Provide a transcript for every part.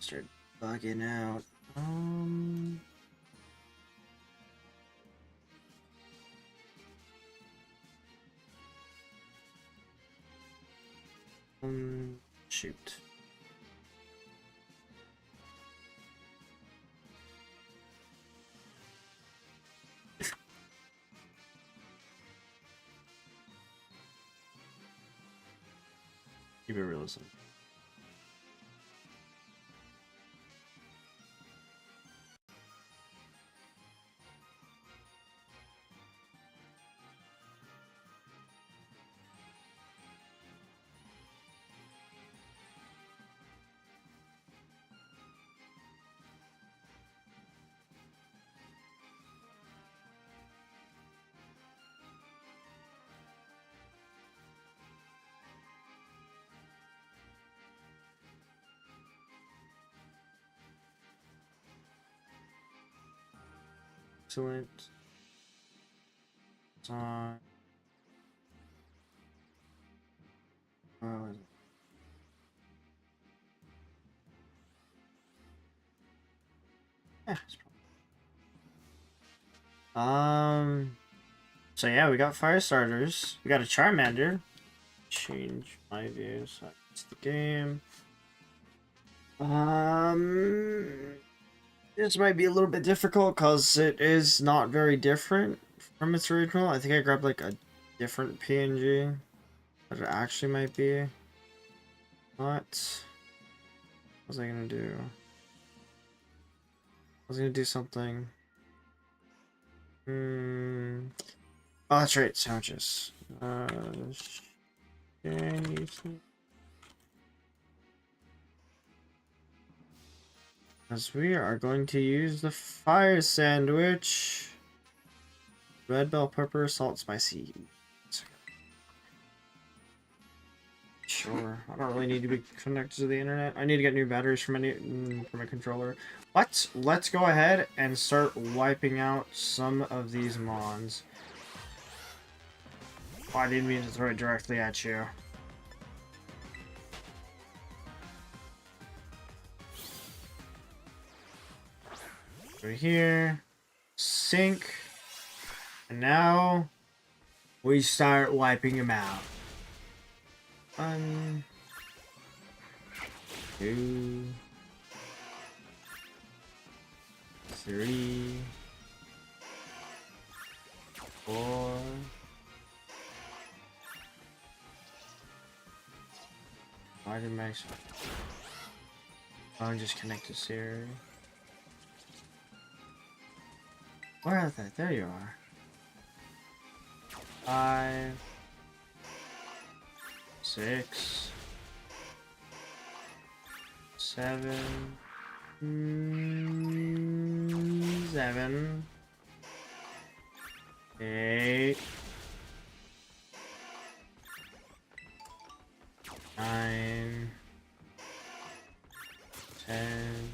Start bugging out. Shoot. Keep it realistic. Excellent. On. Yeah. So yeah, we got fire starters. We got a Charmander. Change my view so it's the game. This might be a little bit difficult because it is not very different from its original. I think I grabbed like a different PNG, but it actually might be. What was I gonna do? I was gonna do something. Oh, that's right, sandwiches. As we are going to use the fire sandwich. Red bell pepper, salt, spicy. Sure. I don't really need to be connected to the internet. I need to get new batteries from my controller. But let's go ahead and start wiping out some of these mons. Oh, I didn't mean to throw it directly at you. Over here. Sink. And now we start wiping them out. 1, 2, 3, 4. Why did my phone just connect to Siri? Where are they? There you are. 5, 6, 7, 7, 8, 9, 10,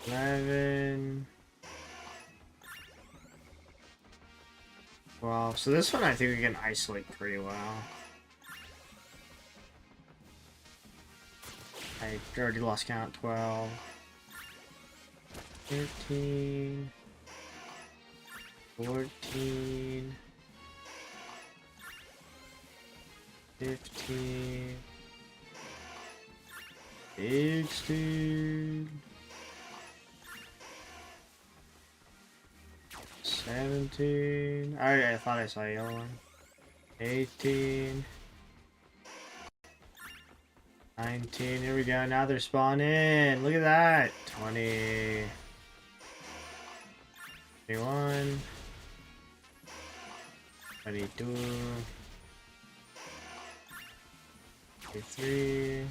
11, 12. So this one I think we can isolate pretty well. I already lost count. 12, 13, 14, 15, 16, 17. I thought I saw a yellow one. 18, 19. Here we go. Now they're spawning. Look at that. 20, 21, 22, 23,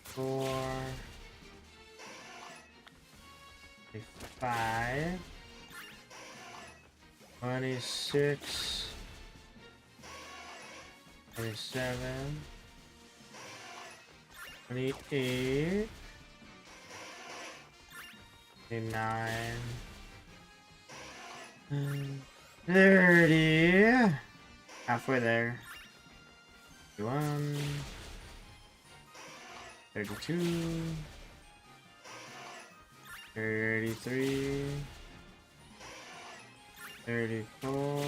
4, 25, 26, 27, 28, 29, 30. Halfway there. 31, 32, 33, 34,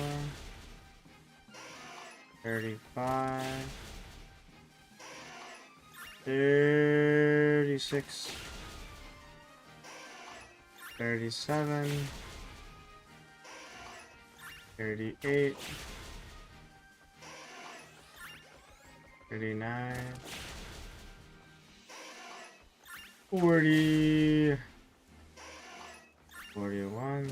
35, 36, 37, 38, 39, 40, 41,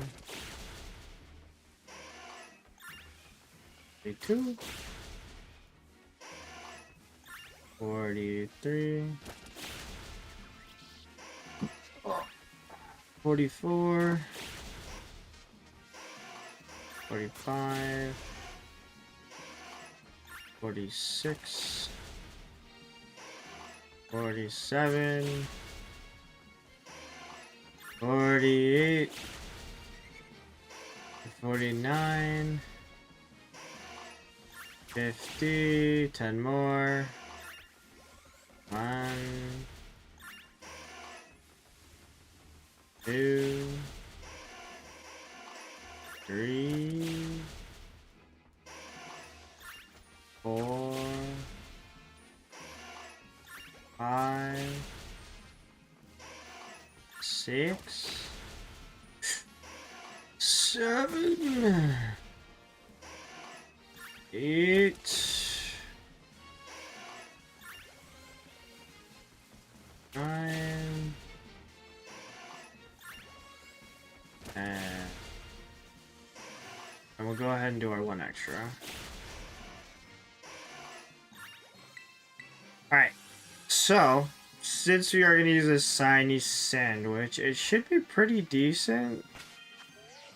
42, 43, 44, 45, 46, 47, 48, 49, 50, 10 more. 1, 2, 3, 4, 5, 6, 7, 8, 9, and we'll go ahead and do our 1 extra. Alright, so since we are going to use this shiny sandwich, it should be pretty decent.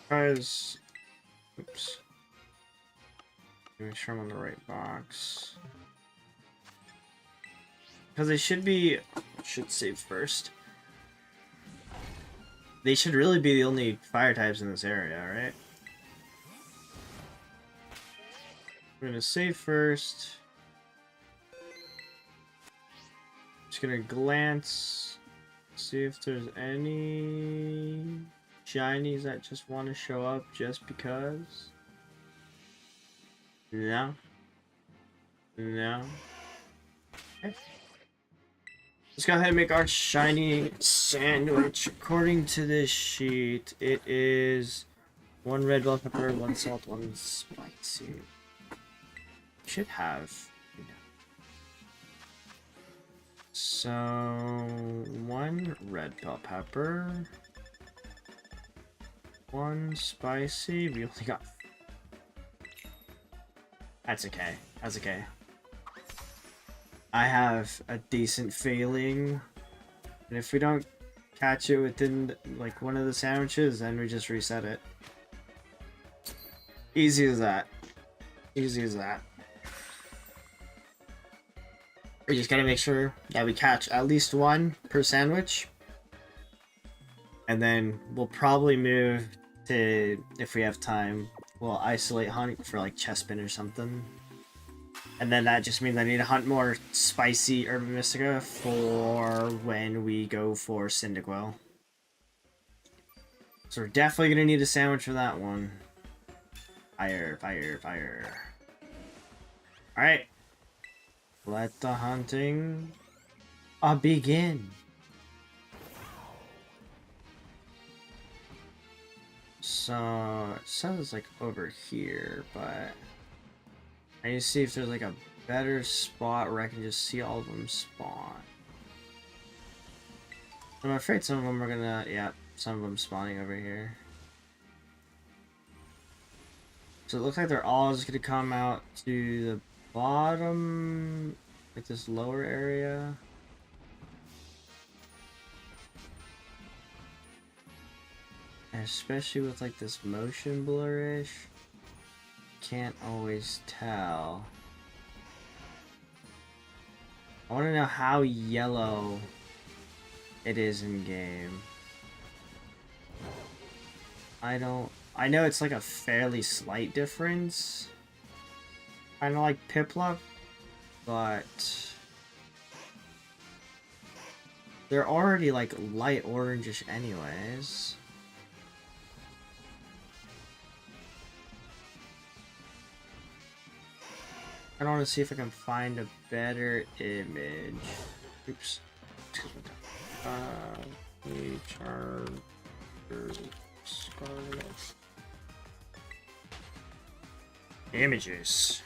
Because, oops. Make sure I'm on the right box. Because they should be, should save first. They should really be the only fire types in this area, right? We're gonna save first. Just gonna glance, see if there's any shinies that just want to show up just because. No. No. Okay. Let's go ahead and make our shiny sandwich. According to this sheet, it is 1 red bell pepper, 1 salt, 1 spicy. Should have. You know. So 1 red bell pepper, 1 spicy. We only got. That's okay. That's okay. I have a decent feeling, and if we don't catch it within like one of the sandwiches, then we just reset it. Easy as that. Easy as that. We just gotta make sure that we catch at least 1 per sandwich, and then we'll probably move to, if we have time, we'll isolate hunt for like Chespin or something. And then that just means I need to hunt more spicy Herba Mystica for when we go for Cyndaquil. So we're definitely going to need a sandwich for that one. Fire, fire, fire. Alright. Let the hunting begin. So, it says it's like over here, but I need to see if there's like a better spot where I can just see all of them spawn. I'm afraid some of them are gonna, yeah, some of them spawning over here. So it looks like they're all just gonna come out to the bottom, like this lower area. And especially with like this motion blurish. Can't always tell. I want to know how yellow it is in game. I know it's like a fairly slight difference. Kind of like Piplup, but They're already like light orangish anyways. I want to see if I can find a better image. Oops. Scarlet. Images.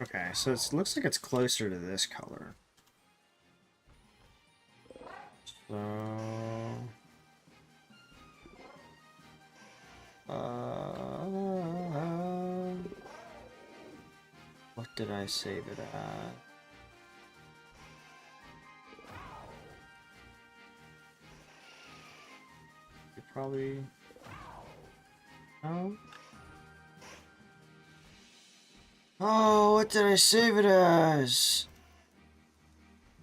Okay, so it looks like it's closer to this color. So... what did I save it at? You probably... no? Oh, what did I save it as?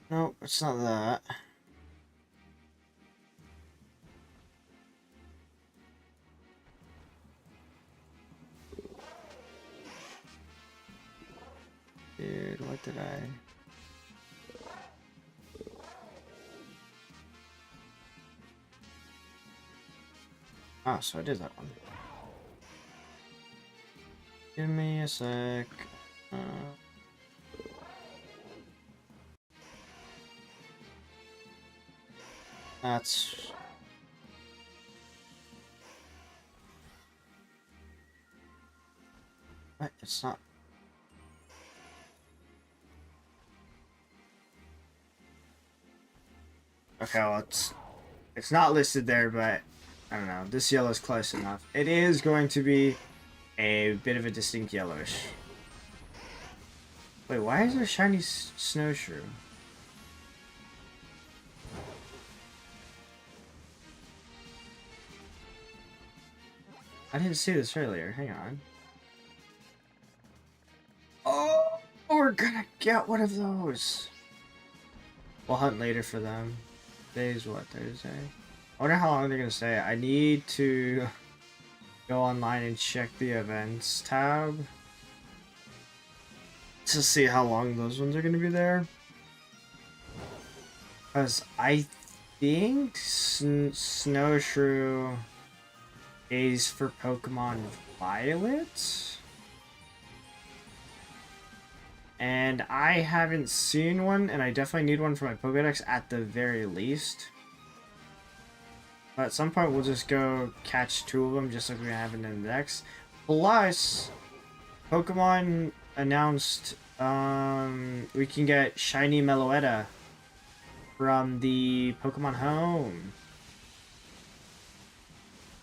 Nope, it's not that. Dude, what did I... oh, so I did that one. Give me a sec. That's... what? It's not... okay, well, it's not listed there, but I don't know. This yellow is close enough. It is going to be a bit of a distinct yellowish. Wait, why is there a shiny snowshoe? I didn't see this earlier. Hang on. Oh, we're gonna get one of those. We'll hunt later for them. Today's what, Thursday? I wonder how long they're gonna stay. I need to go online and check the events tab to see how long those ones are gonna be there. Because I think Snowshrew is for Pokemon Violet. And I haven't seen one, and I definitely need one for my Pokédex at the very least. But at some point, we'll just go catch two of them, just like we have in the index. Plus, Pokemon announced we can get Shiny Meloetta from the Pokemon Home.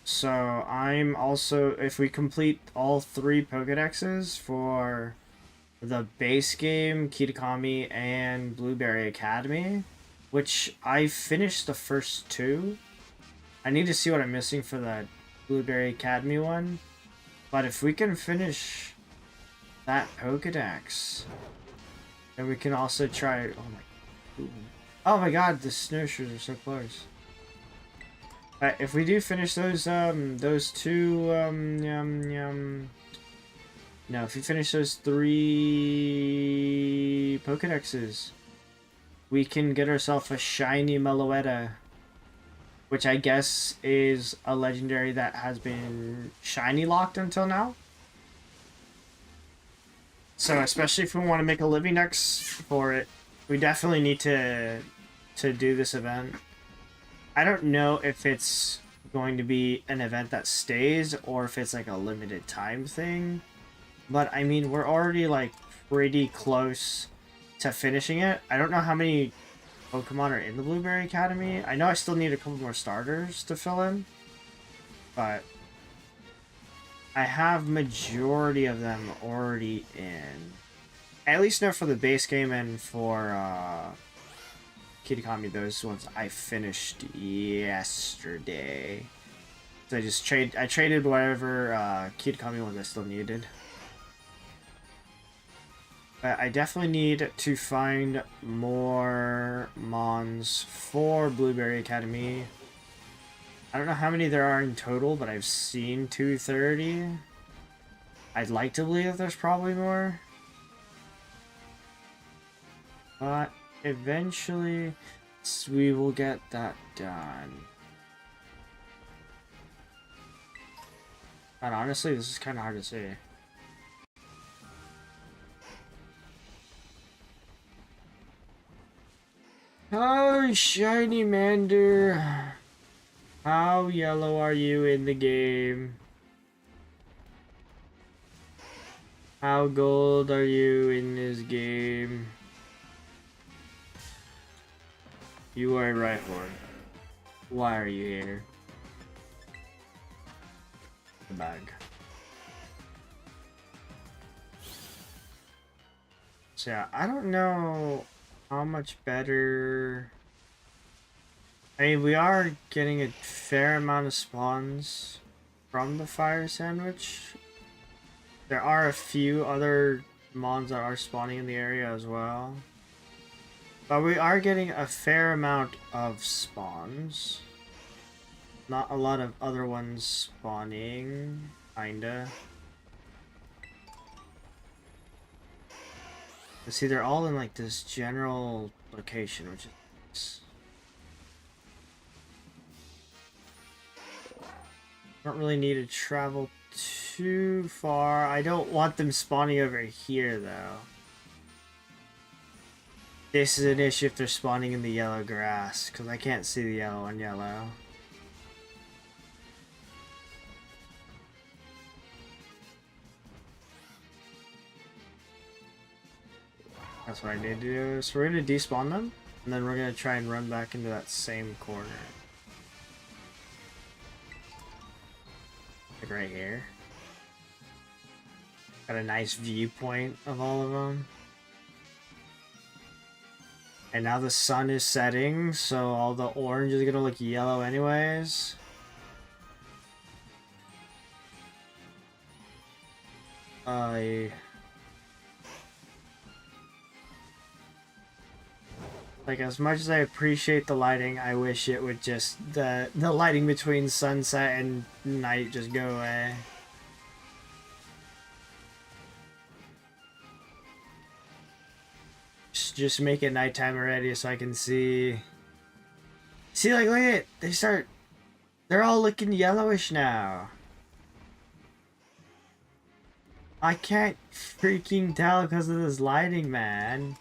So I'm also, if we complete all 3 Pokédexes for the base game, Kitakami, and Blueberry Academy, which I finished the first 2. I need to see what I'm missing for the Blueberry Academy one. But if we can finish that Pokédex, then we can also try... oh my god, the snowshoes are so close. But if we do finish those 2, no, if we finish those 3 Pokédexes, we can get ourselves a shiny Meloetta, which I guess is a legendary that has been shiny locked until now. So especially if we want to make a living Dex for it, we definitely need to do this event. I don't know if it's going to be an event that stays or if it's like a limited time thing. But I mean, we're already like pretty close to finishing it. I don't know how many Pokemon are in the Blueberry Academy. I know I still need a couple more starters to fill in, but I have majority of them already in. At least know for the base game and for Kitakami, those ones I finished yesterday. So I traded whatever Kitakami ones I still needed. But I definitely need to find more Mons for Blueberry Academy. I don't know how many there are in total, but I've seen 230. I'd like to believe that there's probably more. But eventually we will get that done. And honestly, this is kind of hard to see. Oh, shiny Mander. How yellow are you in the game? How gold are you in this game? You are right, Rhyhorn. Why are you here? The bag. So yeah, I don't know how much better. I mean, we are getting a fair amount of spawns from the fire sandwich. There are a few other mons that are spawning in the area as well. But we are getting a fair amount of spawns. Not a lot of other ones spawning, kinda. See, they're all in like this general location, which is... Don't really need to travel too far. I don't want them spawning over here, though. This is an issue if they're spawning in the yellow grass, because I can't see the yellow on yellow. That's what I need to do. So we're going to despawn them, and then we're going to try and run back into that same corner. Like right here. Got a nice viewpoint of all of them. And now the sun is setting, so all the orange is going to look yellow anyways. Like, as much as I appreciate the lighting, I wish it would just... The lighting between sunset and night just go away. Just make it nighttime already so I can see... See, like, look at it! They're all looking yellowish now. I can't freaking tell because of this lighting, man.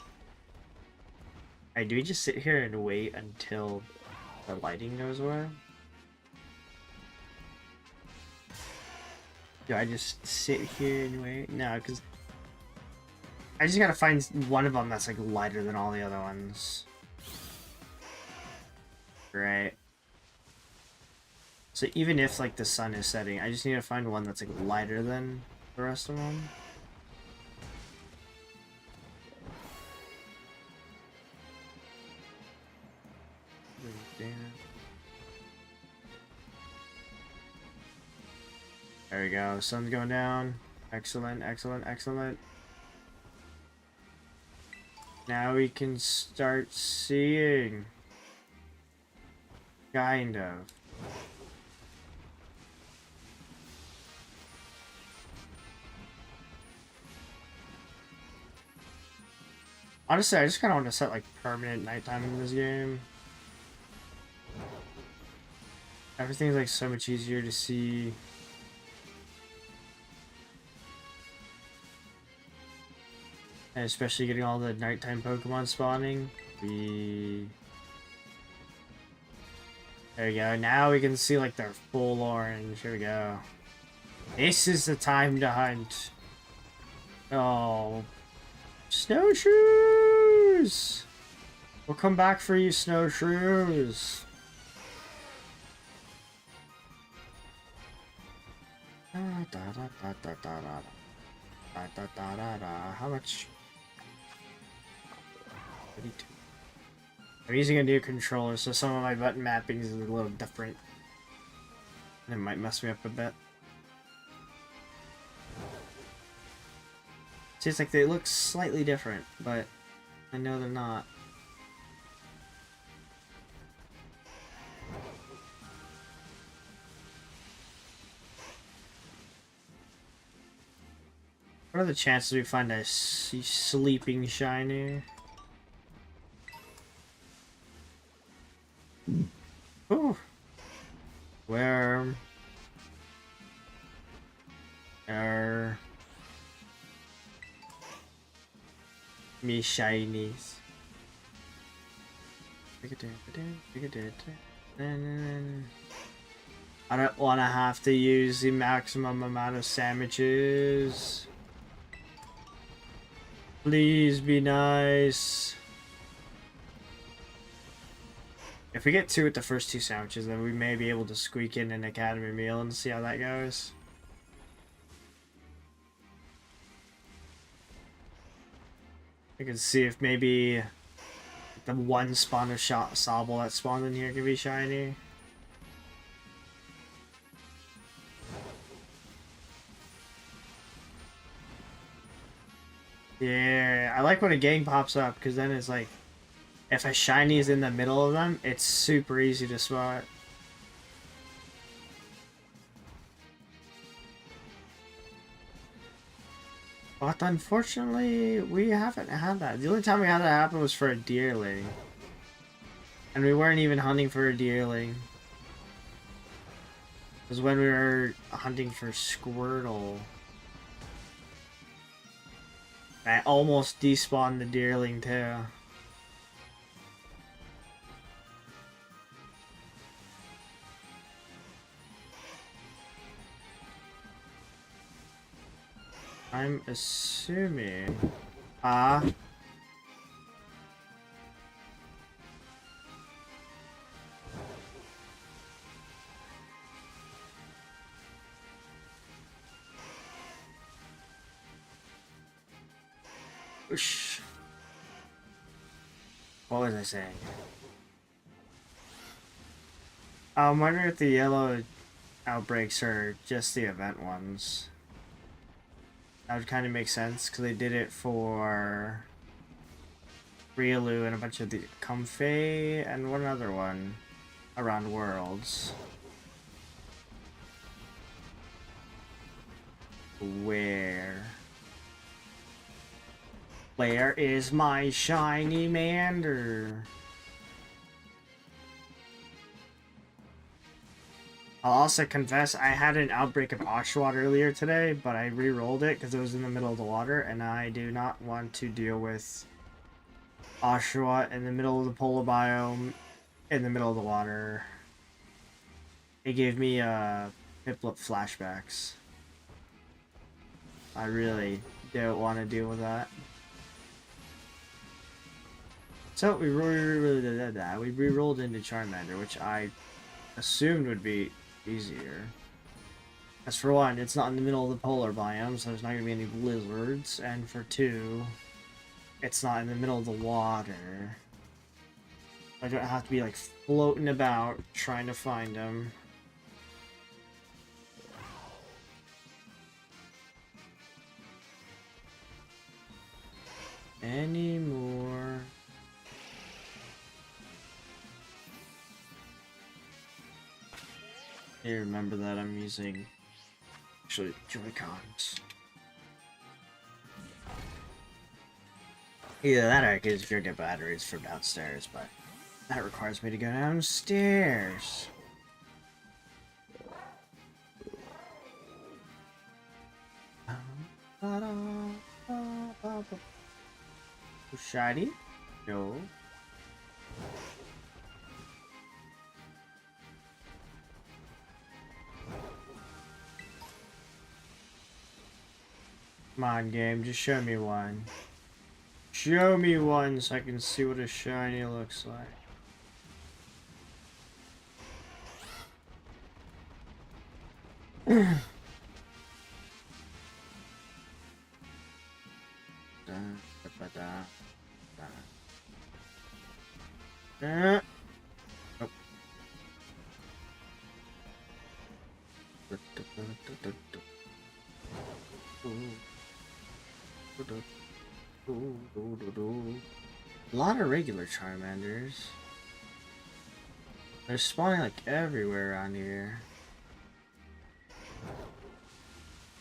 Alright, do we just sit here and wait until the lighting goes away? Do I just sit here and wait? No, because I just gotta find one of them that's like lighter than all the other ones. Right. So even if like the sun is setting, I just need to find one that's like lighter than the rest of them. There we go. Sun's going down. Excellent, excellent, excellent. Now we can start seeing. Kind of. Honestly, I just kind of want to set like permanent nighttime in this game. Everything's like so much easier to see. And especially getting all the nighttime Pokemon spawning. There we go. Now we can see like their full orange. Here we go. This is the time to hunt. Oh. Snowshoes! We'll come back for you, snowshoes. How much? 32. I'm using a new controller, so some of my button mappings is a little different. It might mess me up a bit. Seems like they look slightly different, but I know they're not. What are the chances we find a sleeping shiny? Ooh. Where are me shinies? I don't want to have to use the maximum amount of sandwiches. Please be nice. If we get 2 with the first 2 sandwiches, then we may be able to squeak in an academy meal and see how that goes. I can see if maybe the one spawn of Sobble that spawned in here can be shiny. Yeah, I like when a gang pops up, because then it's like, if a shiny is in the middle of them, it's super easy to spot. But unfortunately, we haven't had that. The only time we had that happen was for a deerling. And we weren't even hunting for a deerling. It was when we were hunting for Squirtle. I almost despawned the deerling too. I'm assuming... Whoosh. What was I saying? I'm wondering if the yellow outbreaks are just the event ones. That would kind of make sense, because they did it for Riolu and a bunch of the Comfey and one other one around Worlds. Where is my shiny Mander? I'll also confess, I had an outbreak of Oshawott earlier today, but I re-rolled it because it was in the middle of the water, and I do not want to deal with Oshawott in the middle of the polar biome, in the middle of the water. It gave me Piplup flashbacks. I really don't want to deal with that. So we re-rolled into Charmander, which I assumed would be easier. As for one, it's not in the middle of the polar biome, so there's not going to be any lizards. And for two, it's not in the middle of the water. I don't have to be like floating about trying to find them. Anymore. Hey, remember that I'm using actually Joy-Cons. Either that or I could just get batteries from downstairs, but that requires me to go downstairs. Shiny? No. Come on, game, just show me one. Show me one so I can see what a shiny looks like. A lot of regular Charmanders. They're spawning like everywhere around here.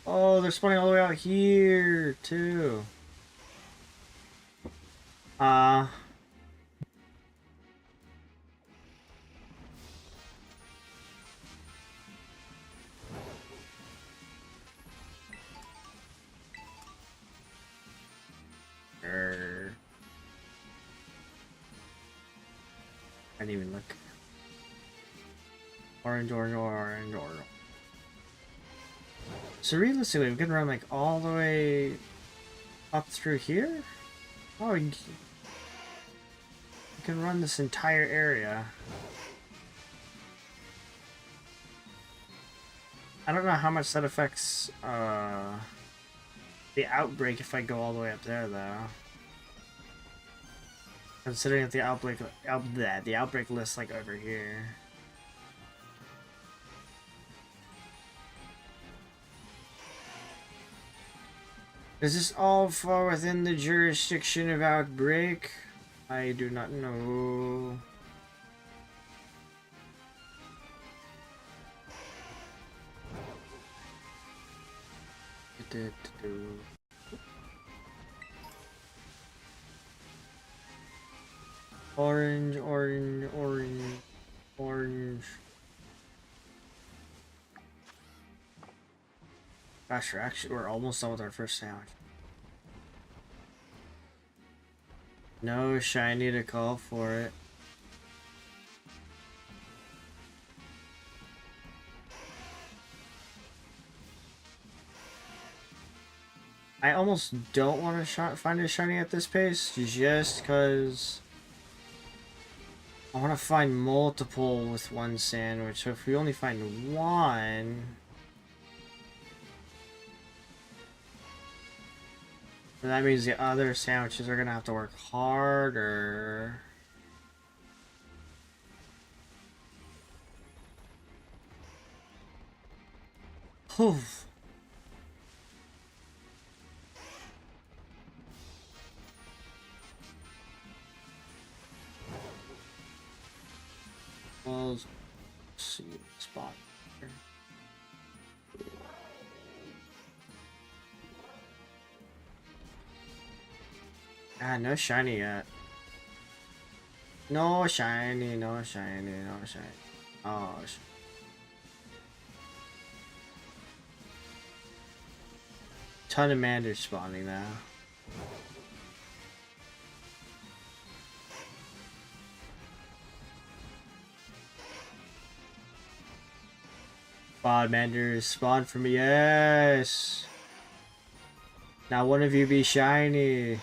Oh, they're spawning all the way out here too. I didn't even look. Orange, orange, orange, orange. So realistically, we can run like all the way up through here? Oh, we can run this entire area. I don't know how much that affects the outbreak if I go all the way up there, though. Considering that the outbreak list like over here. Is this all fall within the jurisdiction of outbreak? I do not know. Orange, orange, orange, orange. Gosh, we're almost done with our first sandwich. No shiny to call for it. I almost don't want to find a shiny at this pace, just because I want to find multiple with one sandwich. So if we only find one, then that means the other sandwiches are gonna have to work harder. Whew. Well, let's see the spot here. Ah, no shiny yet. No shiny, no shiny, no shiny. Oh, ton of manders spawning now. Spawn manders, spawn for me, yes! Now one of you be shiny.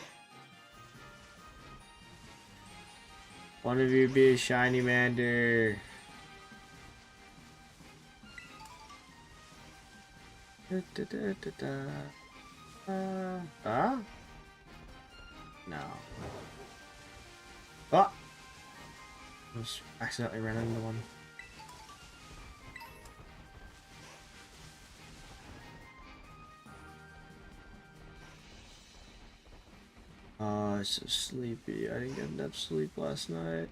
One of you be a shiny mander. Huh? No. Oh! I just accidentally ran into one. Oh, I'm so sleepy. I didn't get enough sleep last night.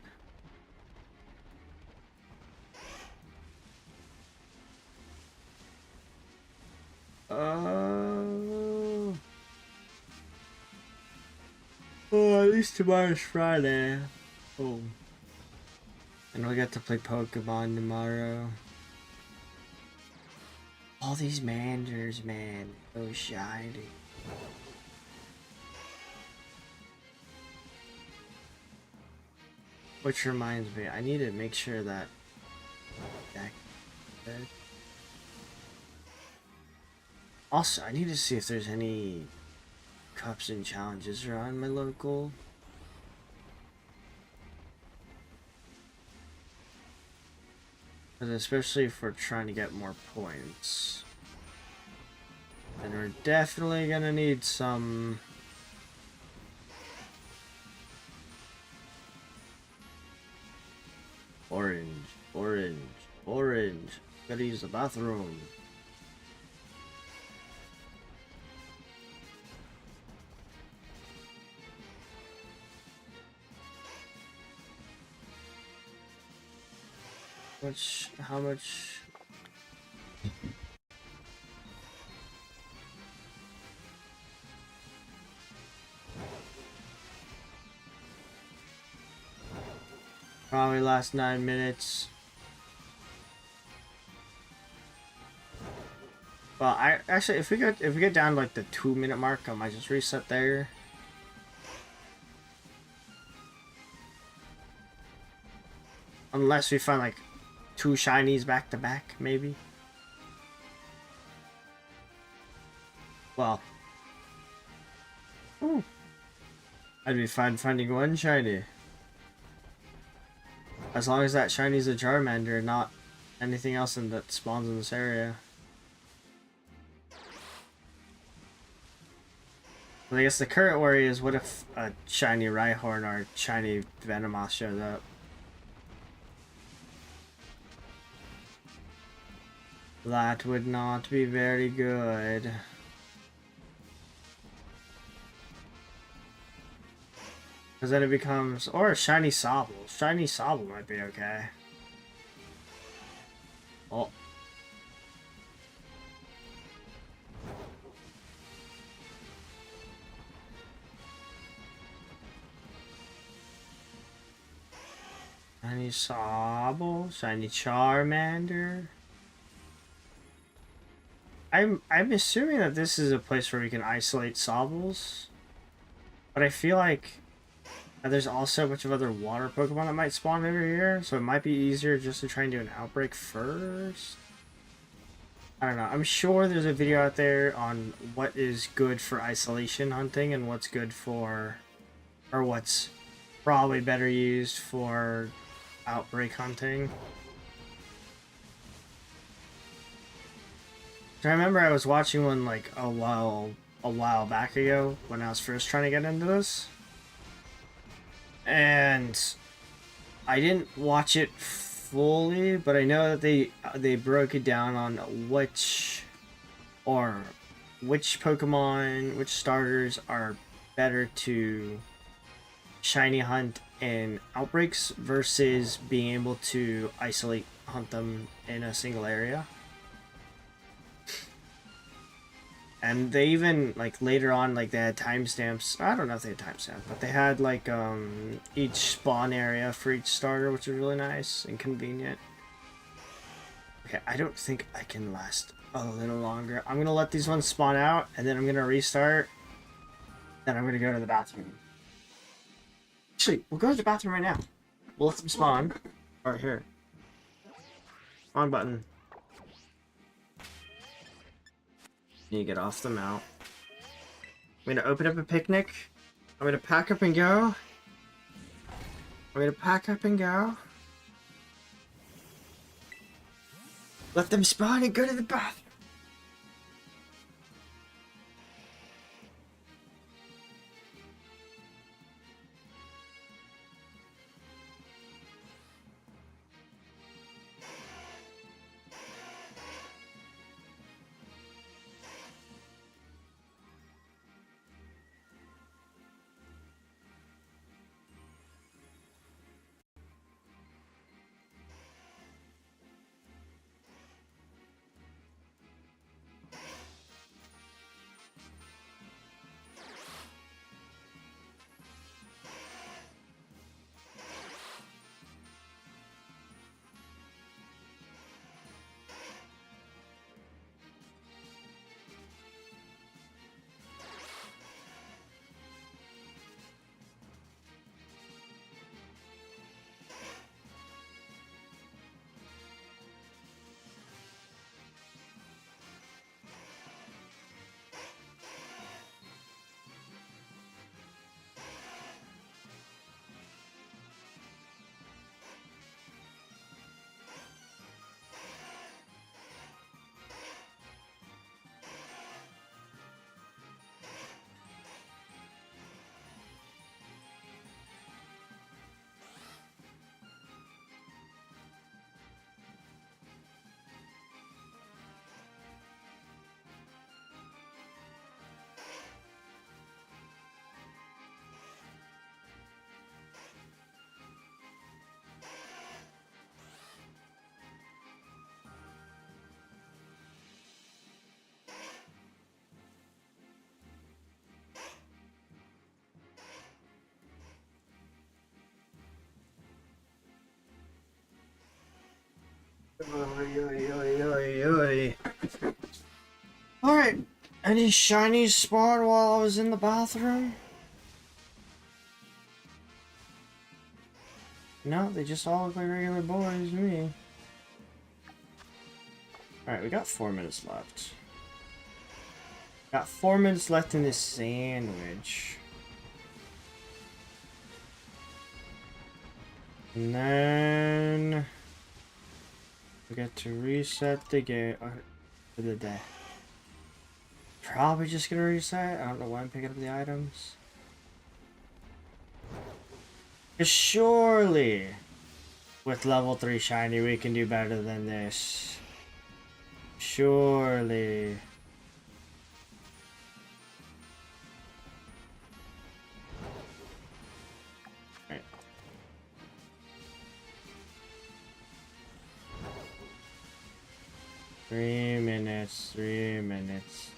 Oh, at least tomorrow's Friday. Oh. And we get to play Pokemon tomorrow. All these manders, man. So shiny. Which reminds me, I need to make sure that... Also, I need to see if there's any cups and challenges around my local. But especially if we're trying to get more points. And we're definitely gonna need some... Orange, orange, orange. Gotta use the bathroom. How much? Probably last 9 minutes. Well, I actually, if we get down to like the 2-minute mark, I might just reset there. Unless we find like 2 shinies back to back, maybe. Well. Ooh. I'd be fine finding 1 shiny. As long as that shiny's a Charmander, not anything else that spawns in this area. But I guess the current worry is what if a shiny Rhyhorn or shiny Venomoth shows up? That would not be very good. Because then it becomes... Or a shiny Sobble. Shiny Sobble might be okay. Oh. Shiny Sobble. Shiny Charmander. I'm assuming that this is a place where we can isolate Sobbles. But I feel like... there's also a bunch of other water Pokemon that might spawn over here, so it might be easier just to try and do an outbreak first. I don't know. I'm sure there's a video out there on what is good for isolation hunting and what's good for, or what's probably better used for outbreak hunting. I remember I was watching one like a while back ago when I was first trying to get into this. And I didn't watch it fully, but I know that they broke it down on which Pokemon, which starters are better to shiny hunt in outbreaks versus being able to isolate hunt them in a single area. And they even, like, later on, like, they had timestamps. I don't know if they had timestamps, but they had, like, each spawn area for each starter, which is really nice and convenient. Okay, I don't think I can last a little longer. I'm gonna let these ones spawn out, and then I'm gonna restart. Then I'm gonna go to the bathroom. Actually, we'll go to the bathroom right now. We'll let them spawn. Alright, here. On button. You get off the mount. I'm gonna open up a picnic. I'm gonna pack up and go. Let them spawn and go to the bathroom. Alright, any shinies spawned while I was in the bathroom? No, they just all look like regular boys to me. Alright, we got 4 minutes left. Got 4 minutes left in this sandwich. And then we get to reset the game for the day. Probably just gonna reset. I don't know why I'm picking up the items. 'Cause surely with level 3 shiny we can do better than this. Surely. Right. 3 minutes, 3 minutes.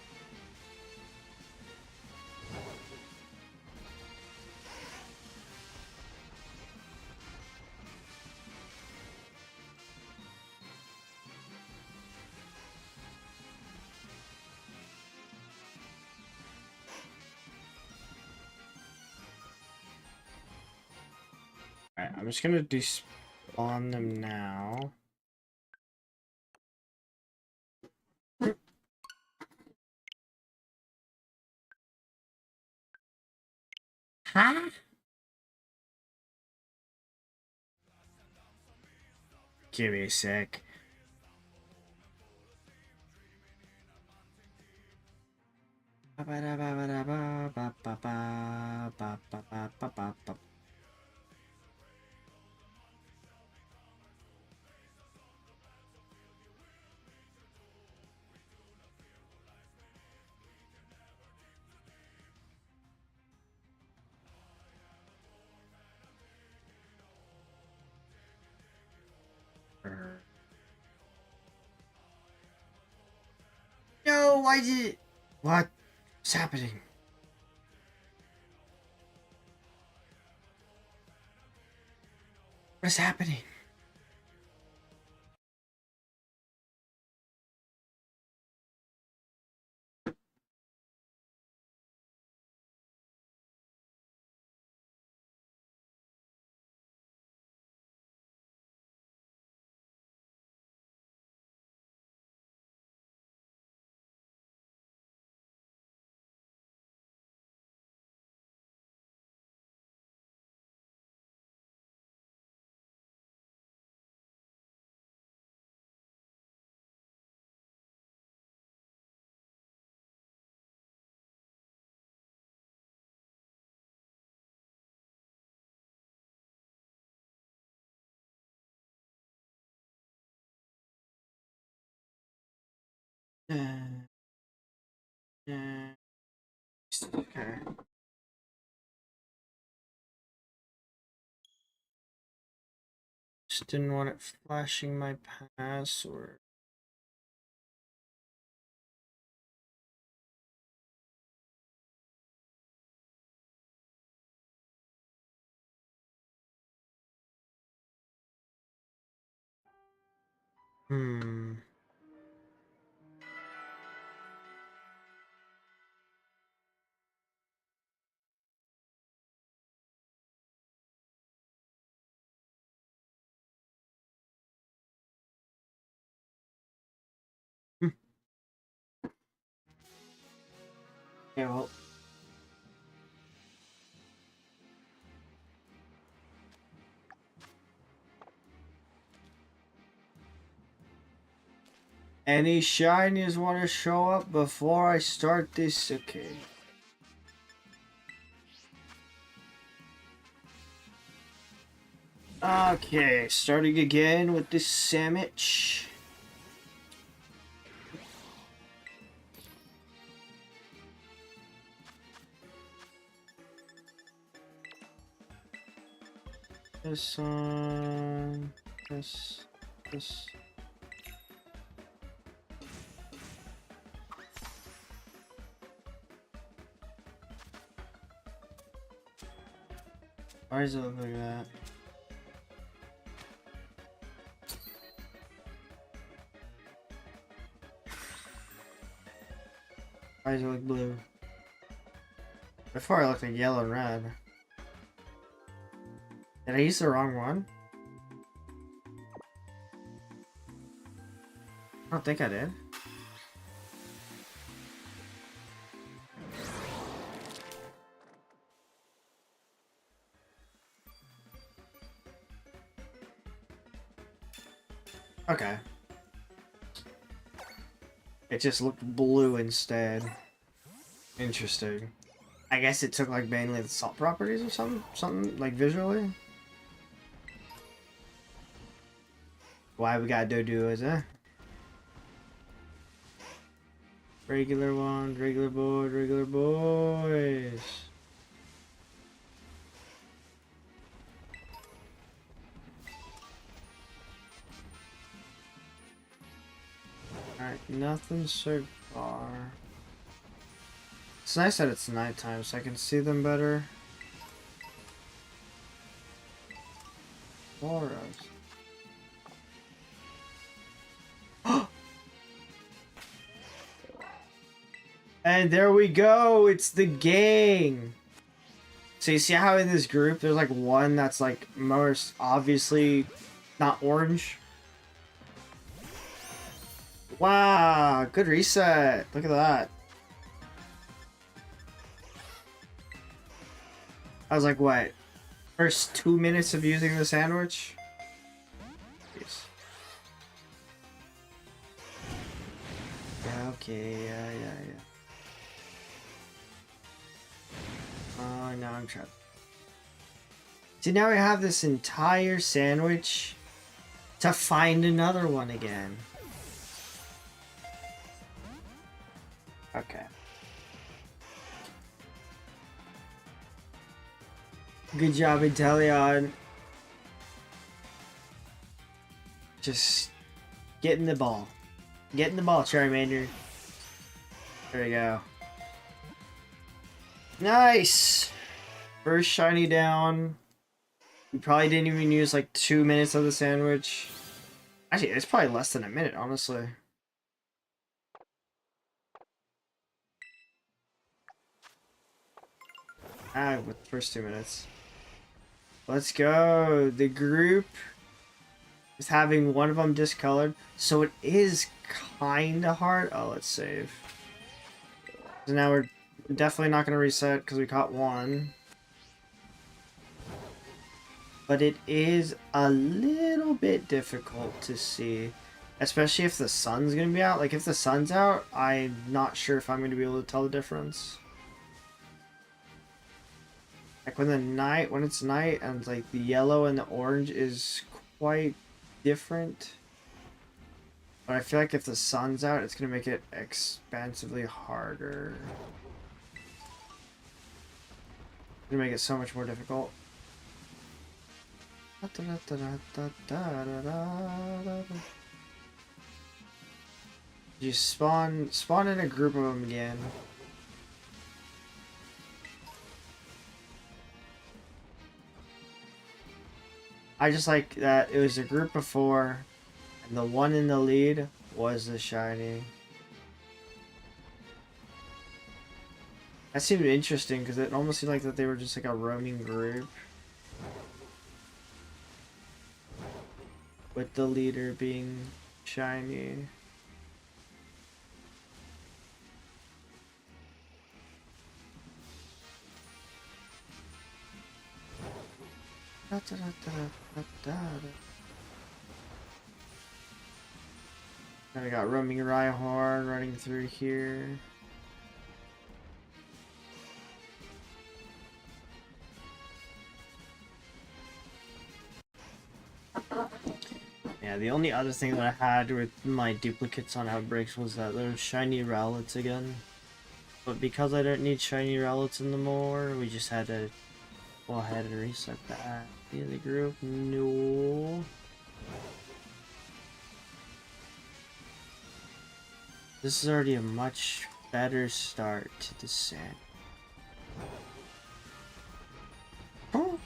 Alright, I'm just gonna despawn them now. Huh? Give me a sec. No, why did it? What's happening? What's happening? Okay. Just didn't want it flashing my password. Hmm. Yeah, well. Any shinies want to show up before I start this? Okay. Okay, starting again with this sandwich. This one, this. Why does it look like that? Why does it look blue? Before it looked like yellow and red. Did I use the wrong one? I don't think I did. Okay. It just looked blue instead. Interesting. I guess it took like mainly the salt properties or something like visually. Why we got do-do's, huh? Regular ones, regular boys, regular boys. Alright, nothing so far. It's nice that it's nighttime so I can see them better. Auras. And there we go! It's the gang! So you see how in this group there's like one that's like most obviously not orange? Wow, good reset. Look at that. I was like, what? First 2 minutes of using the sandwich? Jeez. Yeah, okay, yeah. Oh, now I'm trapped. See, now we have this entire sandwich to find another one again. Okay. Good job, Inteleon. Just getting the ball. Getting the ball, Charmander. There we go. Nice! First shiny down. We probably didn't even use like 2 minutes of the sandwich. Actually, it's probably less than a minute, honestly. With the first 2 minutes. Let's go. The group is having one of them discolored, so it is kind of hard. Oh, let's save. So now we're definitely not going to reset because we caught one. But it is a little bit difficult to see, especially if the sun's going to be out. Like, if the sun's out, I'm not sure if I'm going to be able to tell the difference. Like, when it's night and, like, the yellow and the orange is quite different. But I feel like if the sun's out, it's going to make it expansively harder. It's going to make it so much more difficult. You spawn in a group of them again. I just like that it was a group before, and the one in the lead was the shiny. That seemed interesting because it almost seemed like that they were just like a roaming group. With the leader being shiny. Then I got roaming Rhyhorn running through here. Yeah, the only other thing that I had with my duplicates on Outbreaks was that there's shiny Rowlets again. But because I don't need shiny Rowlets anymore, we just had to go ahead and reset that. In the group, no. This is already a much better start to the set. Oh.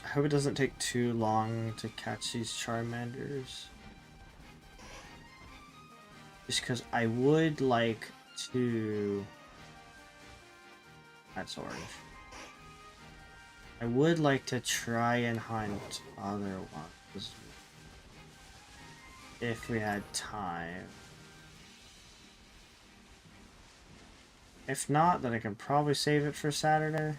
I hope it doesn't take too long to catch these Charmanders. Just because I would like to... That's orange. I would like to try and hunt other ones. if we had time. If not, then I can probably save it for Saturday.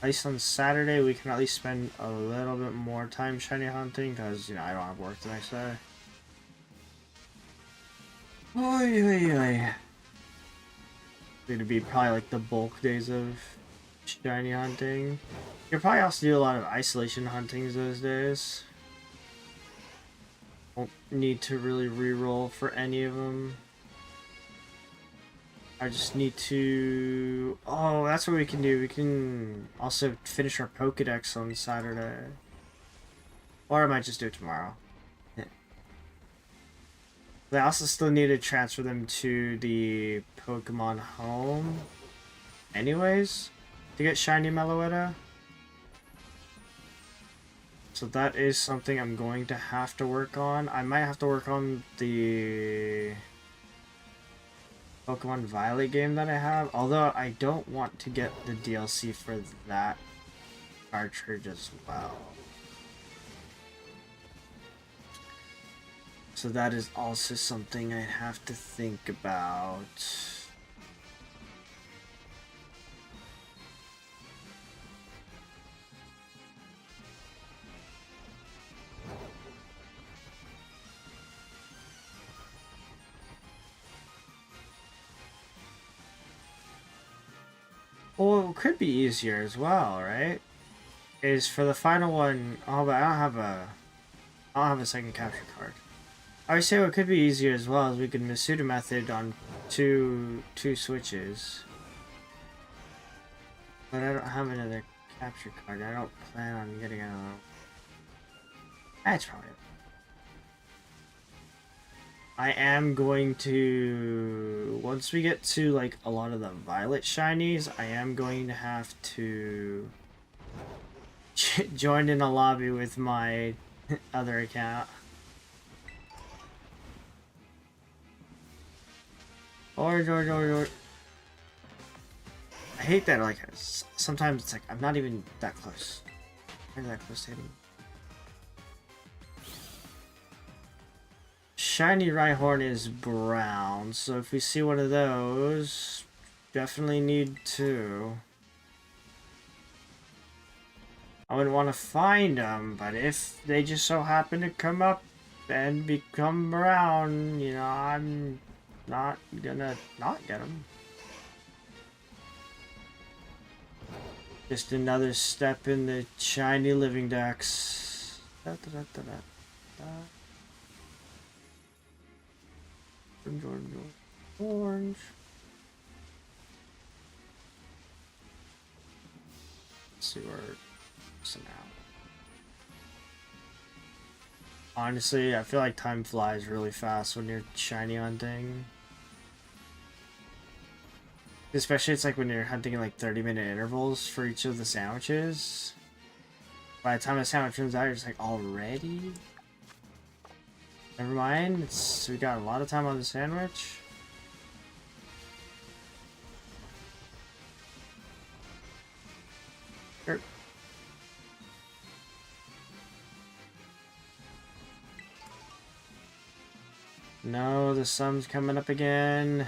At least on Saturday, we can at least spend a little bit more time shiny hunting, because, you know, I don't have work the next day. Oy, oy, oy. It'd be probably like the bulk days of shiny hunting. You could probably also do a lot of isolation huntings those days. Won't need to really reroll for any of them. I just need to... Oh, that's what we can do. We can also finish our Pokedex on Saturday. Or I might just do it tomorrow. I also still need to transfer them to the Pokemon home anyways to get shiny Meloetta. So that is something I'm going to have to work on. I might have to work on the Pokemon Violet game that I have, although I don't want to get the DLC for that cartridge as well. So that is also something I have to think about. Well, it could be easier as well, right? Is for the final one. Oh, but I don't have a second capture card. I would say what could be easier as well is we could Masuda method on two switches. But I don't have another capture card. I don't plan on getting another. That's probably it. I am going to, once we get to like a lot of the Violet shinies, I am going to have to join in a lobby with my other account. Or. I hate that, like, sometimes it's like, I'm not even that close. I'm that close to hitting. Shiny Rhyhorn is brown, so if we see one of those, definitely need two. I wouldn't want to find them, but if they just so happen to come up and become brown, you know, I'm not gonna not get them. Just another step in the shiny living decks. Orange. Let's see where it's now. Honestly, I feel like time flies really fast when you're shiny hunting. Especially it's like when you're hunting in like 30-minute intervals for each of the sandwiches. By the time a sandwich runs out, you're just like, already? Never mind, we got a lot of time on the sandwich. Sure. No, the sun's coming up again.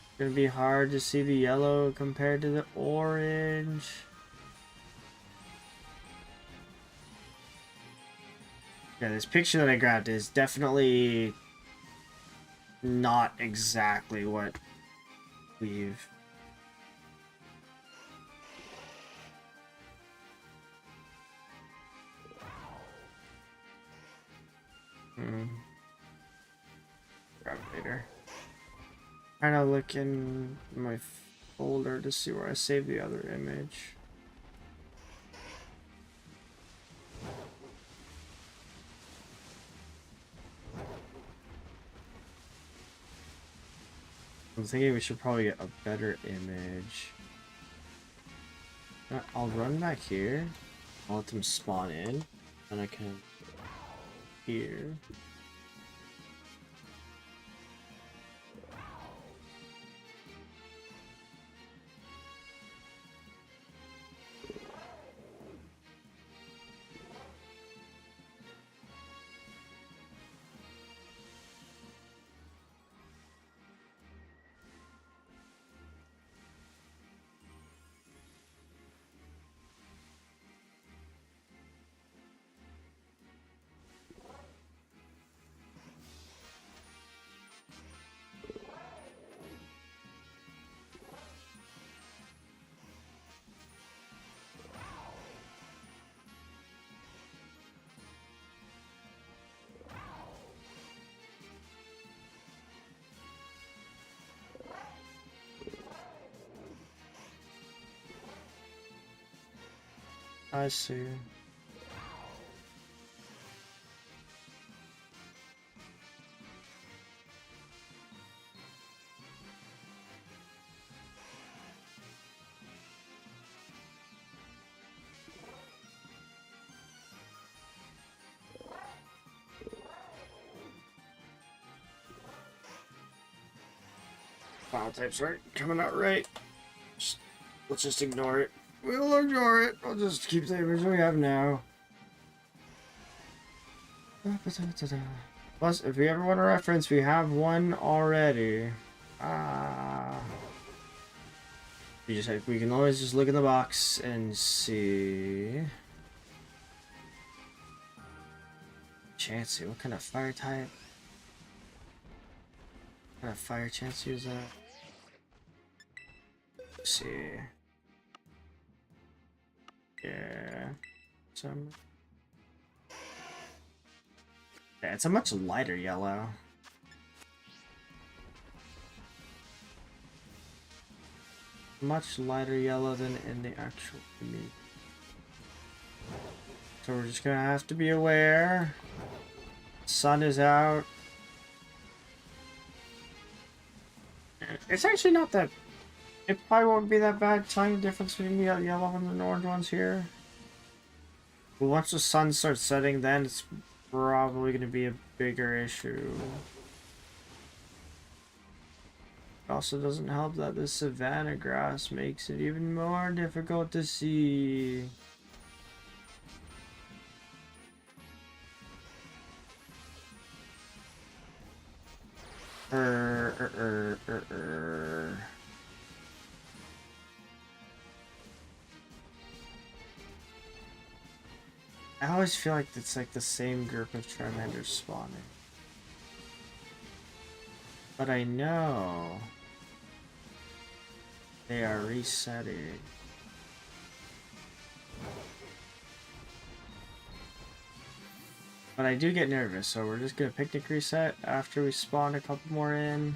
It's gonna be hard to see the yellow compared to the orange. Yeah, this picture that I grabbed is definitely not exactly what we've... Grab it later. Trying to look in my folder to see where I saved the other image. I'm thinking we should probably get a better image. I'll run back here. I'll let them spawn in. And I can... Here. I see. File types aren't coming out right. Let's just ignore it. We'll ignore it. We'll just keep the image we have now. Plus, if we ever want a reference, we have one already. We can always just look in the box and see. Chansey, what kind of fire type? What kind of fire Chansey is that? Let's see. Yeah. Yeah, it's a much lighter yellow. Much lighter yellow than in the actual meat. So we're just gonna have to be aware. Sun is out. It's actually not that. It probably won't be that bad. Tiny difference between the yellow and the orange ones here. But once the sun starts setting, then it's probably going to be a bigger issue. It also doesn't help that the savanna grass makes it even more difficult to see. I always feel like it's like the same group of Charmanders spawning. But I know they are resetting. But I do get nervous, so we're just gonna picnic reset after we spawn a couple more in.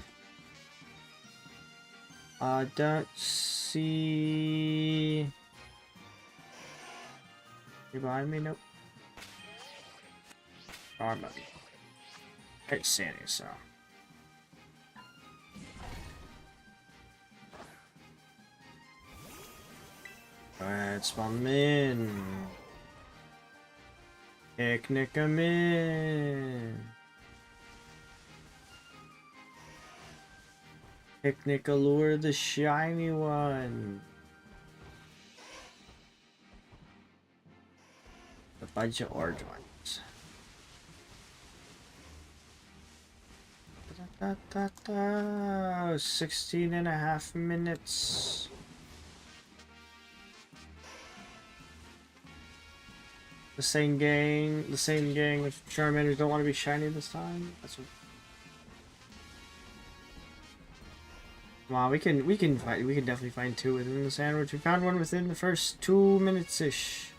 Don't see... You behind me? Nope. Oh, I'm not. I can't see any, so... Go ahead, spawn them in. Picnic them in. Picnic allure the shiny one. A bunch of orange ones. 16.5 minutes. The same gang of Charmanders don't want to be shiny this time. That's what. Come on, we can definitely find two within the sandwich. We found one within the first 2 minutes ish.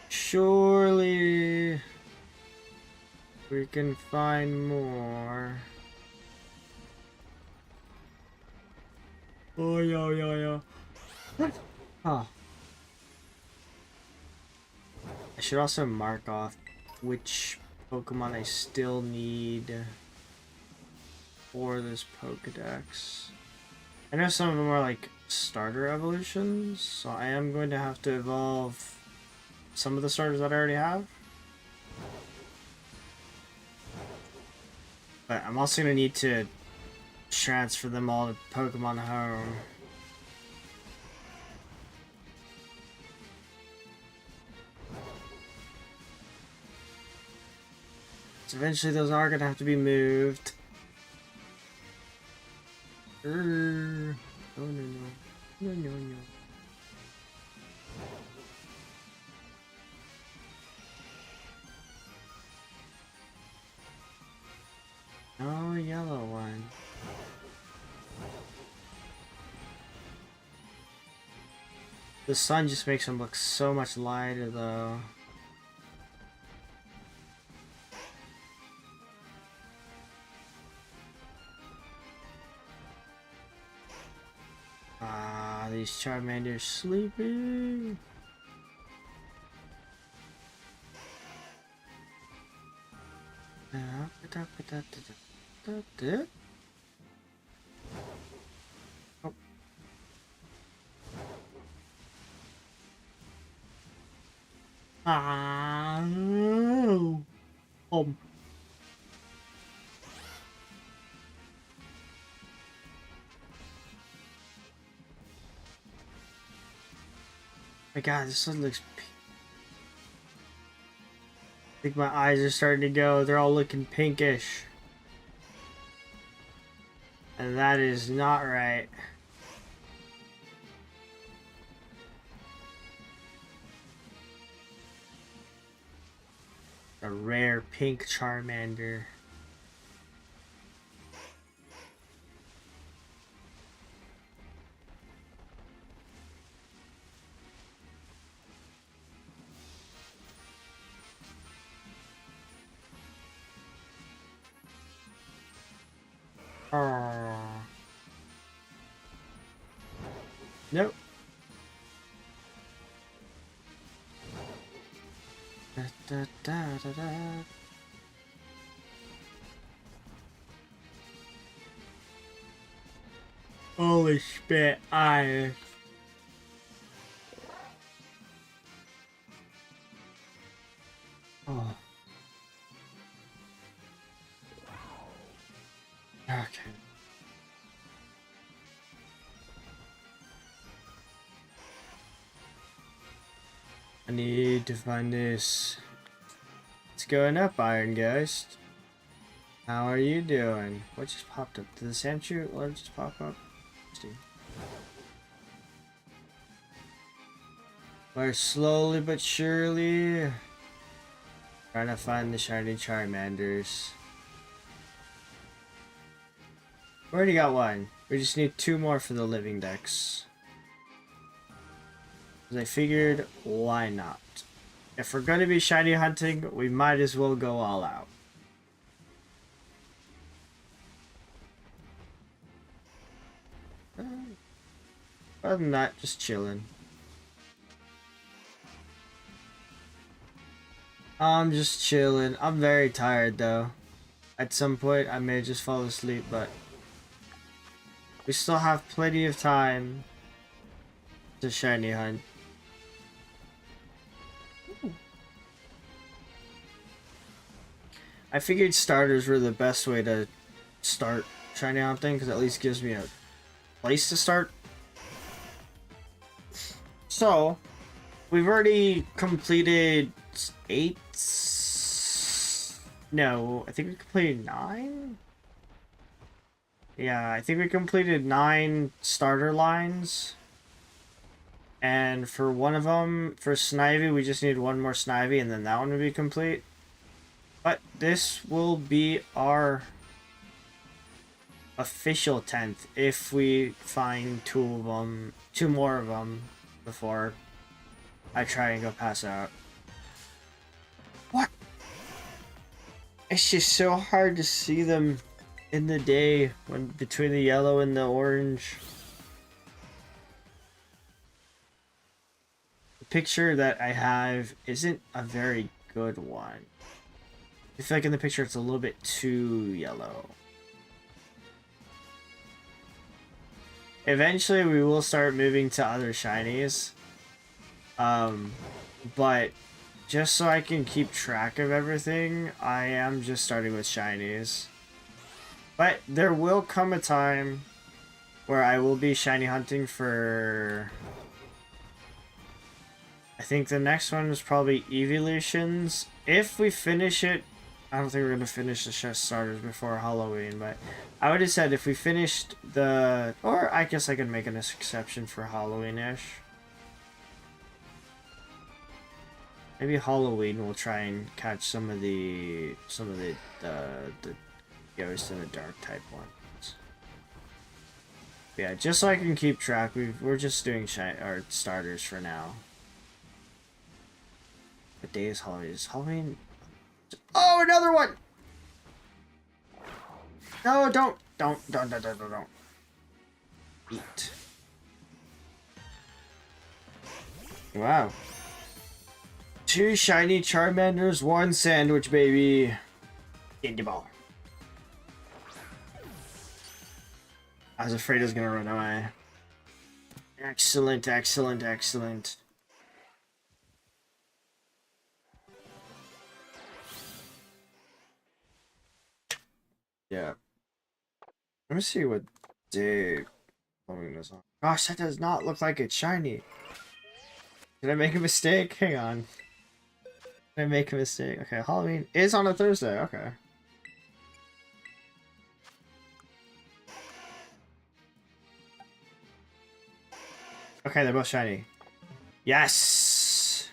Surely we can find more. Oh yeah. Huh. I should also mark off which Pokemon I still need for this Pokedex. I know some of them are like starter evolutions, so I am going to have to evolve some of the starters that I already have. But I'm also going to need to transfer them all to Pokemon Home. So eventually those are going to have to be moved. No. No yellow one. The sun just makes him look so much lighter though. These Charmanders sleeping. Oh. Ah, oh. My God, this one looks. I think my eyes are starting to go. They're all looking pinkish. And that is not right. A rare pink Charmander. Oh. Nope. Da, da, da, da, da. Holy spit, eyes. Oh. Okay. I need to find this. It's going up, Iron Ghost. How are you doing? What just popped up? Did the Sandshrew Lord just pop up? We're slowly but surely trying to find the shiny Charmanders. We already got one. We just need 2 more for the living decks. Because I figured, why not? If we're going to be shiny hunting, we might as well go all out. Other than that, just chilling. I'm just chilling. I'm very tired though. At some point, I may just fall asleep, but we still have plenty of time to shiny hunt. I figured starters were the best way to start shiny hunting because at least gives me a place to start. So, we've already completed 8. No, I think we completed 9. Yeah, I think we completed 9 starter lines. And for one of them, for Snivy, we just need 1 more Snivy, and then that one would be complete. But this will be our official 10th if we find 2 of them, 2 more of them before I try and go pass out. What? It's just so hard to see them in the day when between the yellow and the orange. The picture that I have isn't a very good one. I feel like in the picture it's a little bit too yellow. Eventually we will start moving to other shinies. But just so I can keep track of everything, I am just starting with shinies. But there will come a time where I will be shiny hunting for... I think the next one is probably Evolutions. If we finish it, I don't think we're going to finish the chest starters before Halloween, but I would have said if we finished the... Or I guess I could make an exception for Halloween-ish. Maybe Halloween we'll try and catch some of the ghost and the dark type ones. Yeah, just so I can keep track, we're just doing our starters for now. What day is Halloween? Is Halloween? Oh, another one! No, don't. Eat. Wow. 2 shiny Charmanders, 1 sandwich, baby. Candy ball. I was afraid it was gonna run away. Excellent, excellent, excellent. Yeah. Let me see what day Halloween is on. Gosh, that does not look like it's shiny. Did I make a mistake? Hang on. Did I make a mistake? Okay, Halloween is on a Thursday. Okay. Okay, they're both shiny. Yes!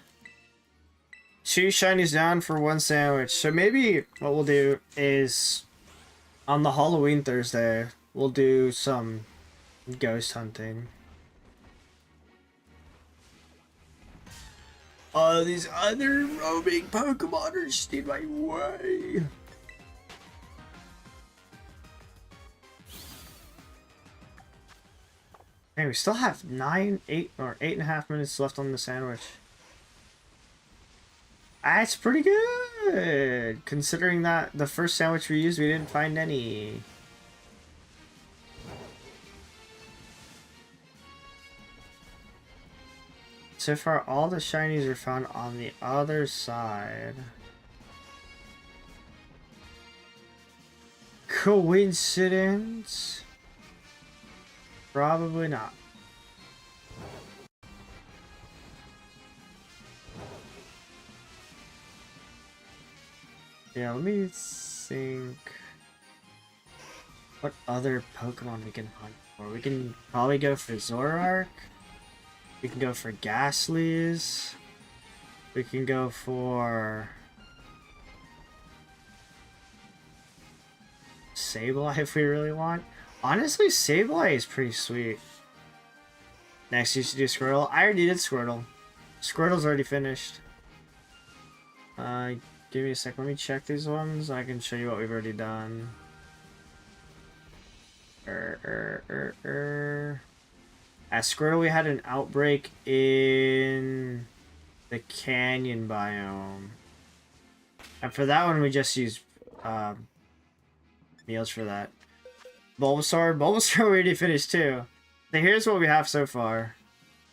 2 shinies down for 1 sandwich. So maybe what we'll do is on the Halloween Thursday, we'll do some ghost hunting. Oh, these other roaming Pokemon are just in my way. Hey, we still have 8.5 minutes left on the sandwich. That's pretty good, considering that the first sandwich we used, we didn't find any. So far, all the shinies are found on the other side. Coincidence? Probably not. Yeah, let me think. What other Pokemon we can hunt for? We can probably go for Zoroark. We can go for Ghastlies. We can go for Sableye if we really want. Honestly, Sableye is pretty sweet. Next, you should do Squirtle. I already did Squirtle. Squirtle's already finished. Give me a sec. Let me check these ones. I can show you what we've already done. At Squirtle, we had an outbreak in the Canyon biome. And for that one, we just used meals for that. Bulbasaur we already finished too. So here's what we have so far.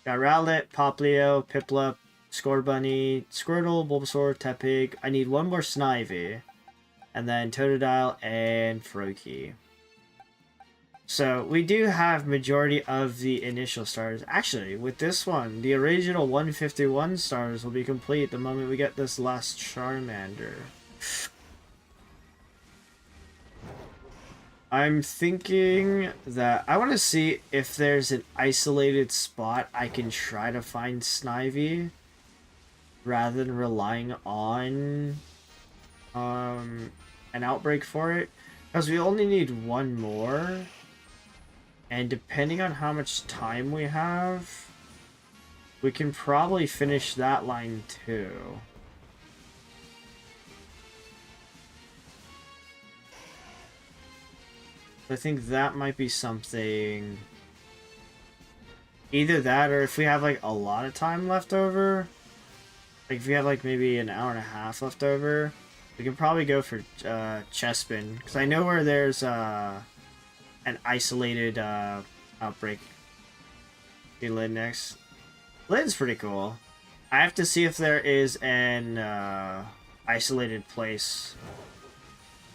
Got Rowlet, Poplio, Piplup, Scorbunny, Squirtle, Bulbasaur, Tepig. I need one more Snivy. And then Totodile and Froakie. So we do have majority of the initial stars. Actually, with this one, the original 151 stars will be complete the moment we get this last Charmander. I'm thinking that I want to see if there's an isolated spot I can try to find Snivy rather than relying on an outbreak for it, because we only need one more, and depending on how much time we have, we can probably finish that line too. I think that might be something. Either that, or if we have like a lot of time left over, like if we have like maybe an hour and a half left over, we can probably go for Chespin, because I know where there's an isolated outbreak. Do Litten next. Litten's pretty cool. I have to see if there is an isolated place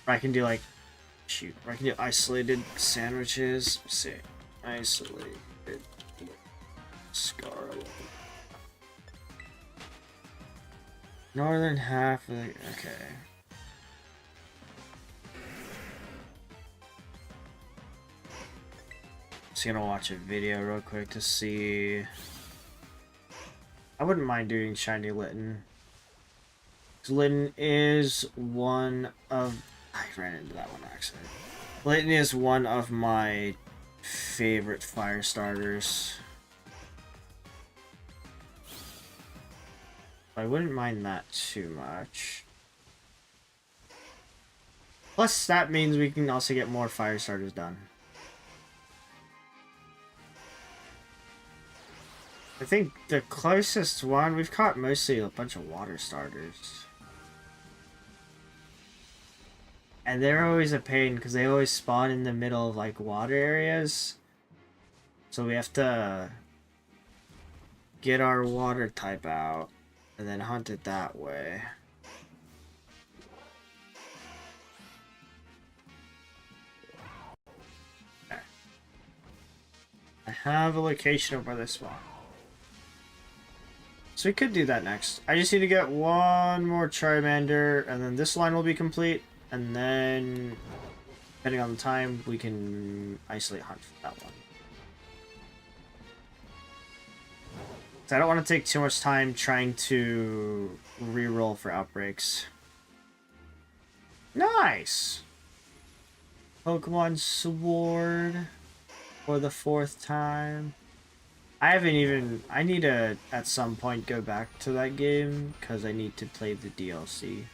where I can do like where I can do isolated sandwiches. Let's see, isolated Scarlet. Northern half of the, okay. Just gonna watch a video real quick to see. I wouldn't mind doing Shiny Litten. Litten is one of... I ran into that one actually. Litten is one of my favorite fire starters. I wouldn't mind that too much. Plus, that means we can also get more fire starters done. I think the closest one, we've caught mostly a bunch of water starters. And they're always a pain because they always spawn in the middle of like water areas. So we have to get our water type out and then hunt it that way. Okay. I have a location of where they spawn. So we could do that next. I just need to get one more Charmander, and then this line will be complete. And then, depending on the time, we can isolate hunt for that one. So I don't want to take too much time trying to re-roll for outbreaks. Nice! Pokemon Sword for the 4th time. I haven't even... I need to, at some point, go back to that game, because I need to play the DLC.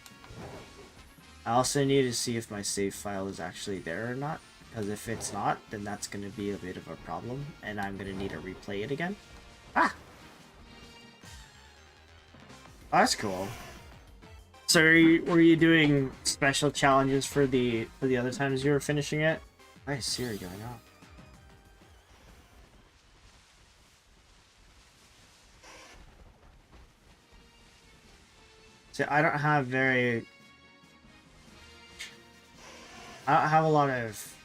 I also need to see if my save file is actually there or not, because if it's not, then that's going to be a bit of a problem, and I'm going to need to replay it again. Ah! Oh, that's cool. So were you doing special challenges for the other times you were finishing it? Why is Siri going off? See, I don't have a lot of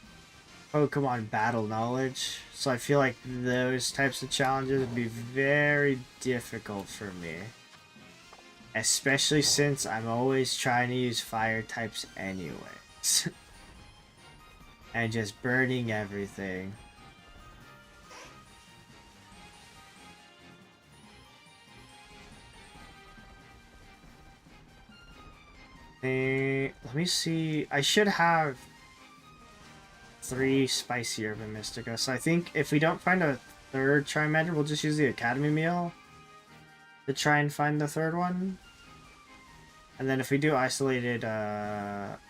Pokemon battle knowledge, so I feel like those types of challenges would be very difficult for me. Especially since I'm always trying to use fire types anyways. And just burning everything. Let me see. I should have 3 spicy herb and Mystica. So I think if we don't find a 3rd Charmander, we'll just use the Academy meal to try and find the 3rd one. And then if we do isolated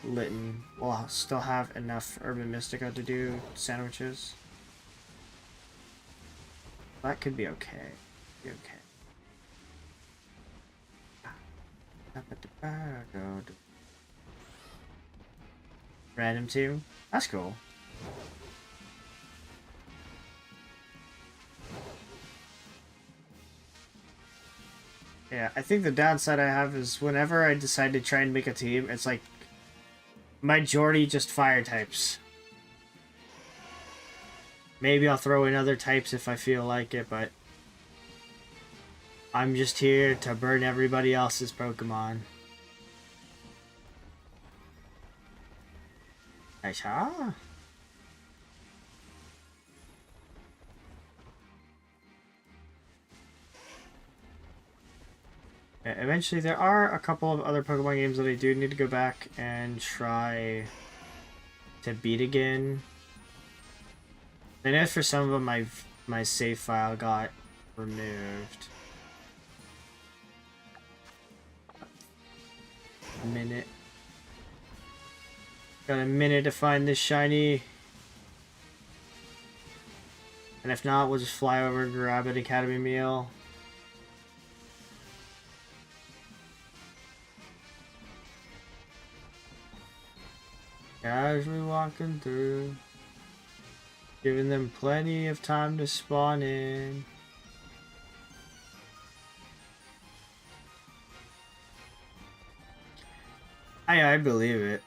Litten, we'll still have enough herb and Mystica to do sandwiches. That could be okay. Be okay. Random 2? That's cool. Yeah, I think the downside I have is whenever I decide to try and make a team, it's like majority just fire types. Maybe I'll throw in other types if I feel like it, but I'm just here to burn everybody else's Pokemon. Nice, huh? Eventually, there are a couple of other Pokemon games that I do need to go back and try to beat again. I know for some of them, my save file got removed. A minute. Got a minute to find this shiny. And if not, we'll just fly over and grab an Academy meal. Casually walking through, giving them plenty of time to spawn in. I believe it.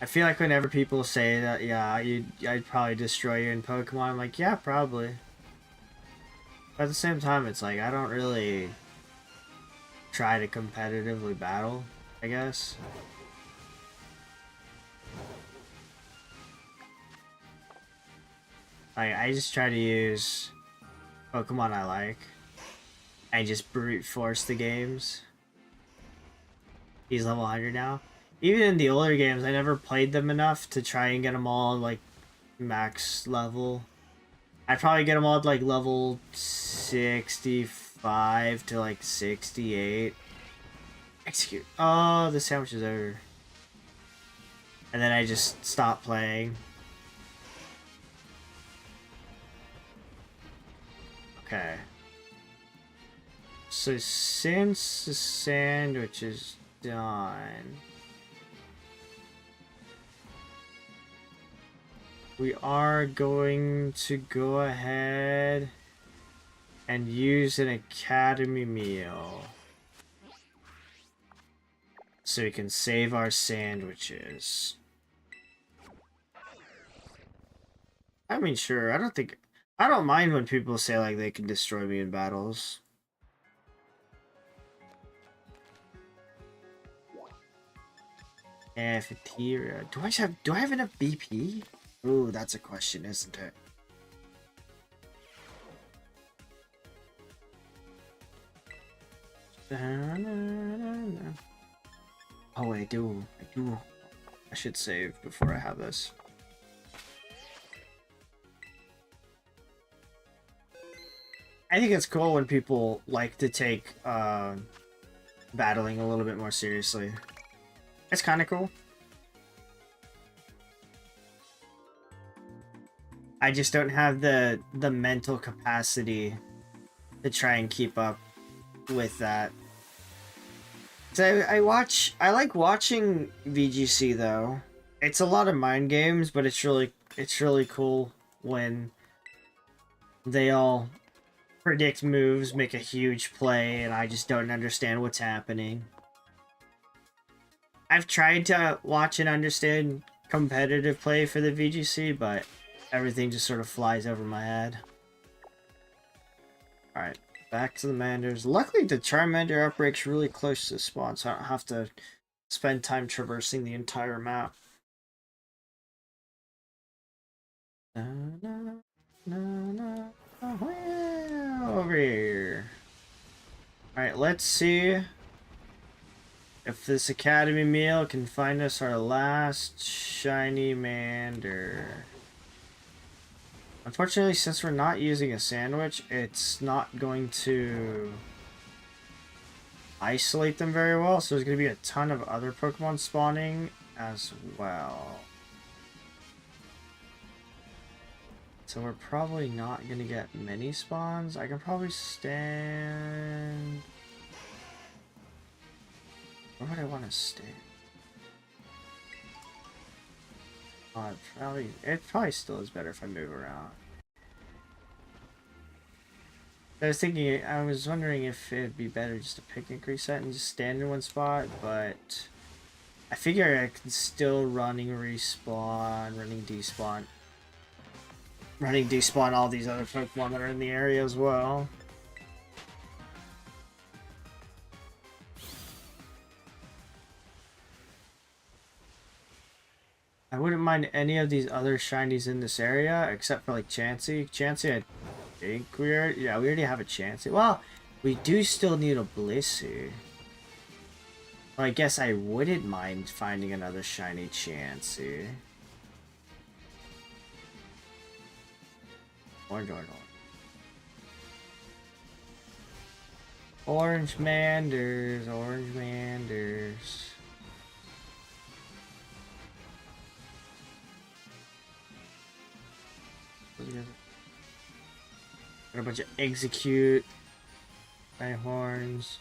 I feel like whenever people say that, yeah, I'd probably destroy you in Pokemon, I'm like, yeah, probably. But at the same time, it's like, I don't really try to competitively battle, I guess. Like, I just try to use Pokemon I like. And just brute force the games. He's level 100 now. Even in the older games, I never played them enough to try and get them all, like, max level. I'd probably get them all at, like, level 65 to, like, 68. Execute. Oh, the sandwich is over. And then I just stopped playing. Okay. So since the sandwich is done, we are going to go ahead and use an academy meal so we can save our sandwiches. I mean, sure, I don't mind when people say like they can destroy me in battles. Cafeteria. Do I have enough BP? Ooh, that's a question, isn't it? Oh, I do. I should save before I have this. I think it's cool when people like to take battling a little bit more seriously. It's kind of cool. I just don't have the mental capacity to try and keep up with that. So I like watching VGC though. It's a lot of mind games, but it's really cool when they all predict moves, make a huge play, and I just don't understand what's happening. I've tried to watch and understand competitive play for the VGC, but everything just sort of flies over my head. Alright, back to the Manders. Luckily, the Charmander outbreak's really close to the spawn, so I don't have to spend time traversing the entire map. Over here. Alright, let's see if this Academy meal can find us our last shiny Mander. Unfortunately, since we're not using a sandwich, it's not going to isolate them very well, so there's going to be a ton of other Pokemon spawning as well. So we're probably not going to get many spawns. I can probably stand... Where would I want to stand? It probably still is better if I move around. I was wondering if it'd be better just to picnic reset and just stand in one spot, but I figure I can still running respawn, running despawn all these other Pokemon that are in the area as well. I wouldn't mind any of these other shinies in this area, except for like Chansey. Chansey, I think we already have a Chansey. Well, we do still need a Blissey. Well, I guess I wouldn't mind finding another shiny Chansey. Orange. Orange Manders. Got a bunch of execute by horns.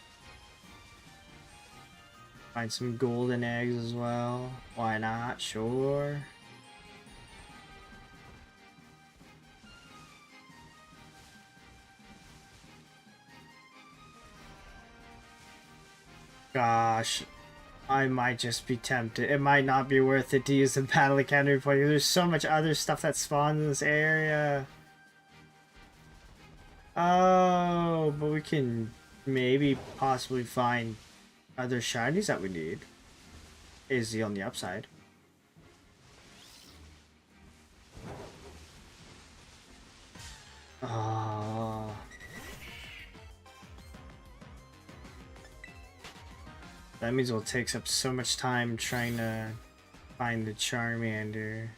Find some golden eggs as well. Why not? Sure. Gosh, I might just be tempted. It might not be worth it to use the Battle Academy point. There's so much other stuff that spawns in this area. Oh, but we can maybe possibly find other shinies that we need. Is he on the upside? Oh. That means it takes up so much time trying to find the Charmander.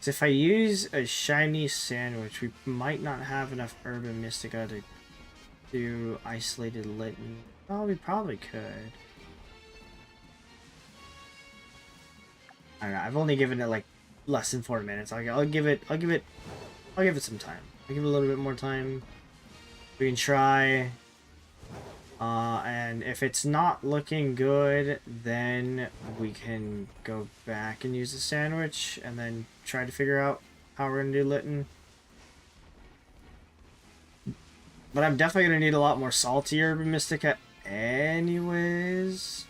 So if I use a shiny sandwich, we might not have enough Urban Mystica to do isolated Litten. Oh, we probably could. I don't know. I've only given it like less than 4 minutes. I'll give it I'll give it some time. I'll give it a little bit more time. We can try. And if it's not looking good, then we can go back and use the sandwich and then try to figure out how we're going to do Litten. But I'm definitely going to need a lot more salty Urban Mystica anyways.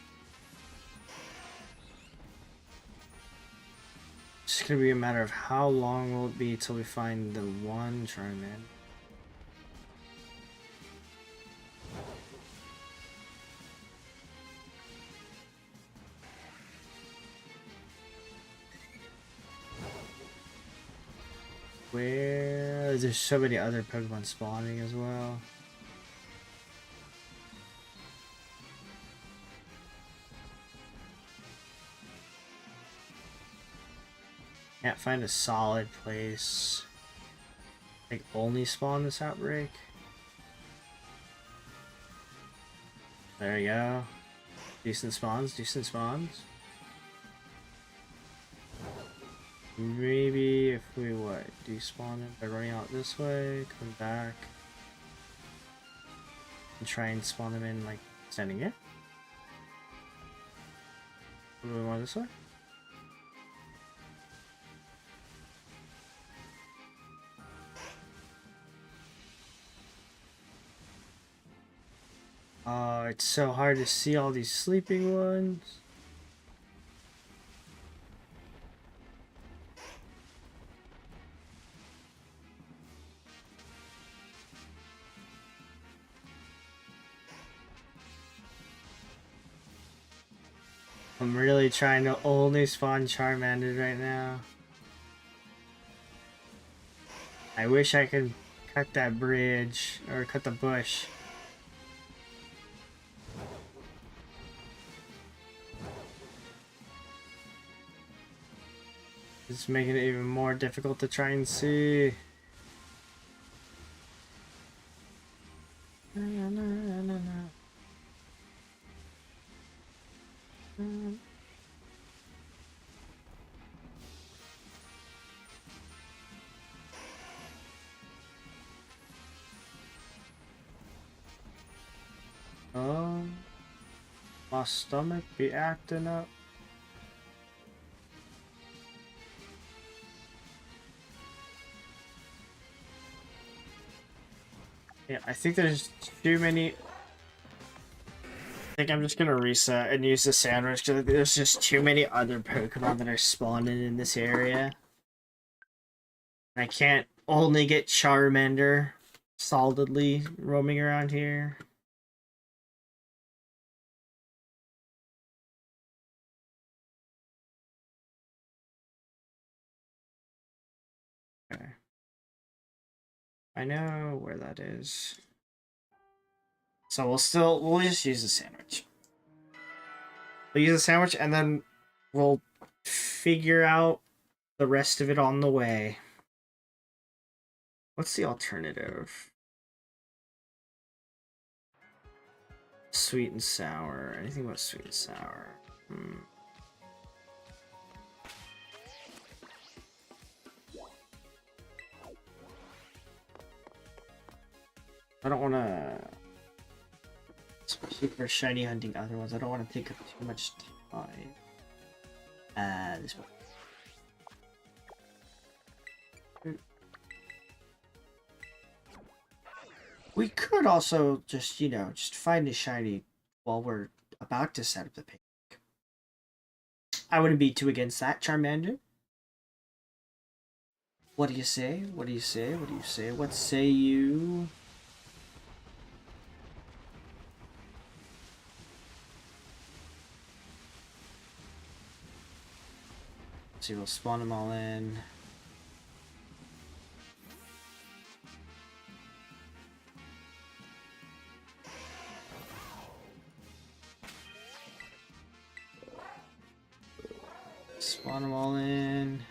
It's just going to be a matter of how long will it be till we find the one Charmander. Where there's so many other Pokemon spawning as well. Can't find a solid place. Like only spawn this outbreak. There you go. Decent spawns, decent spawns. Maybe if we despawn it by running out this way, come back, and try and spawn them in like standing here. A little more this way. Oh, it's so hard to see all these sleeping ones. I'm really trying to only spawn Charmander right now. I wish I could cut that bridge, or cut the bush. It's making it even more difficult to try and see. My stomach be acting up. Yeah, I think there's too many. I think I'm just gonna reset and use the sandwich because there's just too many other Pokemon that are spawning in this area. I can't only get Charmander solidly roaming around here. Okay. I know where that is. So we'll just use the sandwich. We'll use the sandwich and then we'll figure out the rest of it on the way. What's the alternative? Sweet and sour. Anything but sweet and sour. I don't want to, especially for shiny hunting other ones, I don't want to take up too much time. This one. We could also just, just find a shiny while we're about to set up the picnic. I wouldn't be too against that, Charmander. What do you say? What do you say? What do you say? What say you? Let's see, we'll spawn them all in. Spawn them all in.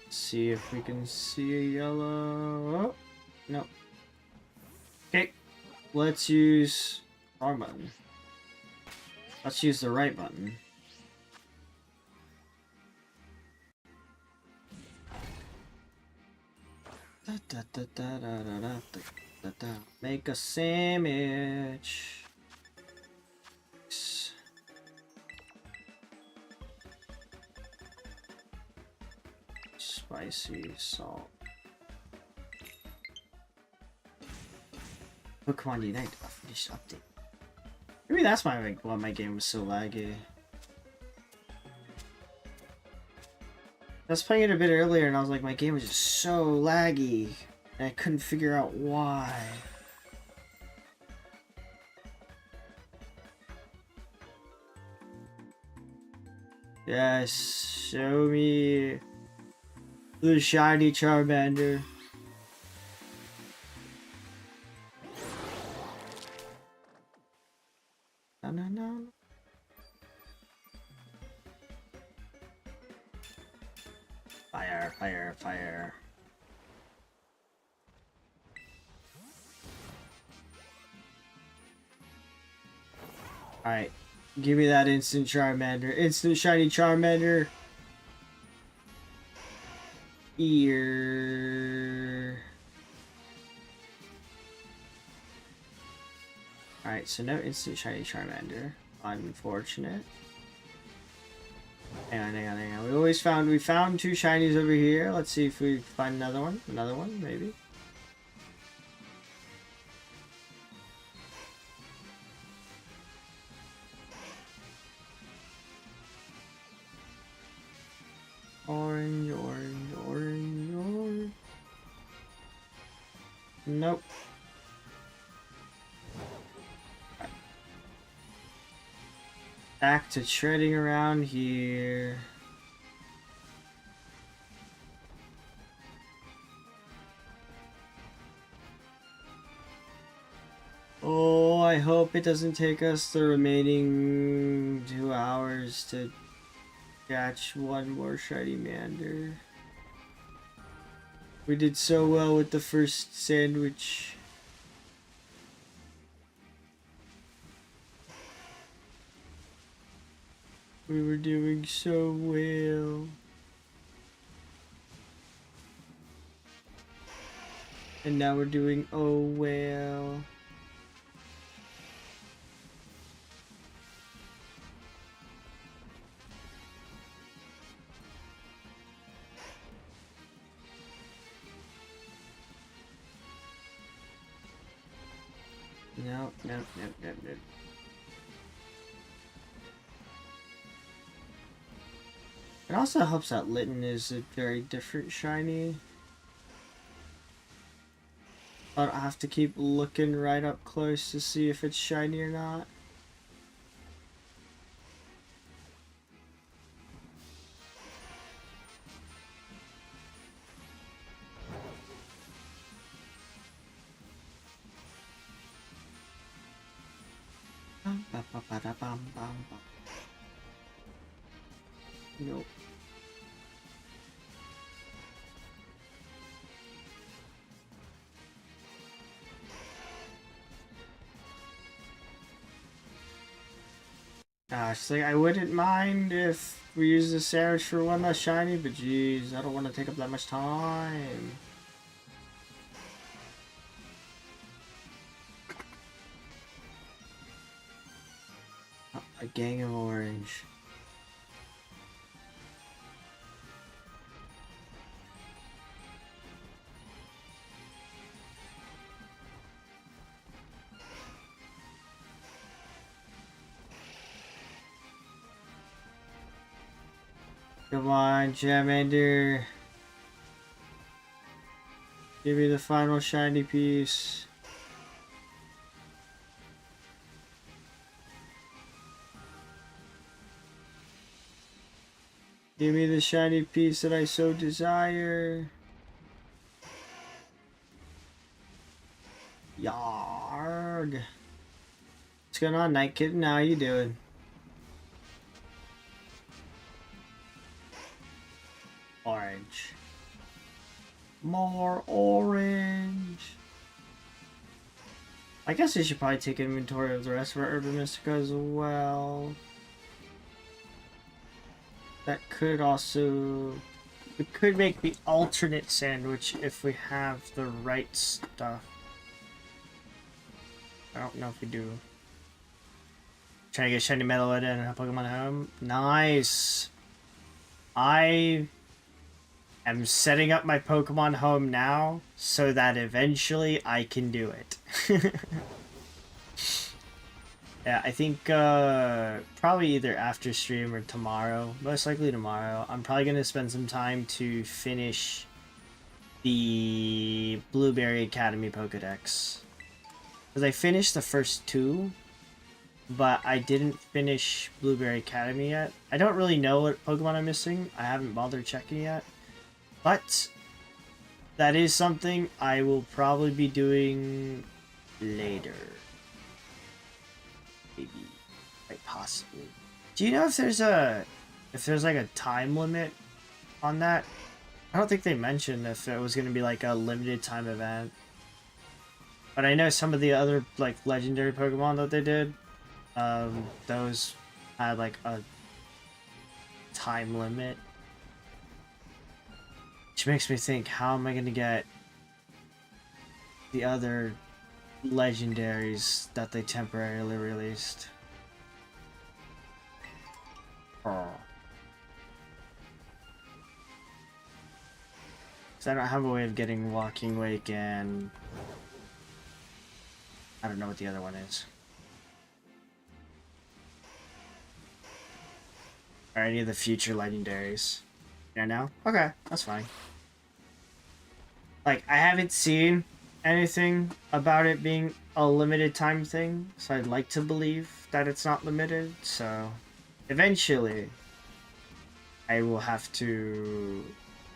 See if we can see a yellow. Oh, no. Okay, let's use wrong button. Let's use the right button. Make a sandwich. Spicy salt. Pokemon Unite, a finished update. Maybe that's why my game was so laggy. I was playing it a bit earlier and I was like, my game was just so laggy. And I couldn't figure out why. Yes, show me the shiny Charmander. No. Fire, fire, fire. Alright. Give me that instant Charmander. Instant shiny Charmander. Ear. Alright, so no instant shiny Charmander. Unfortunate. Hang on. We found two shinies over here. Let's see if we find another one. Another one, maybe. Orange. Nope. Back to treading around here. Oh, I hope it doesn't take us the remaining 2 hours to catch one more shiny Mander. We did so well with the first sandwich. We were doing so well. And now we're doing oh well. Nope. It also helps that Litten is a very different shiny. I don't have to keep looking right up close to see if it's shiny or not. Nope. Gosh, like I wouldn't mind if we use the sandwich for one less shiny, but geez, I don't want to take up that much time. A gang of orange. Come on, Charmander. Give me the final shiny piece. Give me the shiny piece that I so desire. Yarg. What's going on, Night Kitten? How you doing? Orange. More orange. I guess we should probably take inventory of the rest of our Urban Mystica as well. That could also We could make the alternate sandwich if we have the right stuff. I don't know if we do. Trying to get shiny metal Litten and Pokemon home. Nice. I am setting up my Pokemon home now so that eventually I can do it. Yeah, I think probably either after stream or tomorrow. Most likely tomorrow. I'm probably going to spend some time to finish the Blueberry Academy Pokedex. Because I finished the first two, but I didn't finish Blueberry Academy yet. I don't really know what Pokemon I'm missing. I haven't bothered checking yet. But that is something I will probably be doing later. Maybe. Quite possibly. Do you know if there's like a time limit on that? I don't think they mentioned if it was going to be like a limited time event. But I know some of the other like legendary Pokemon that they did, those had like a time limit. Which makes me think, how am I going to get the other legendaries that they temporarily released? Oh. Because I don't have a way of getting Walking Wake and I don't know what the other one is. Or any of the future legendaries. Yeah, now? Okay, that's fine. Like, I haven't seen anything about it being a limited time thing, so I'd like to believe that it's not limited, so eventually I will have to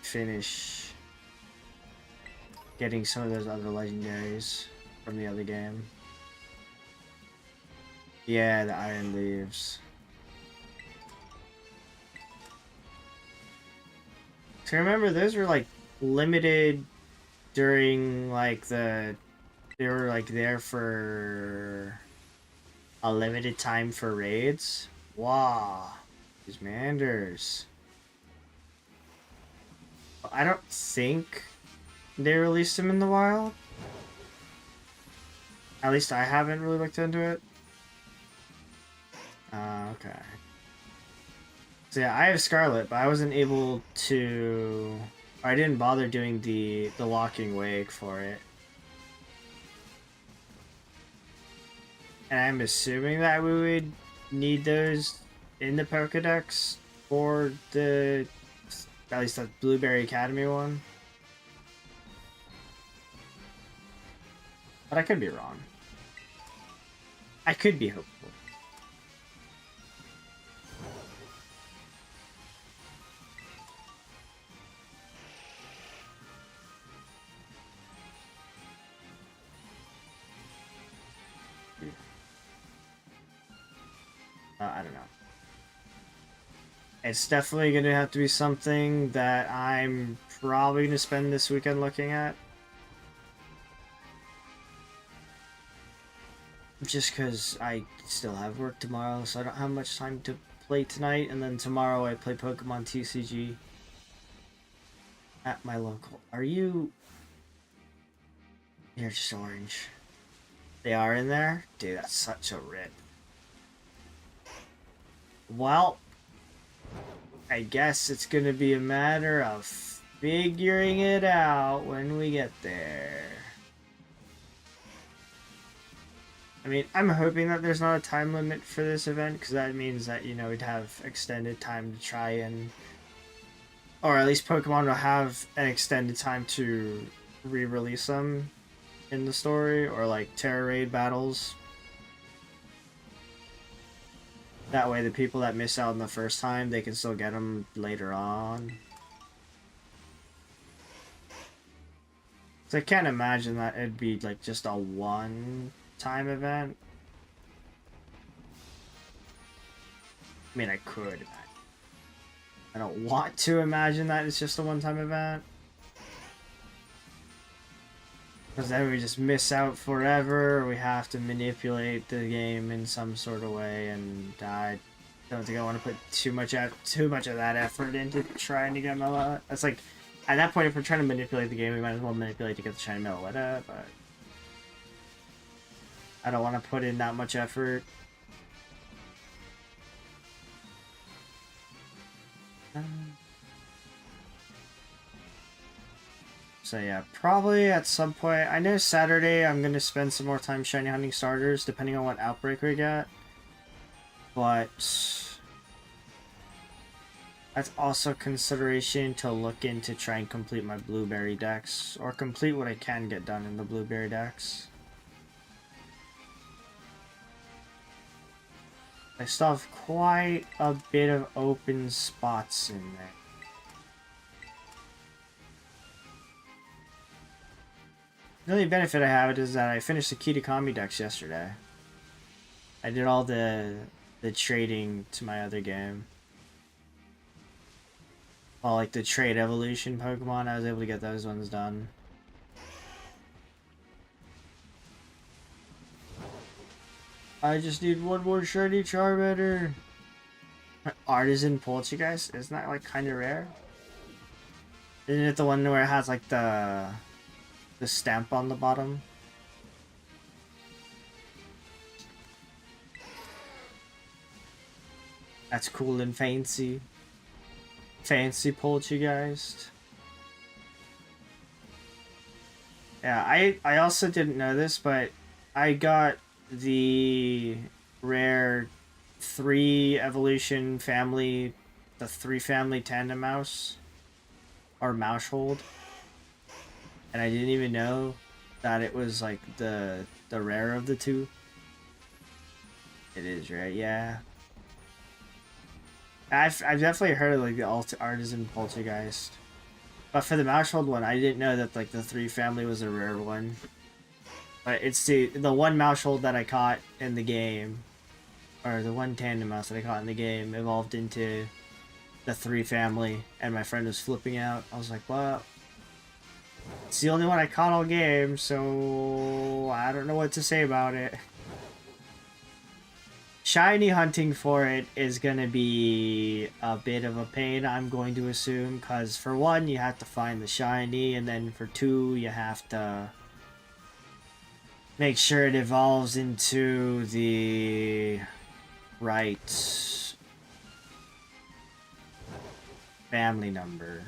finish getting some of those other legendaries from the other game. Yeah, the Iron Leaves. So remember, those were like limited during like they were like there for a limited time for raids. Wow, these Manders. I don't think they released them in the wild. At least I haven't really looked into it. Okay. So yeah, I have Scarlet, but I wasn't able to... Or I didn't bother doing the Walking Wake for it. And I'm assuming that we would need those in the Pokedex for the... At least the Blueberry Academy one. But I could be wrong. I could be hopeful. I don't know. It's definitely going to have to be something that I'm probably going to spend this weekend looking at. Just because I still have work tomorrow, so I don't have much time to play tonight. And then tomorrow I play Pokemon TCG at my local. Are you... You're just orange. They are in there? Dude, that's such a rip. Well, I guess it's gonna be a matter of figuring it out when we get there. I mean, I'm hoping that there's not a time limit for this event, because that means that, you know, we'd have extended time to try and... Or at least Pokemon will have an extended time to re-release them in the story, or like Terra Raid battles. That way the people that miss out on the first time, they can still get them later on. So I can't imagine that it'd be like just a one-time event. I mean, I could. I don't want to imagine that it's just a one-time event. Because then we just miss out forever, or we have to manipulate the game in some sort of way, and it don't think I want to put too much of that effort into trying to get Meloetta. It's like, at that point, if we're trying to manipulate the game, we might as well manipulate to get the shiny Meloetta, but I don't want to put in that much effort. So yeah, probably at some point. I know Saturday I'm gonna spend some more time shiny hunting starters, depending on what outbreak we get. But that's also consideration to look into try and complete my blueberry decks, or complete what I can get done in the blueberry decks. I still have quite a bit of open spots in there. The only benefit I have is that I finished the Kitakami decks yesterday. I did all the trading to my other game. All like the trade evolution Pokemon, I was able to get those ones done. I just need one more shiny Charmander. Artisan Poltergeist, isn't that like kind of rare? Isn't it the one where it has like the stamp on the bottom? That's cool and fancy. Fancy Poltergeist. Yeah, I also didn't know this, but I got the rare 3 evolution family, the 3 family tandem mouse, or mouse hold. And I didn't even know that it was like the rare of the 2. It is, right? Yeah. I've definitely heard of like the Artisan Poltergeist. But for the mouse hold one, I didn't know that like the 3 family was a rare one. But it's the one mouse hold that I caught in the game, or the one tandem mouse that I caught in the game, evolved into the 3 family, and my friend was flipping out. I was like, well, it's the only one I caught all game, so I don't know what to say about it. Shiny hunting for it is going to be a bit of a pain, I'm going to assume, because for 1, you have to find the shiny, and then for 2, you have to make sure it evolves into the right family number.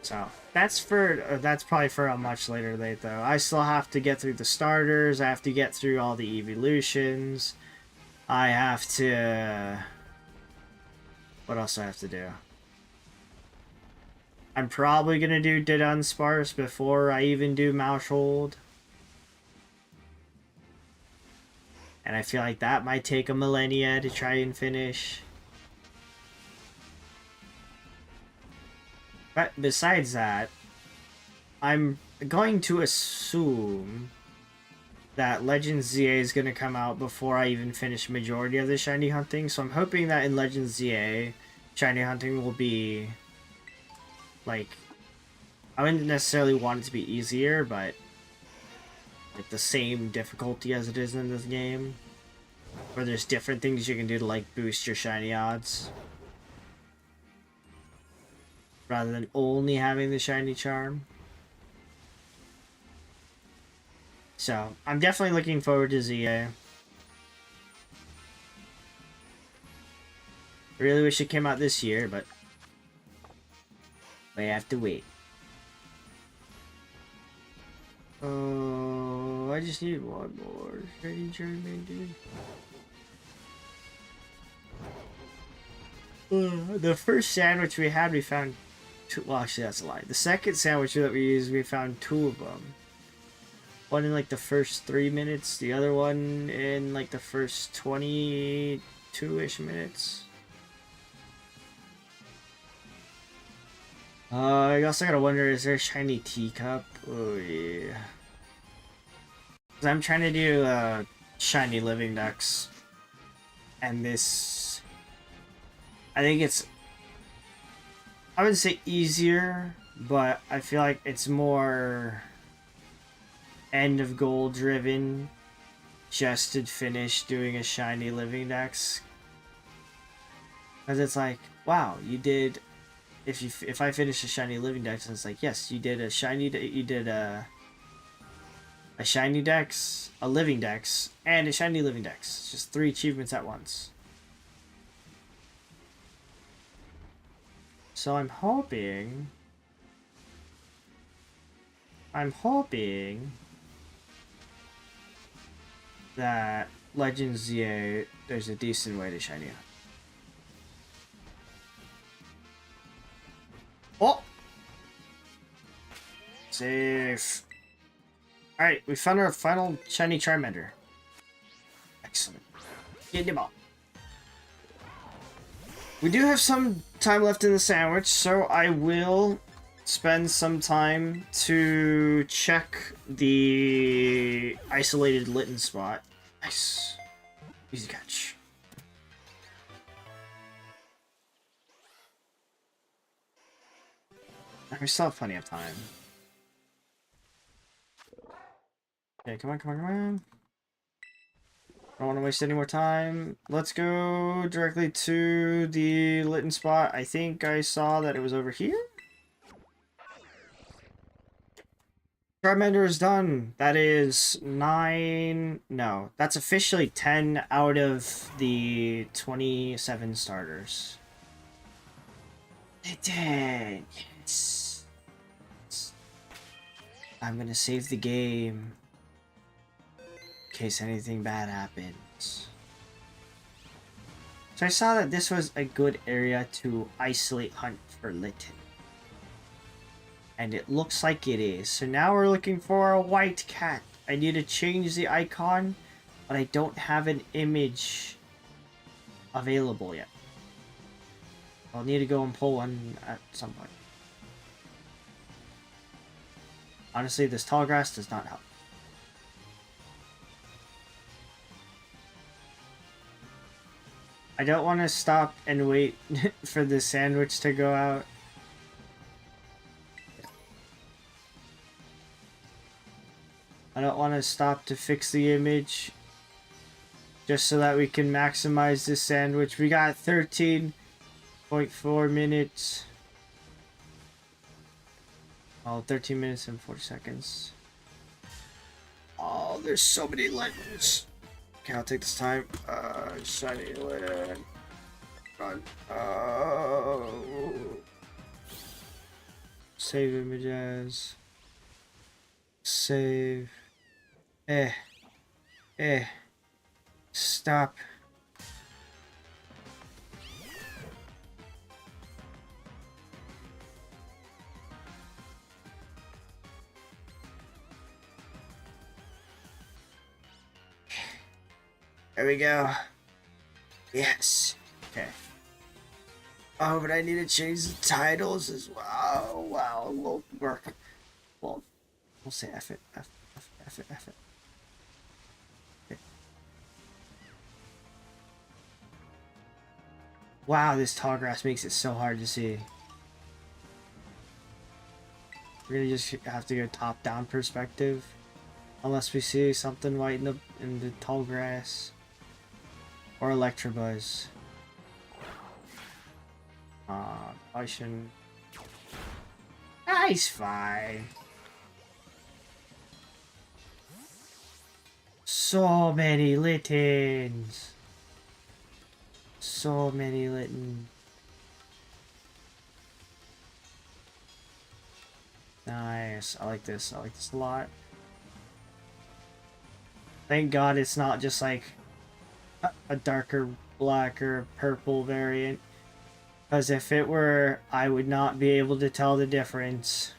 So that's probably for a much later date though. I still have to get through the starters. I have to get through all the evolutions. I have to. What else do I have to do? I'm probably gonna do Did Unsparse before I even do Mouse Hold. And I feel like that might take a millennia to try and finish. But besides that, I'm going to assume that Legends ZA is going to come out before I even finish majority of the shiny hunting. So I'm hoping that in Legends ZA, shiny hunting will be, like, I wouldn't necessarily want it to be easier, but like the same difficulty as it is in this game, where there's different things you can do to like boost your shiny odds, rather than only having the shiny charm. So I'm definitely looking forward to ZA. I really wish it came out this year, but we have to wait. Oh, I just need one more shiny Charmander. The first sandwich we had, we found two. Well, actually, that's a lie. The second sandwich that we used, we found 2 of them. One in like the first 3 minutes, the other one in like the first 22-ish minutes. I also gotta wonder, is there a shiny teacup? Oh yeah. Cause I'm trying to do shiny living ducks, and this, I think it's, I wouldn't say easier, but I feel like it's more end of goal driven just to finish doing a shiny living dex. Because it's like, wow, you did. If I finish a shiny living dex, it's like, yes, you did a shiny. You did a shiny dex, a living dex, and a shiny living dex. It's just 3 achievements at once. So I'm hoping that Legends ZA, there's a decent way to shiny it. Oh! Safe. Alright, we found our final shiny Charmander. Excellent. Get him up. We do have some time left in the sandwich, so I will spend some time to check the isolated Litten spot. Nice. Easy catch. We still have plenty of time. Okay, come on, come on, come on. Don't want to waste any more time. Let's go directly to the Litten spot. I think I saw that it was over here. Charmander is done. That is 9... No, that's officially 10 out of the 27 starters. It did! Yes! I'm gonna save the game in case anything bad happens. So I saw that this was a good area to isolate hunt for Litten. And it looks like it is. So now we're looking for a white cat. I need to change the icon, but I don't have an image available yet. I'll need to go and pull one at some point. Honestly, this tall grass does not help. I don't want to stop and wait for the sandwich to go out. I don't want to stop to fix the image just so that we can maximize this sandwich. We got 13.4 minutes. Oh, 13 minutes and 40 seconds. Oh, there's so many Littens. Okay, I'll take this time. Shiny Litten. Run. Save images. Save. Stop. There we go. Yes. Okay. Oh, but I need to change the titles as well. Wow, it won't work. Well, we'll say F it. F it. Okay. Wow, this tall grass makes it so hard to see. We're gonna just have to go top-down perspective, unless we see something white in the tall grass. Or Electabuzz. I shouldn't. He's fine. So many Littens. So many Litten. Nice. I like this. I like this a lot. Thank God it's not just like a darker black or purple variant, because if it were, I would not be able to tell the difference.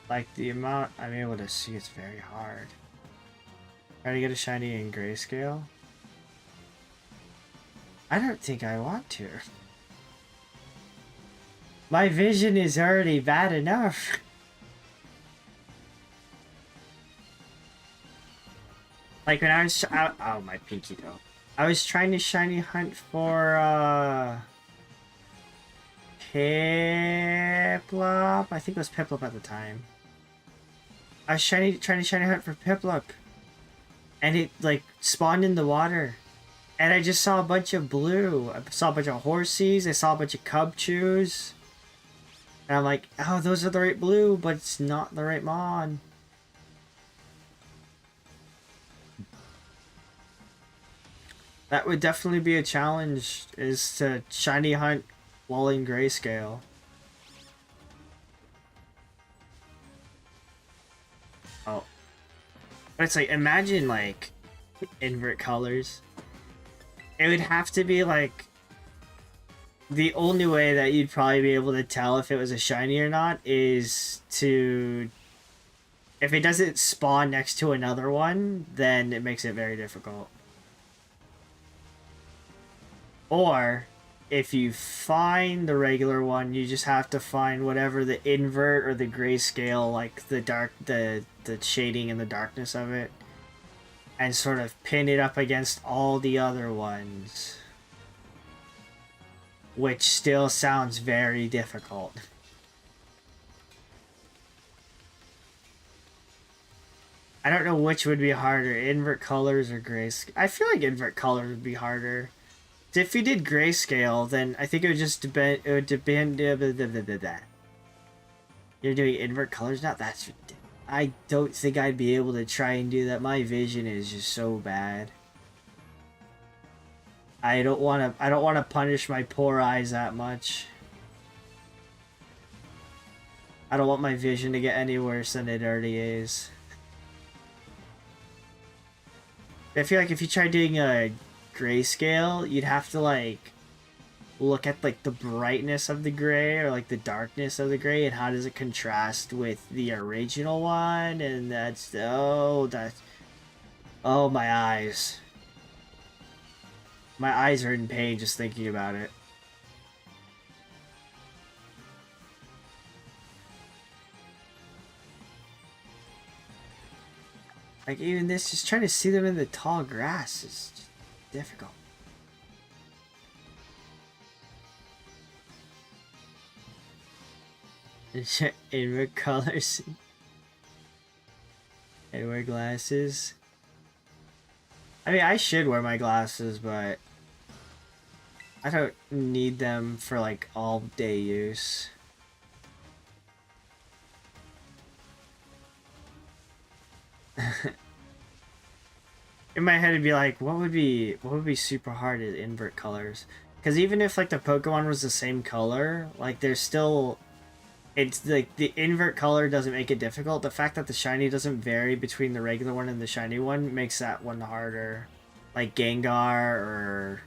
Like, the amount I'm able to see, it's very hard. Try to get a shiny in grayscale. I don't think I want to. My vision is already bad enough. Like when I was, oh, my pinky toe. I was trying to shiny hunt for, Piplup. I think it was Piplup at the time. I was trying to shiny hunt for Piplup. And it, like, spawned in the water. And I just saw a bunch of blue. I saw a bunch of Horsies. I saw a bunch of Cubchoos. And I'm like, oh, those are the right blue, but it's not the right Mon. That would definitely be a challenge, is to shiny hunt while in grayscale. Oh. But it's like, imagine, like, invert colors. It would have to be, like, the only way that you'd probably be able to tell if it was a shiny or not is to... If it doesn't spawn next to another one, then it makes it very difficult. Or, if you find the regular one, you just have to find whatever the invert or the grayscale, like the shading and the darkness of it, and sort of pin it up against all the other ones. Which still sounds very difficult. I don't know which would be harder, invert colors or grayscale. I feel like invert colors would be harder. If you did grayscale, then I think it would just depend. It would depend. You're doing invert colors now. That's ridiculous. I don't think I'd be able to try and do that. My vision is just so bad. I don't want to punish my poor eyes that much. I don't want my vision to get any worse than it already is. I feel like if you try doing a grayscale, you'd have to, like, look at, like, the brightness of the gray or, like, the darkness of the gray and how does it contrast with the original one, and that's... Oh, my eyes. My eyes are in pain just thinking about it. Like, even this, just trying to see them in the tall grass is just difficult. Invert colors. And wear glasses. I mean, I should wear my glasses, but I don't need them for, like, all-day use. In my head, it'd be like, what would be super hard at invert colors? Because even if, like, the Pokemon was the same color, like, there's still... It's, like, the invert color doesn't make it difficult. The fact that the shiny doesn't vary between the regular one and the shiny one makes that one harder. Like Gengar, or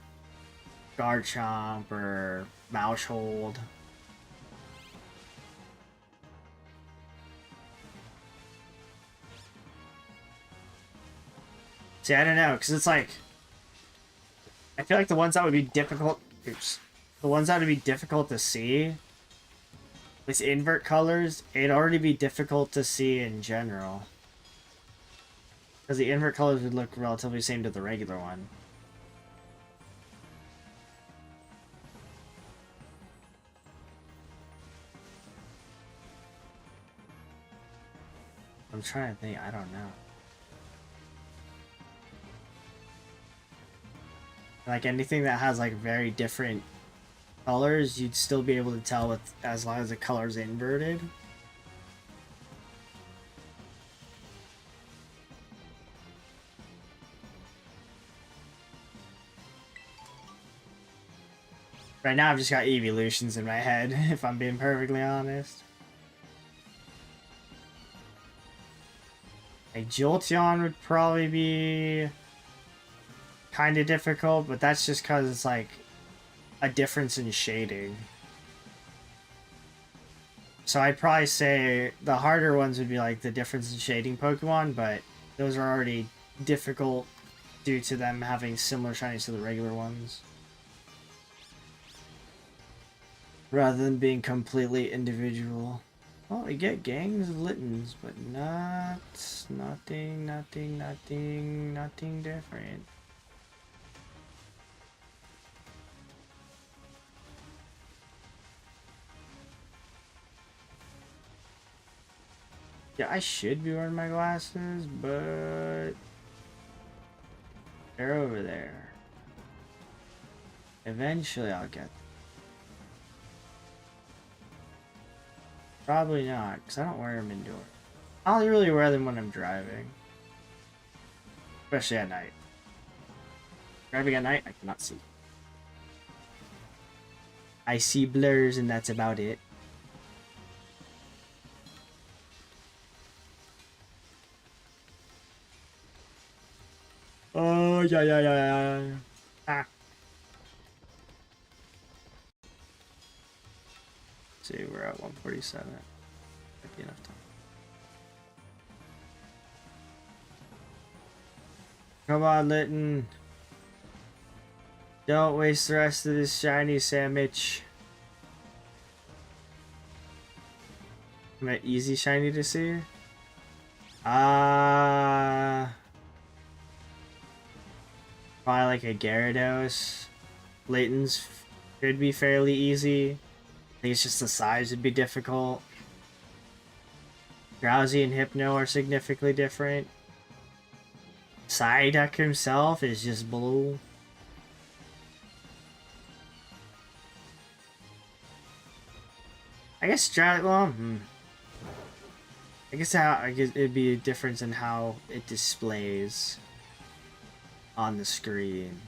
Garchomp, or Maushold. See, I don't know, because it's like... I feel like the ones that would be difficult... Oops. The ones that would be difficult to see... With invert colors, it'd already be difficult to see in general. Because the invert colors would look relatively same to the regular one. I'm trying to think, I don't know. Like anything that has like very different colors, you'd still be able to tell with as long as the color's inverted. Right now I've just got evolutions in my head, if I'm being perfectly honest. Like Jolteon would probably be kind of difficult, but that's just because it's like a difference in shading. So I'd probably say the harder ones would be like the difference in shading Pokemon, but those are already difficult due to them having similar shinies to the regular ones. Rather than being completely individual. Well, you get gangs of Littens, but nothing different. Yeah, I should be wearing my glasses, but they're over there. Eventually I'll get them. Probably not, because I don't wear them indoors. I only really wear them when I'm driving. Especially at night. Driving at night, I cannot see. I see blurs and that's about it. Oh, yeah. Ah. Let's see, we're at 147. Might be enough time. Come on, Litten. Don't waste the rest of this shiny sandwich. Am I easy shiny to see? Probably like a Gyarados. Layton's should be fairly easy. I think it's just the size would be difficult. Drowsy and Hypno are significantly different. Psyduck himself is just blue. I guess I guess it'd be a difference in how it displays on the screen.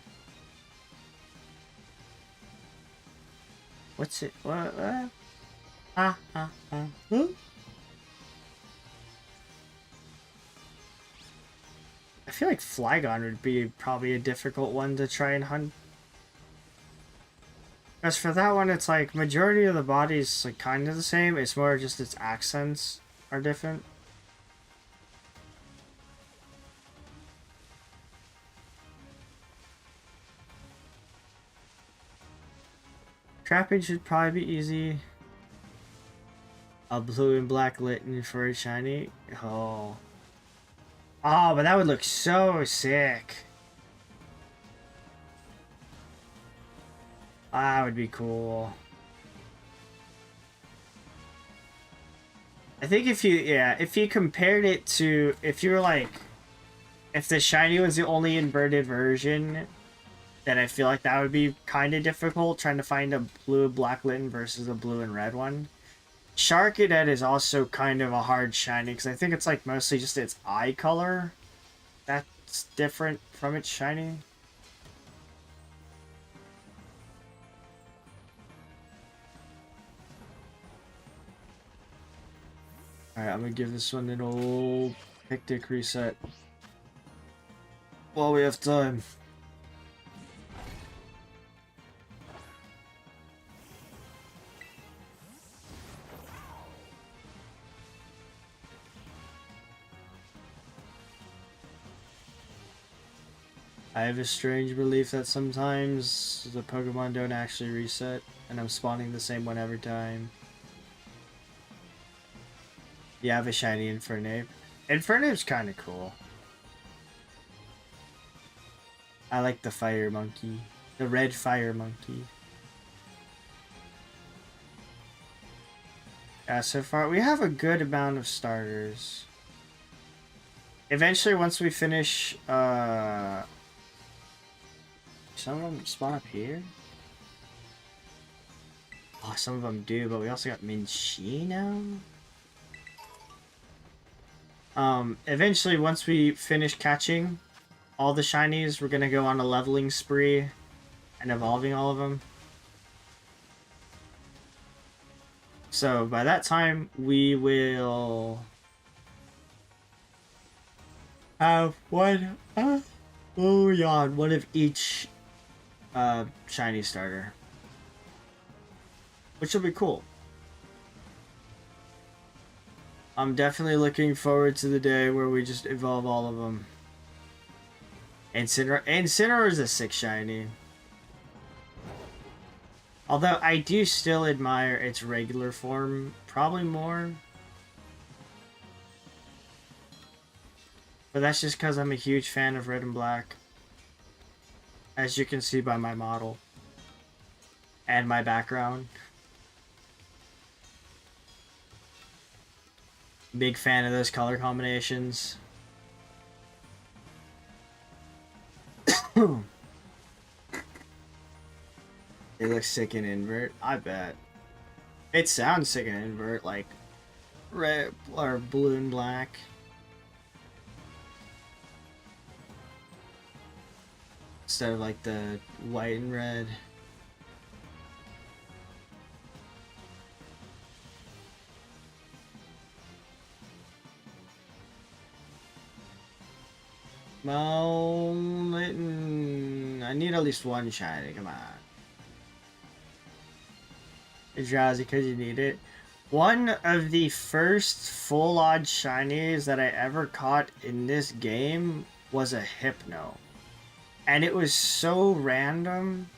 What's it? What? Huh? I feel like Flygon would be probably a difficult one to try and hunt. As for that one, it's like majority of the body's like kind of the same. It's more just its accents are different. Trapping should probably be easy. A blue and black Litten for a shiny. Oh, but that would look so sick. That would be cool. I think if you compared it to, if you were like, if the shiny was the only inverted version, then I feel like that would be kind of difficult, trying to find a blue and black Litten versus a blue and red one. Sharkadette is also kind of a hard shiny, because I think it's like mostly just its eye color that's different from its shiny. Alright, I'm gonna give this one an old hectic reset while we have time. I have a strange belief that sometimes the Pokemon don't actually reset, and I'm spawning the same one every time. You have a shiny Infernape. Infernape's kind of cool. I like the fire monkey. The red fire monkey. Yeah, so far we have a good amount of starters. Eventually, once we finish, some of them spawn up here? Oh, some of them do, but we also got Minchino? Eventually, once we finish catching all the shinies, we're gonna go on a leveling spree and evolving all of them. So, by that time, we will have one, one of each shiny starter, which will be cool. I'm definitely looking forward to the day where we just evolve all of them. And Incineroar is a sick shiny. Although I do still admire its regular form, probably more. But that's just because I'm a huge fan of red and black. As you can see by my model. And my background. Big fan of those color combinations. They look sick in invert, I bet. It sounds sick in invert, like red or blue and black. Instead of like the white and red. Well, Litten, I need at least one shiny, come on. It's drowsy because you need it. One of the first full odd shinies that I ever caught in this game was a Hypno. And it was so random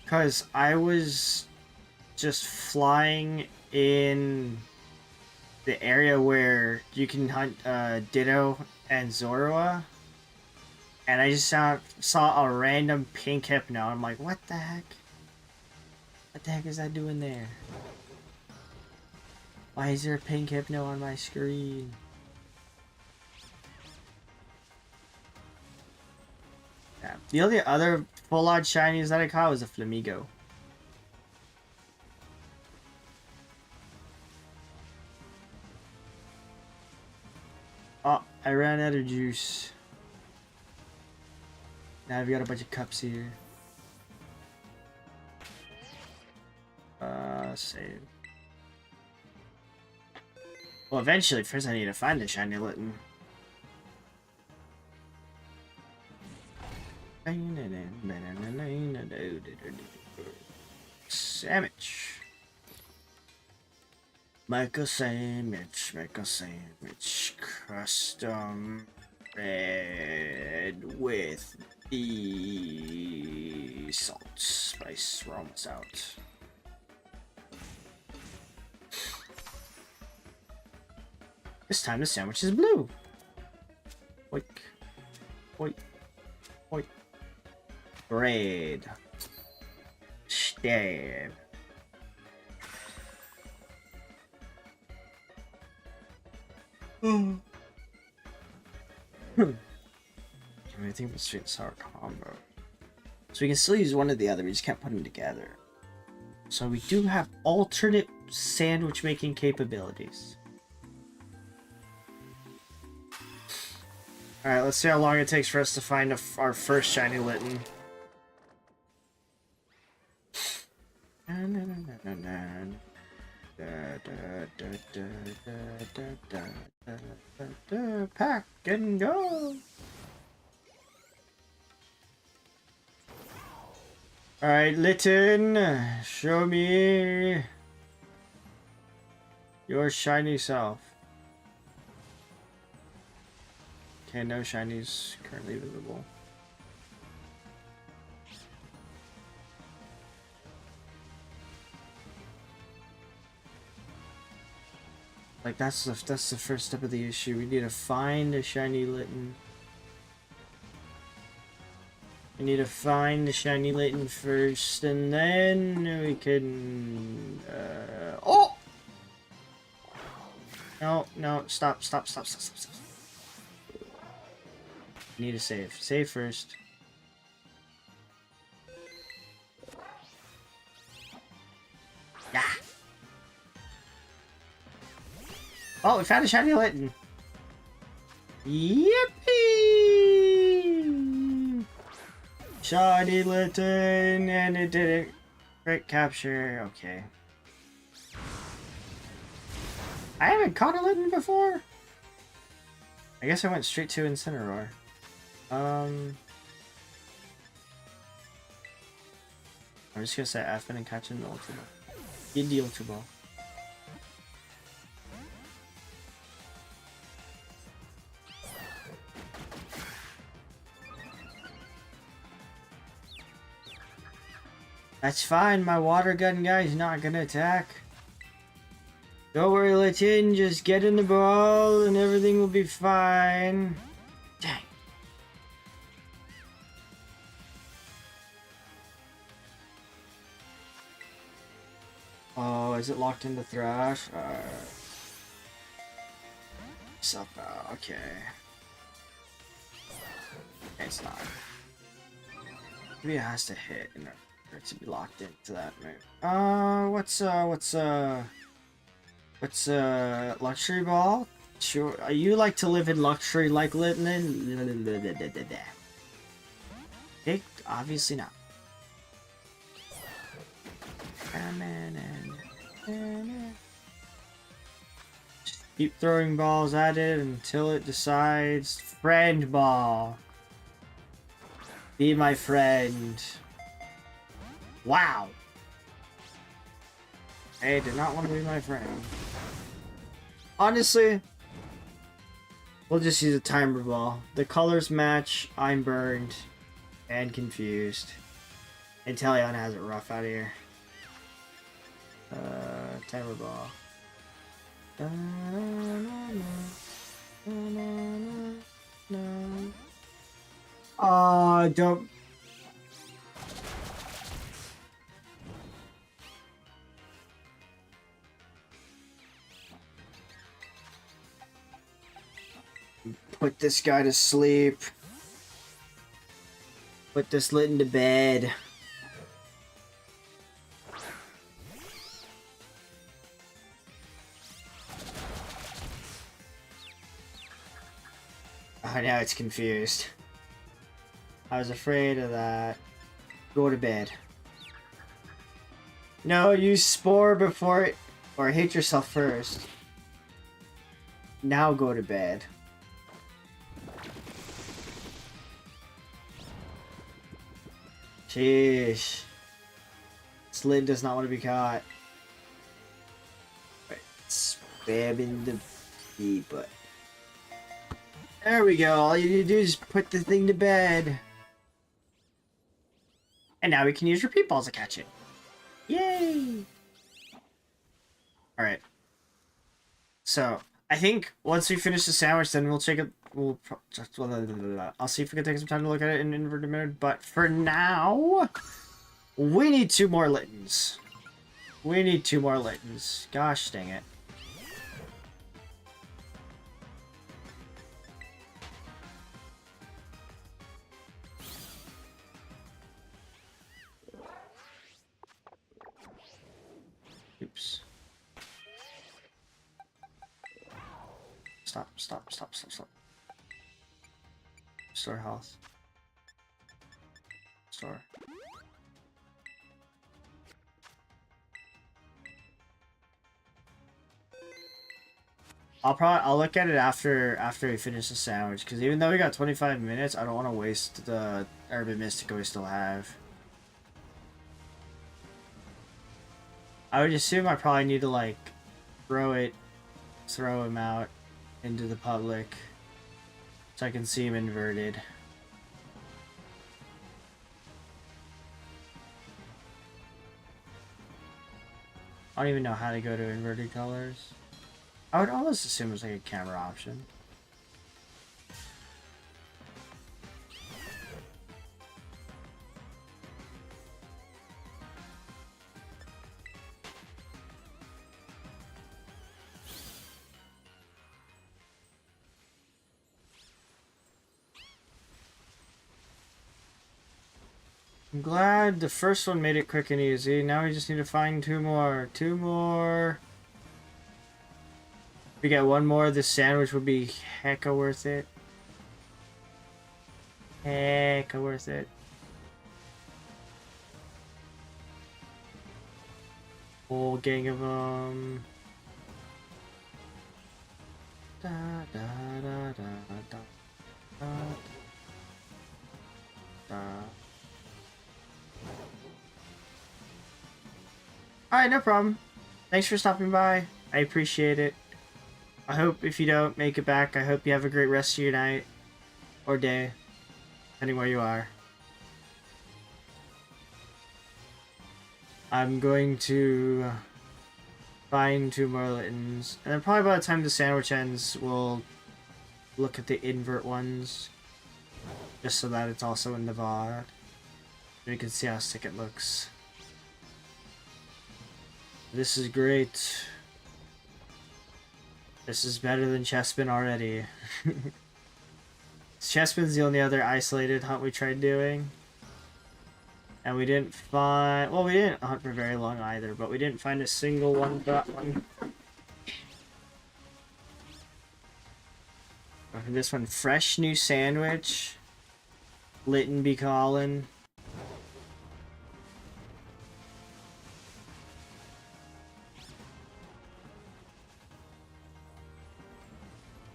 because I was just flying in the area where you can hunt Ditto and Zorua. And I just saw a random pink Hypno. I'm like, what the heck? What the heck is that doing there? Why is there a pink Hypno on my screen? Yeah. The only other full odd shinies that I caught was a Flamigo. Oh, I ran out of juice. Now I've got a bunch of cups here. Save. Well, eventually, first I need to find the shiny Litten. Sandwich. Make a sandwich, custom bread with the salt spice. We're almost out. This time the sandwich is blue. Oink, oink, oink. Bread. Stab. I think it's sweet and sour combo. So we can still use one or the other, we just can't put them together. So we do have alternate sandwich making capabilities. Alright, let's see how long it takes for us to find our first shiny Litten. Pack and go! Alright, Litten, show me your shiny self. Okay, no shinies currently visible. Like that's the first step of the issue. We need to find a shiny Litten. We need to find the shiny Litten first, and then we can. Oh! No! Stop! Need to save. Save first. Yeah. Oh, we found a shiny Litten. Yippee! Shiny Litten, and it didn't crit capture. Okay. I haven't caught a Litten before. I guess I went straight to Incineroar. I'm just gonna say F and catch an Ultra Ball. Get the Ultra Ball. That's fine, my water gun guy's not gonna attack. Don't worry, Litten, just get in the ball and everything will be fine. Dang. Oh, is it locked into Thrash? Yourself out. Okay. It's not. Maybe it has to hit in order for it to be locked into that move. What's luxury ball? Sure. You like to live in luxury like Litten? Okay, obviously not. Just keep throwing balls at it until it decides. Friend ball. Be my friend. Wow. Hey, did not want to be my friend. Honestly, we'll just use a timer ball. The colors match. I'm burned and confused. And Talion has it rough out here. Timer ball. Don't. Put this guy to sleep. Put this Litten to bed. Oh, now it's confused. I was afraid of that. Go to bed. No, use Spore before it... Or hit yourself first. Now go to bed. Sheesh. Slid does not want to be caught. Right. Spamming the B button. There we go. All you need to do is put the thing to bed. And now we can use repeat balls to catch it. Yay! Alright. So, I think once we finish the sandwich, then we'll check it. I'll see if we can take some time to look at it in inverted mode. But for now, we need 2 more Littens. We need 2 more Littens. Gosh dang it. Oops. Stop. Store health. Store. I'll look at it after we finish the sandwich, because even though we got 25 minutes, I don't want to waste the Urban Mystica we still have. I would assume I probably need to like throw him out into the public so I can see him inverted. I don't even know how to go to inverted colors. I would almost assume it's like a camera option. I'm glad the first one made it quick and easy. Now we just need to find 2 more. 2 more. If we get 1 more, this sandwich would be hecka worth it. Hecka worth it. Whole gang of them. Da, da, da, da, da, da, da. Alright, no problem. Thanks for stopping by. I appreciate it. I hope if you don't make it back, I hope you have a great rest of your night. Or day. Depending where you are. I'm going to find 2 more Littens. And then probably by the time the sandwich ends, we'll look at the invert ones. Just so that it's also in the VOD. We can see how sick it looks. This is great. This is better than Chespin already. Chespin's the only other isolated hunt we tried doing. And we didn't find... Well, we didn't hunt for very long either, but we didn't find a single one for that one. This one, fresh new sandwich. Litten be callin'.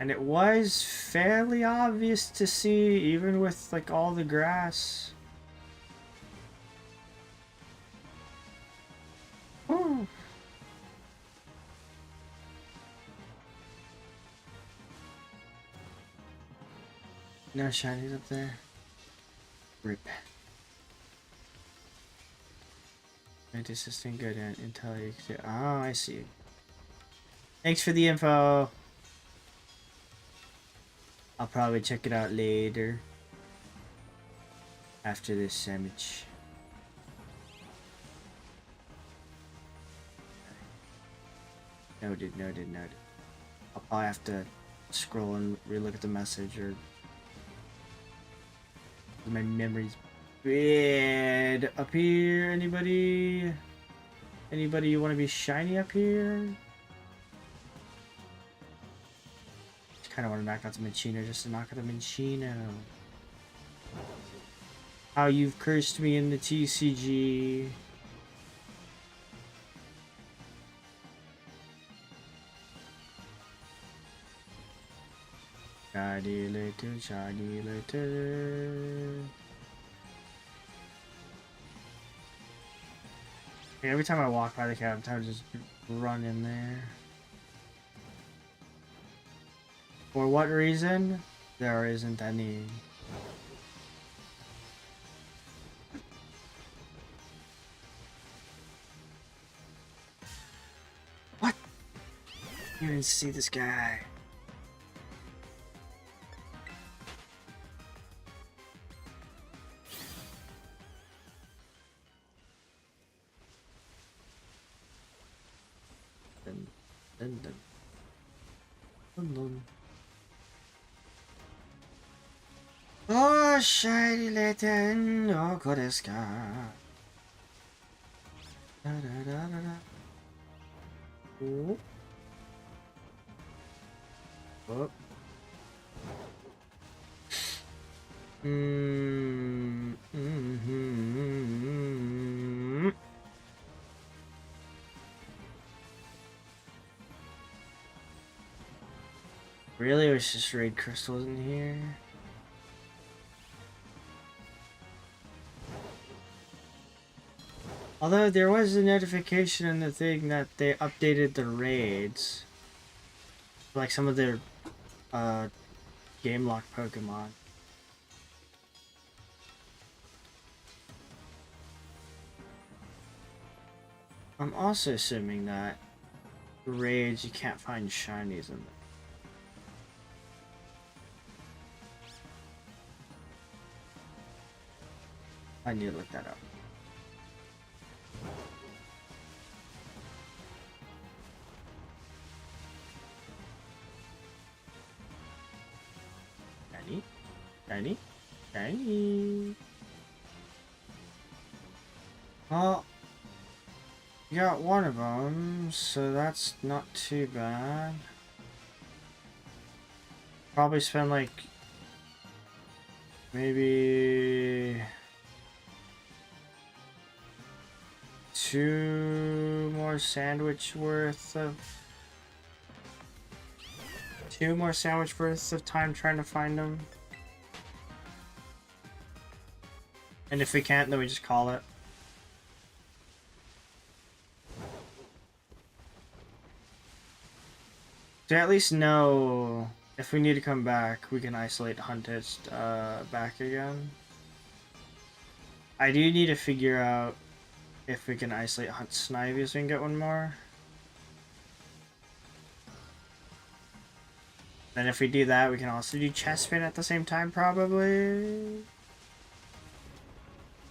And it was fairly obvious to see, even with like all the grass. Ooh. No shinies up there. Rip. Mint assistant good at intel. Oh, I see. Thanks for the info. I'll probably check it out later. After this sandwich. Noted. I'll probably have to scroll and relook at the message, or my memory's bad. Up here, anybody? Anybody you want to be shiny up here? Just kind of want to knock out the Minccino just to knock out the Minccino. How you've cursed me in the TCG. Shiny later. Every time I walk by the cat, I'm tired of just run in there. For what reason? There isn't any. What? You didn't see this guy. Dun. Oh, shiny Litten, oh, kodeska. Oh. Oh. Really? It was just raid crystals in here? Although there was a notification in the thing that they updated the raids. Like some of their game lock Pokemon. I'm also assuming that raids you can't find shinies in them. I need to look that up. Shiny. Well, you got one of them, so that's not too bad. Probably spend like maybe 2 more sandwich worth of time trying to find them. And if we can't, then we just call it. To at least know if we need to come back, we can isolate hunt it back again. I do need to figure out if we can isolate hunt Snivy so we can get one more. Then if we do that, we can also do Chespin at the same time, probably.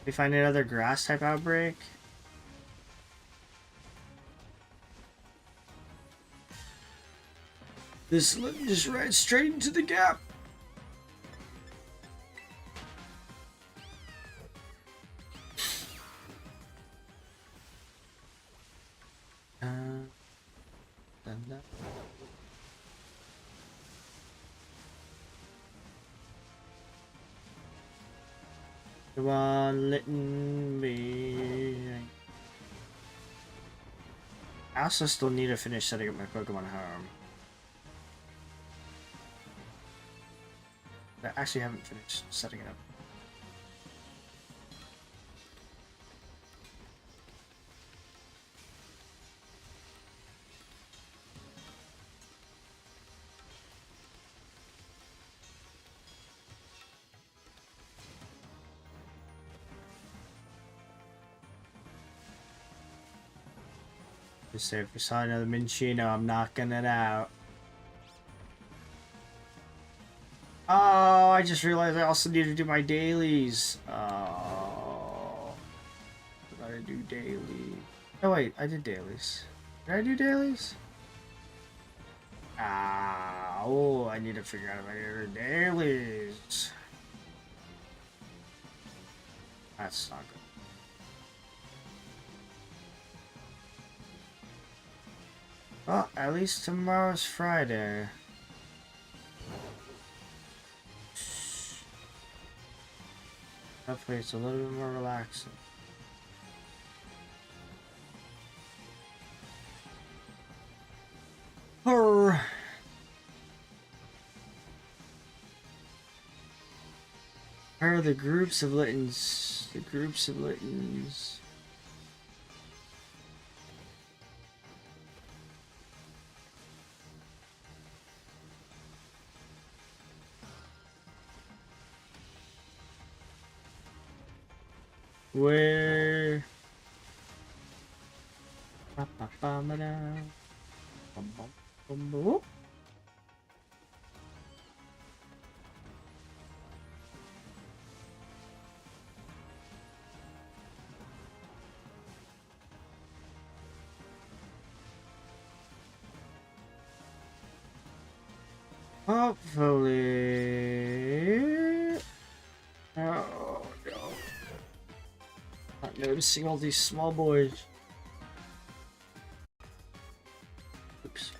We find another grass type outbreak. This just right straight into the gap. Come on, Litten me. I also still need to finish setting up my Pokemon home. I actually haven't finished setting it up. Just say if we saw another Minchino, I'm knocking it out. Oh, I just realized I also need to do my dailies. Oh, I gotta do daily. Oh wait, I did dailies. Did I do dailies? Ah, oh, I need to figure out if I did dailies. That's not good. Well, at least tomorrow's Friday. Hopefully it's a little bit more relaxing. Horror. Where are the groups of Littens? The groups of Littens. Where? Hopefully. Oh no. Not noticing all these small boys. Oops.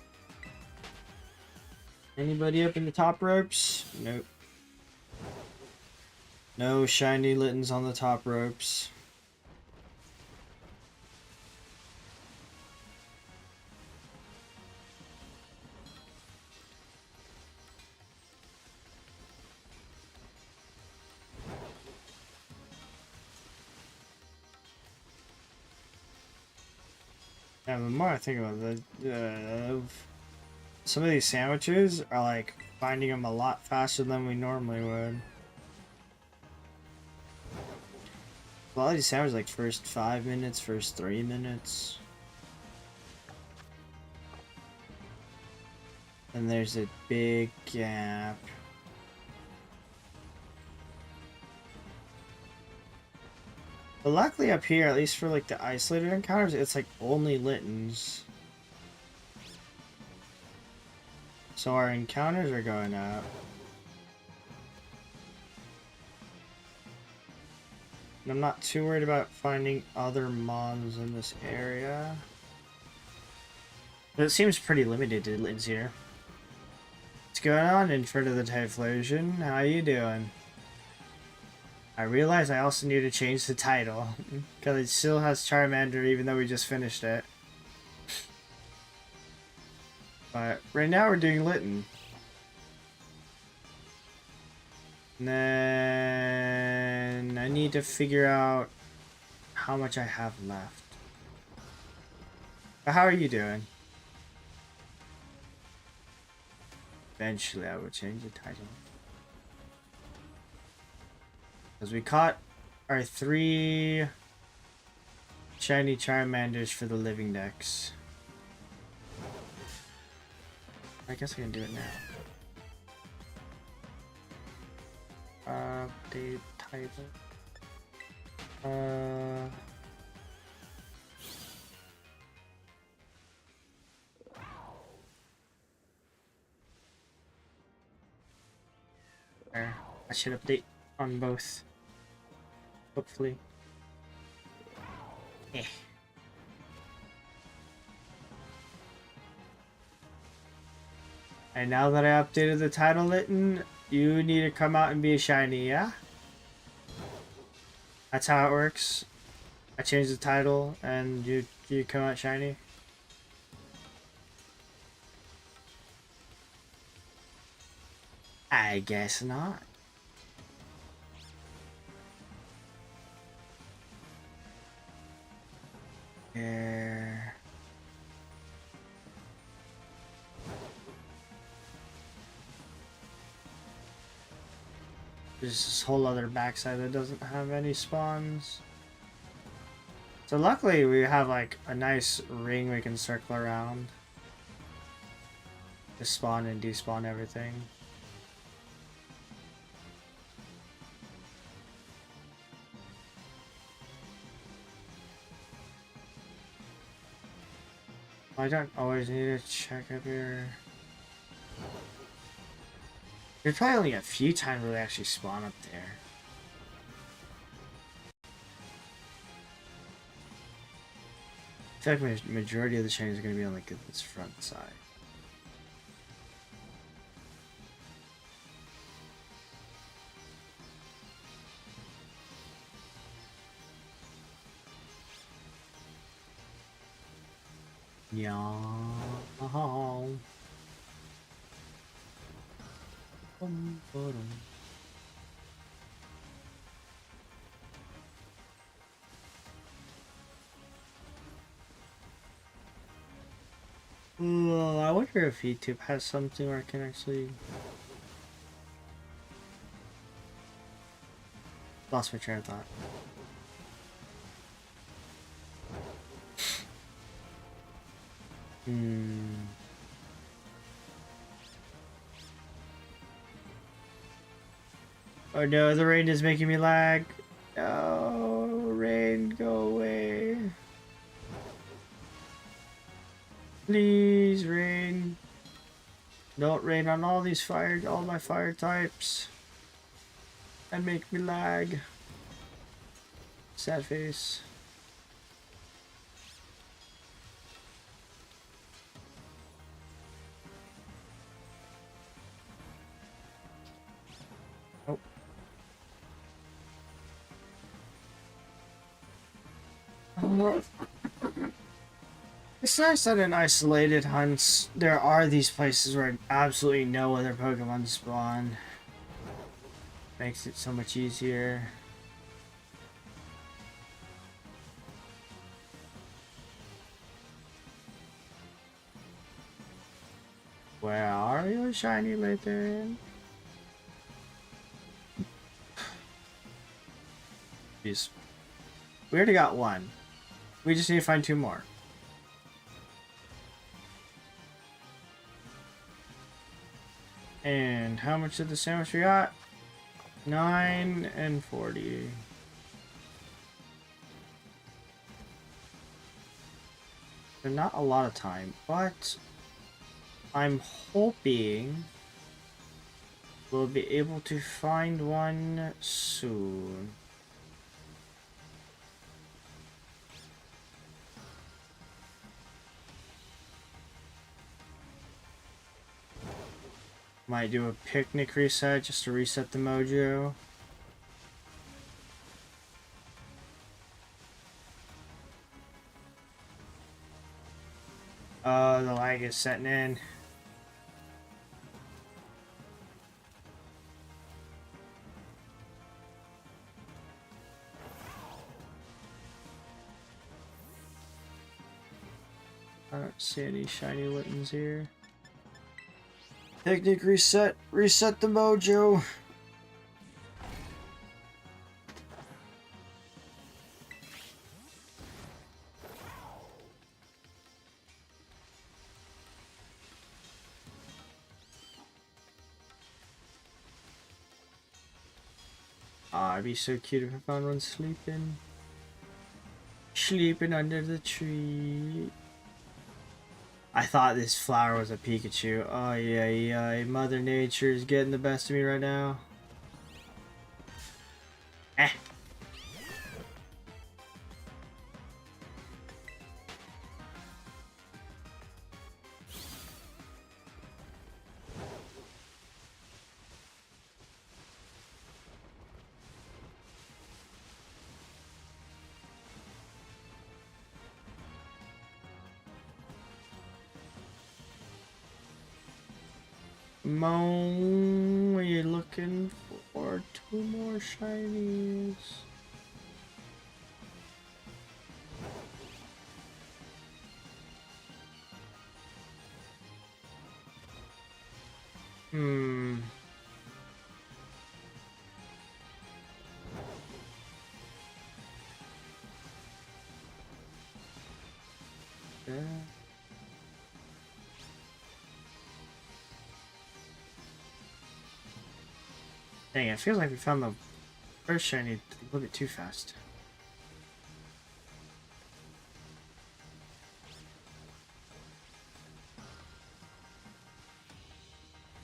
Anybody up in the top ropes? Nope. No shiny Littens on the top ropes. Yeah, the more I think about it, some of these sandwiches are like finding them a lot faster than we normally would. A lot of these sandwiches like first 5 minutes, first 3 minutes. And there's a big gap. But luckily up here, at least for like the isolated encounters, it's like only Littens. So our encounters are going up. And I'm not too worried about finding other mons in this area. But it seems pretty limited to Littens here. What's going on in front of the Typhlosion? How you doing? I realize I also need to change the title, because it still has Charmander even though we just finished it. But right now we're doing Litten. And then I need to figure out how much I have left. But how are you doing? Eventually I will change the title. Because we caught our 3 shiny Charmanders for the living decks. I guess I can do it now. Update title. There. I should update on both. Hopefully. Eh. And now that I updated the title, Litten, you need to come out and be a shiny, yeah? That's how it works. I changed the title and you come out shiny. I guess not. There. There's this whole other backside that doesn't have any spawns. So luckily we have like a nice ring we can circle around to spawn and despawn everything. I don't always need to check up here. There's probably only a few times where they actually spawn up there. I feel like the majority of the chains are going to be on like this front side. Yeah. I wonder if YouTube has something where I can actually... Lost my train of thought. Oh no, the rain is making me lag. No, rain, go away. Please, rain. Don't rain on all my fire types. And make me lag. Sad face. Oh. It's nice that in isolated hunts, there are these places where absolutely no other Pokemon spawn. Makes it so much easier. Where are you, shiny Litten? Jeez. We already got one. We just need to find two more. And how much of the sandwich we got? 9 and 40. So not a lot of time, but I'm hoping we'll be able to find one soon. Might do a picnic reset just to reset the mojo. Oh, the lag is setting in. I don't see any shiny Littens here. Picnic reset. Reset the mojo. Ah, it'd be so cute if I found one sleeping. Sleeping under the tree. I thought this flower was a Pikachu. Oh yeah, yeah. Mother Nature is getting the best of me right now. Eh. Moan, are you looking for 2 more shinies? Hmm. Yeah. Dang, it feels like we found the first shiny a little bit too fast.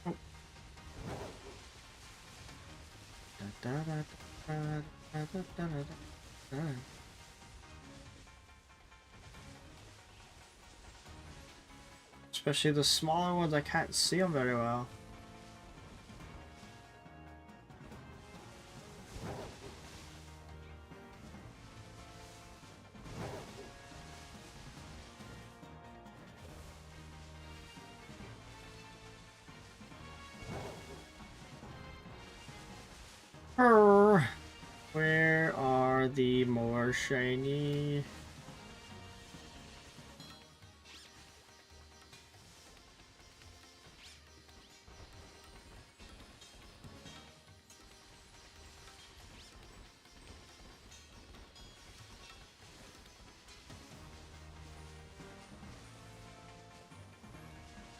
Oh. Especially the smaller ones, I can't see them very well. Where are the more shiny?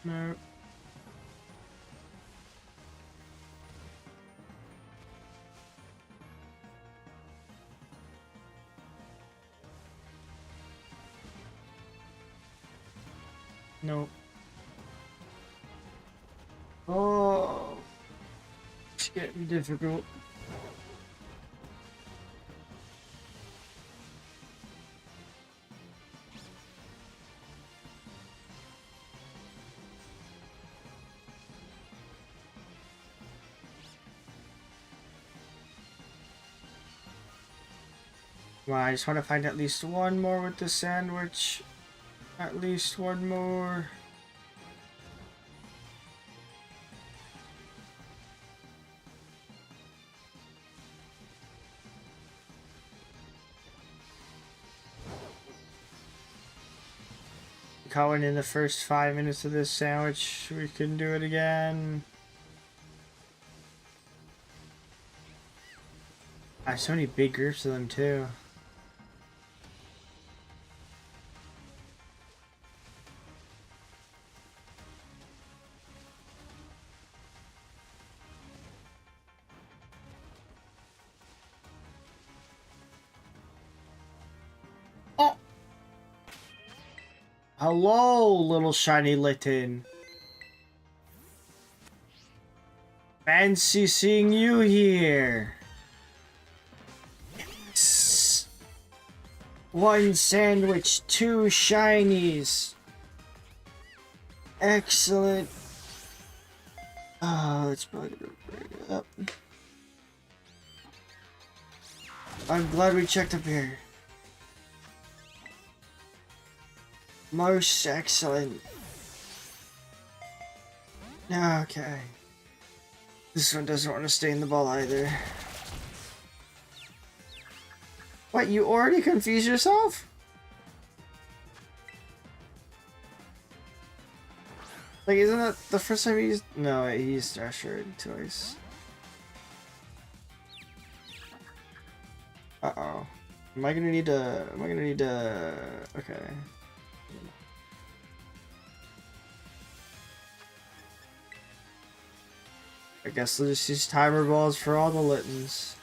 No. Nope. Oh, it's getting difficult. Well, I just want to find at least one more with the sandwich. At least one more. Calling in the first 5 minutes of this sandwich. We can do it again. I have so many big groups of them too. Oh! Hello, little shiny Litten. Fancy seeing you here. Yes. 1 sandwich, 2 shinies. Excellent. Oh, it's probably gonna bring it up. I'm glad we checked up here. Most excellent. Okay. This one doesn't want to stay in the ball either. What, you already confused yourself? Like, isn't that the first time he used... No, he used Thrasher twice. Uh-oh. Am I gonna need to... Okay. I guess we'll just use timer balls for all the Littens.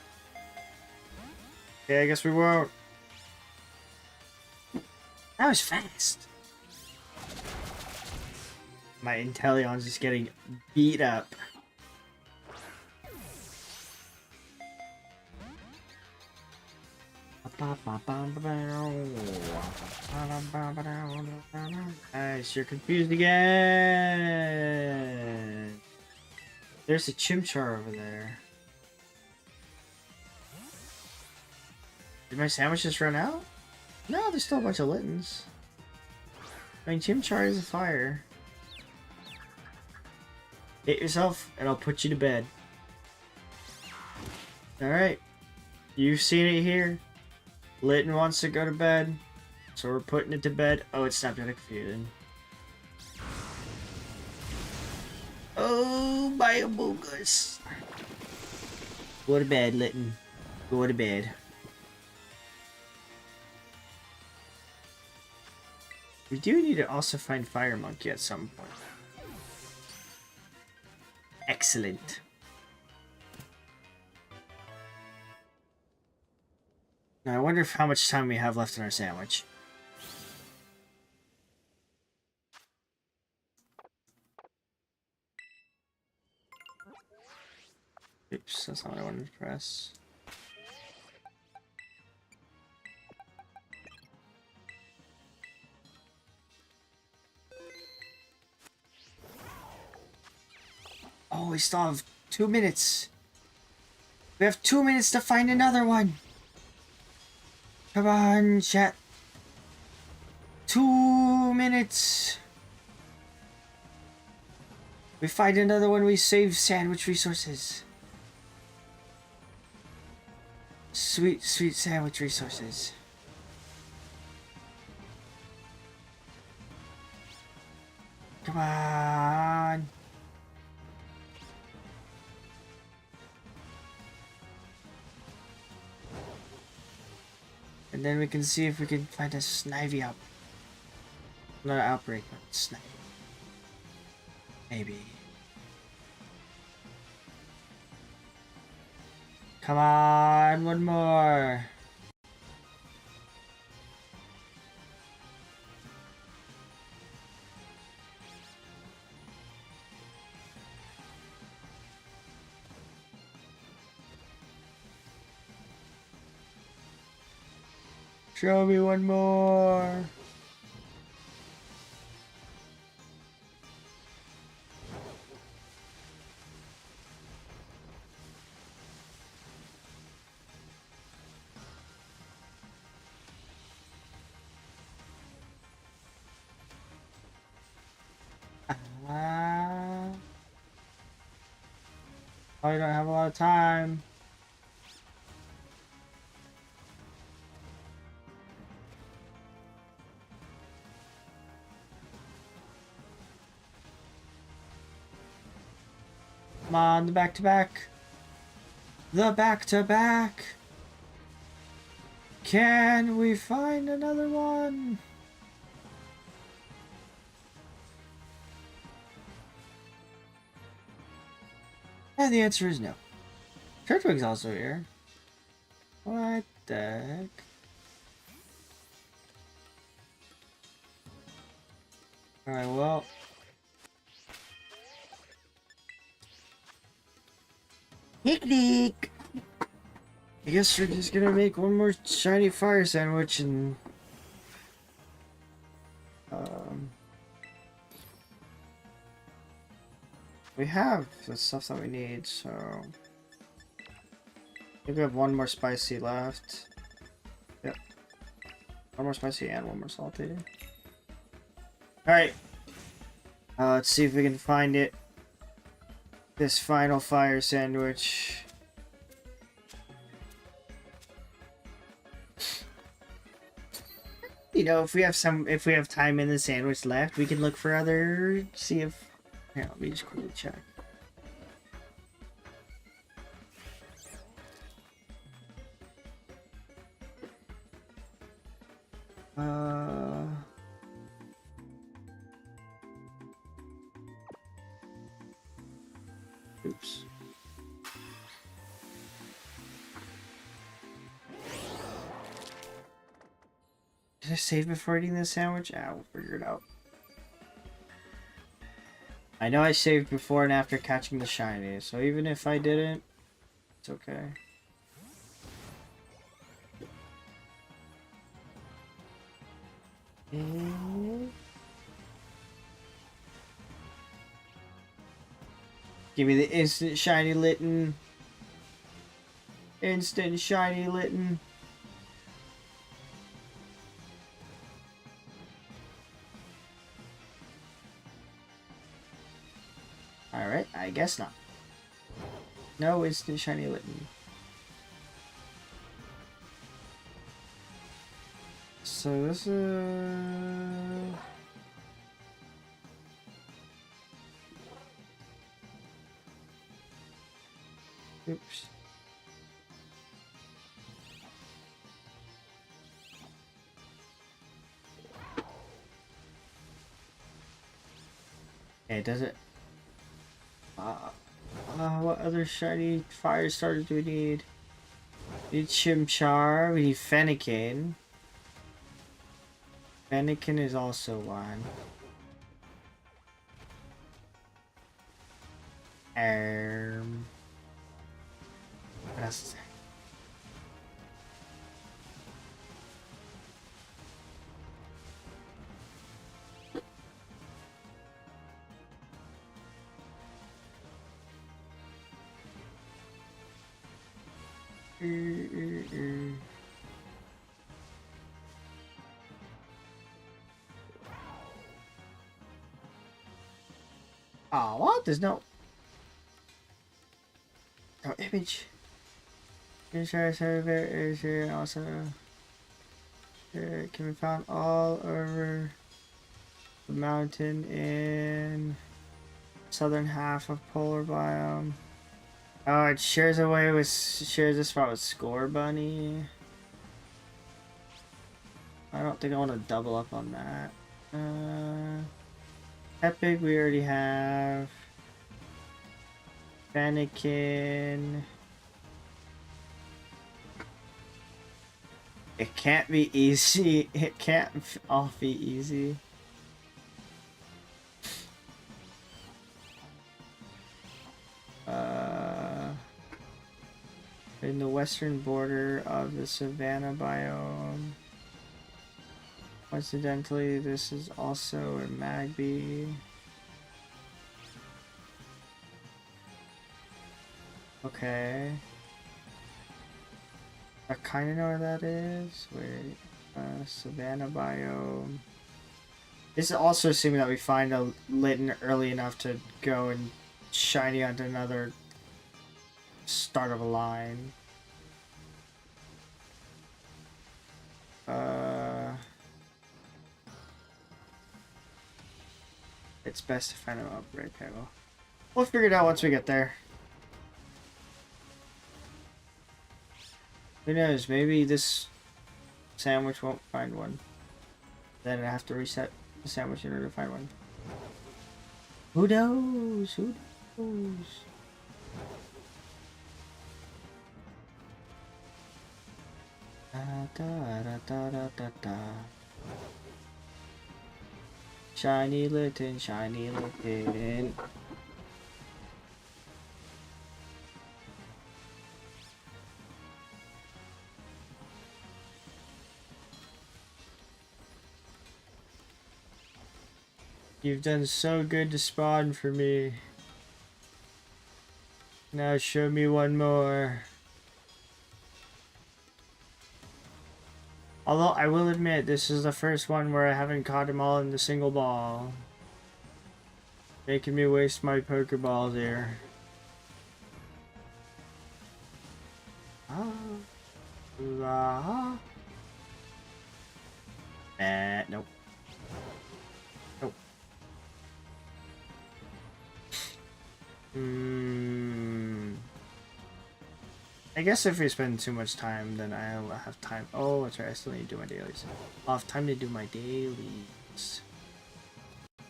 Okay, I guess we won't. That was fast. My Inteleon's just getting beat up. Nice, you're confused again. There's a chimchar over there. Did my sandwiches run out? No, there's still a bunch of Littens. I mean, chimchar is a fire. Hit yourself, and I'll put you to bed. Alright. You've seen it here. Litten wants to go to bed, so we're putting it to bed. Oh, it's Snapdragon Fusion. Oh, my amogus. Go to bed, Litten. Go to bed. We do need to also find Fire Monkey at some point. Excellent. Now I wonder if how much time we have left in our sandwich. Oops, that's not what I wanted to press. Oh, we still have 2 minutes. We have 2 minutes to find another one. Come on, chat. 2 minutes. We find another one, we save sandwich resources. Sweet, sweet sandwich resources. Come on. And then we can see if we can find a snivy out. Not an outbreak, but snivy. Maybe. Come on, one more. Show me one more. Oh, you don't have a lot of time. Come on, the back-to-back. The back-to-back. Can we find another one? And the answer is no. Turtwig's also here. What the heck? Alright, well. Picnic! I guess we're just gonna make one more shiny fire sandwich and... we have the stuff that we need, so... I think we have one more spicy left. Yep. One more spicy and one more salty. Alright. Let's see if we can find it. This final fire sandwich. You know, if we have time in the sandwich left, we can look for other, see if, here, let me just quickly check. Oops. Did I save before eating this sandwich? Ah, we'll figure it out. I know I saved before and after catching the shiny, so even if I didn't, it's okay. Give me the instant shiny Litten. Instant shiny Litten. Alright, I guess not. No instant shiny Litten. So this is... Oops. Okay, does it... what other shiny fire starters do we need? We need Chimchar, we need Fennekin. Fennekin is also one. What else is there? Oh, what? There's no image. Insurance server is here also. It can be found all over the mountain in southern half of polar biome. Oh, it shares this spot with Score Bunny. I don't think I want to double up on that. Epic we already have. Fennekin. It can't be easy. It can't all be easy. In the western border of the savanna biome. Coincidentally, this is also a Magby. Okay. I kind of know where that is. Wait, savanna biome. This is also assuming that we find a Litten early enough to go and shiny onto another start of a line. It's best to find them up right there. We'll figure it out once we get there. Who knows? Maybe this sandwich won't find one. Then I have to reset the sandwich in order to find one. Who knows? Who knows? Da, da, da, da, da, da. Shiny Litten, shiny Litten. You've done so good to spawn for me. Now show me one more. Although I will admit, this is the first one where I haven't caught them all in the single ball. Making me waste my Pokeballs here. Nope. Nope. I guess if we spend too much time, then I'll have time. Oh, that's right. I still need to do my dailies. I'll have time to do my dailies.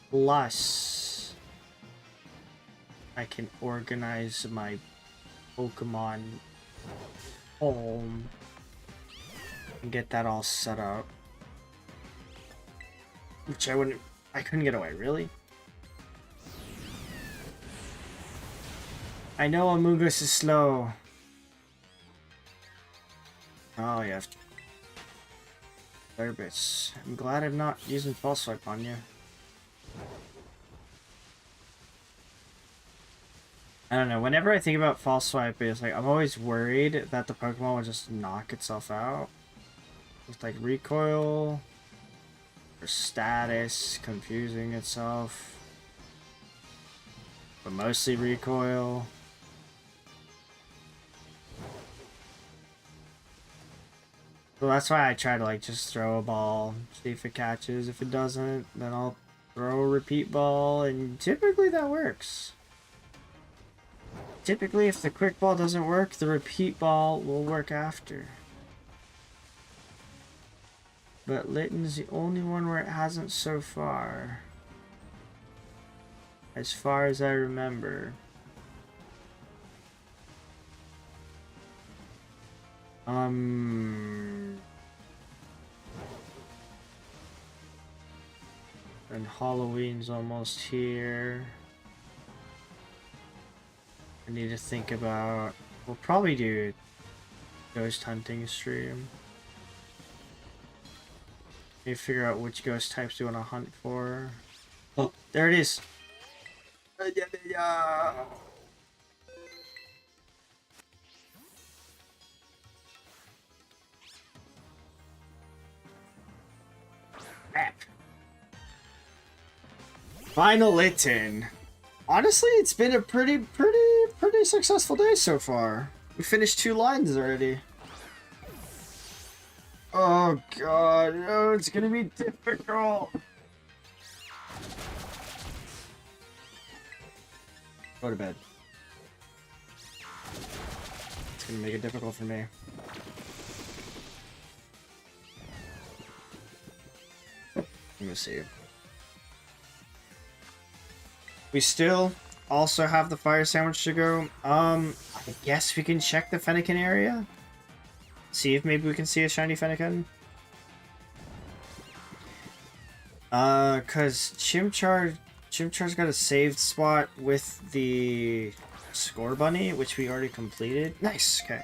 Plus, I can organize my Pokemon home and get that all set up. Which I couldn't get away, really? I know Amogus is slow. Oh, you have to. Garbage. I'm glad I'm not using false swipe on you. I don't know, whenever I think about false swipe, it's like I'm always worried that the Pokemon will just knock itself out. With like recoil or status confusing itself. But mostly recoil. So that's why I try to like just throw a ball, see if it catches. If it doesn't, then I'll throw a repeat ball, and typically that works. Typically, if the quick ball doesn't work, the repeat ball will work after. But Litten's the only one where it hasn't so far. As far as I remember. And Halloween's almost here. I need to think about... We'll probably do ghost hunting stream. Need to figure out which ghost types do you want to hunt for. Oh, there it is! Crap. Final Litten. Honestly, it's been a pretty successful day so far. We finished 2 lines already. Oh god, no, it's gonna be difficult. Go to bed. It's gonna make it difficult for me. Let me see. We still also have the fire sandwich to go. I guess we can check the Fennekin area. See if maybe we can see a shiny Fennekin. Cause Chimchar's got a saved spot with the Score Bunny, which we already completed. Nice, okay.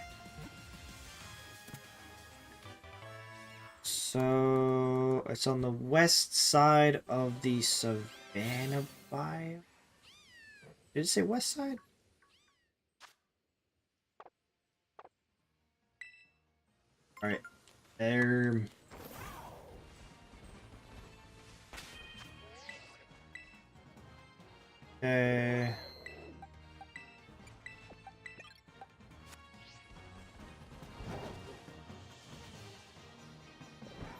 So it's on the west side of the Savannah biome. Did it say west side? Alright. There. Okay.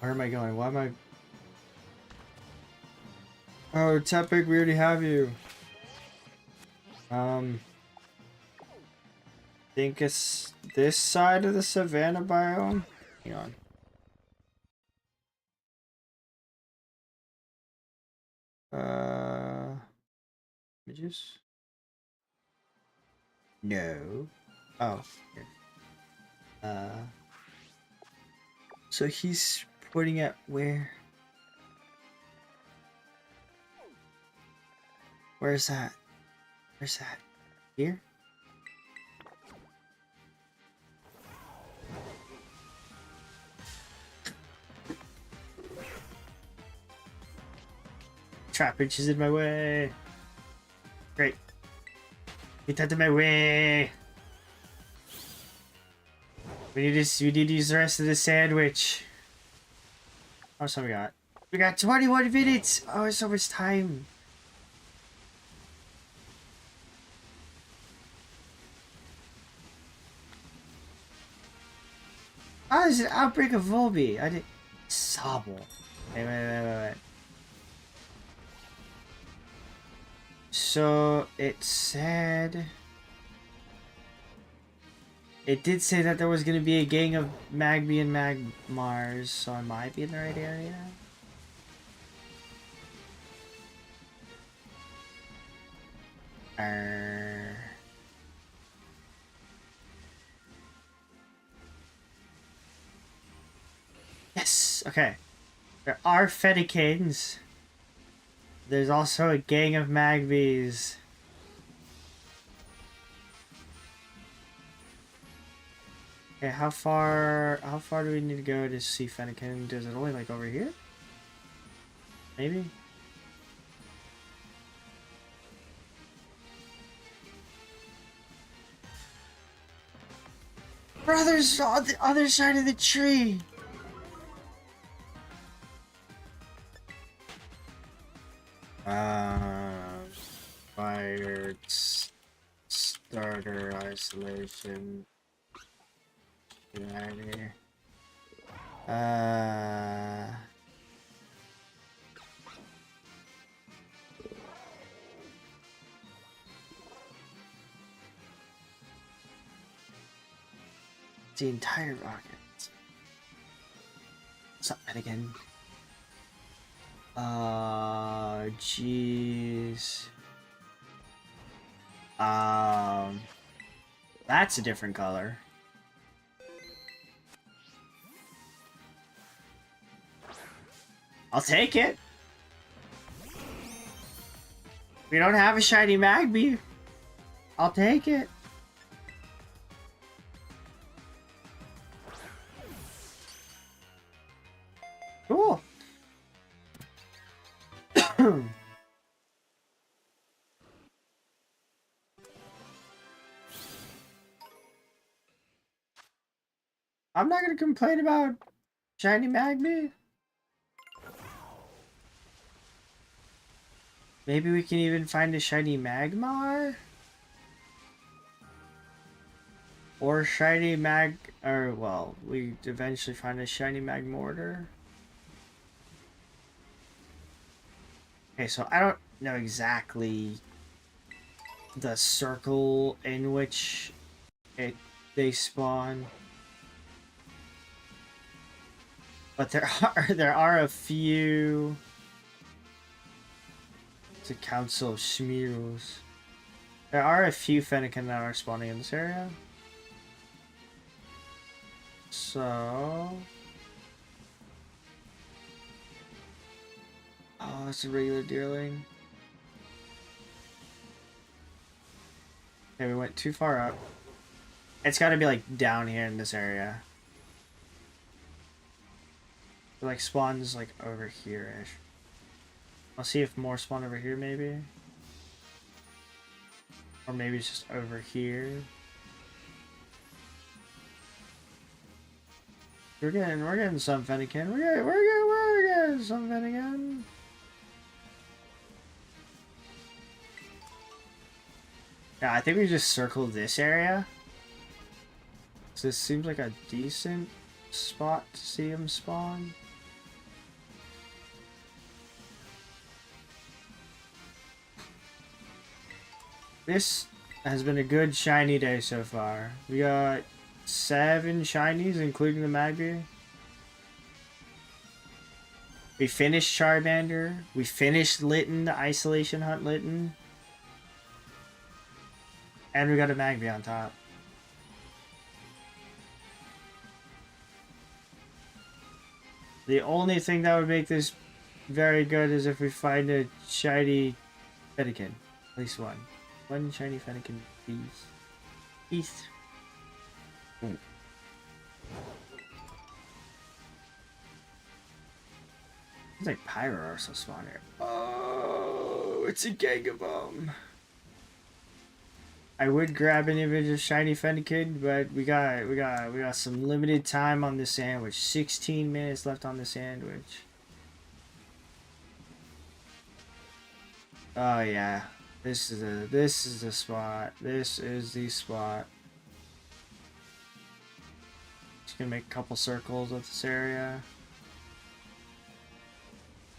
Where am I going? Why am I... Oh, Tepig, we already have you. Think it's this side of the Savannah biome? Hang on. Images? No. Oh, here. So he's pointing at where? Where's that? Where's that? Here? Trapinch is in my way. Great. Get out of my way. We need to use the rest of the sandwich. How much time we got? We got 21 minutes. Oh, it's so much time. Oh, there's an outbreak of Volby. I did. Sobble. Wait. So it said. It did say that there was going to be a gang of Magby and Magmars, so I might be in the right area. Yes! Okay. There are Fennekins. There's also a gang of Magbys. Okay, how far do we need to go to see Fennekin? Does it only like over here? Maybe? Brothers on the other side of the tree! Fired starter isolation. Humanity. The entire rocket. Something again. Jeez. That's a different color. I'll take it. We don't have a shiny Magby. I'll take it. Cool. I'm not gonna complain about shiny Magby. Maybe we can even find a shiny Magmar? Or shiny or well, we eventually find a shiny Magmortar. Okay, so I don't know exactly the circle in which they spawn. But there are a few. It's a council of Smearus. There are a few Fennekin that are spawning in this area. So... oh, it's a regular deerling. Okay, we went too far up. It's gotta be like down here in this area. It like spawns like over here-ish. I'll see if more spawn over here maybe. Or maybe it's just over here. We're getting some Fennekin. We're getting some Fennekin. Yeah, I think we just circled this area. So this seems like a decent spot to see him spawn. This has been a good shiny day so far. We got 7 shinies, including the Magby. We finished Charmander. We finished Litten, the Isolation Hunt Litten. And we got a Magby on top. The only thing that would make this very good is if we find a shiny Fennekin. At least one. One shiny Fennekin, please. Please. Ooh. It's like Pyro also spawn here. Oh, it's a gang of them. I would grab an individual shiny Fennekin, but we got some limited time on the sandwich. 16 minutes left on the sandwich. Oh yeah. This is the spot. This is the spot. Just gonna make a couple circles of this area.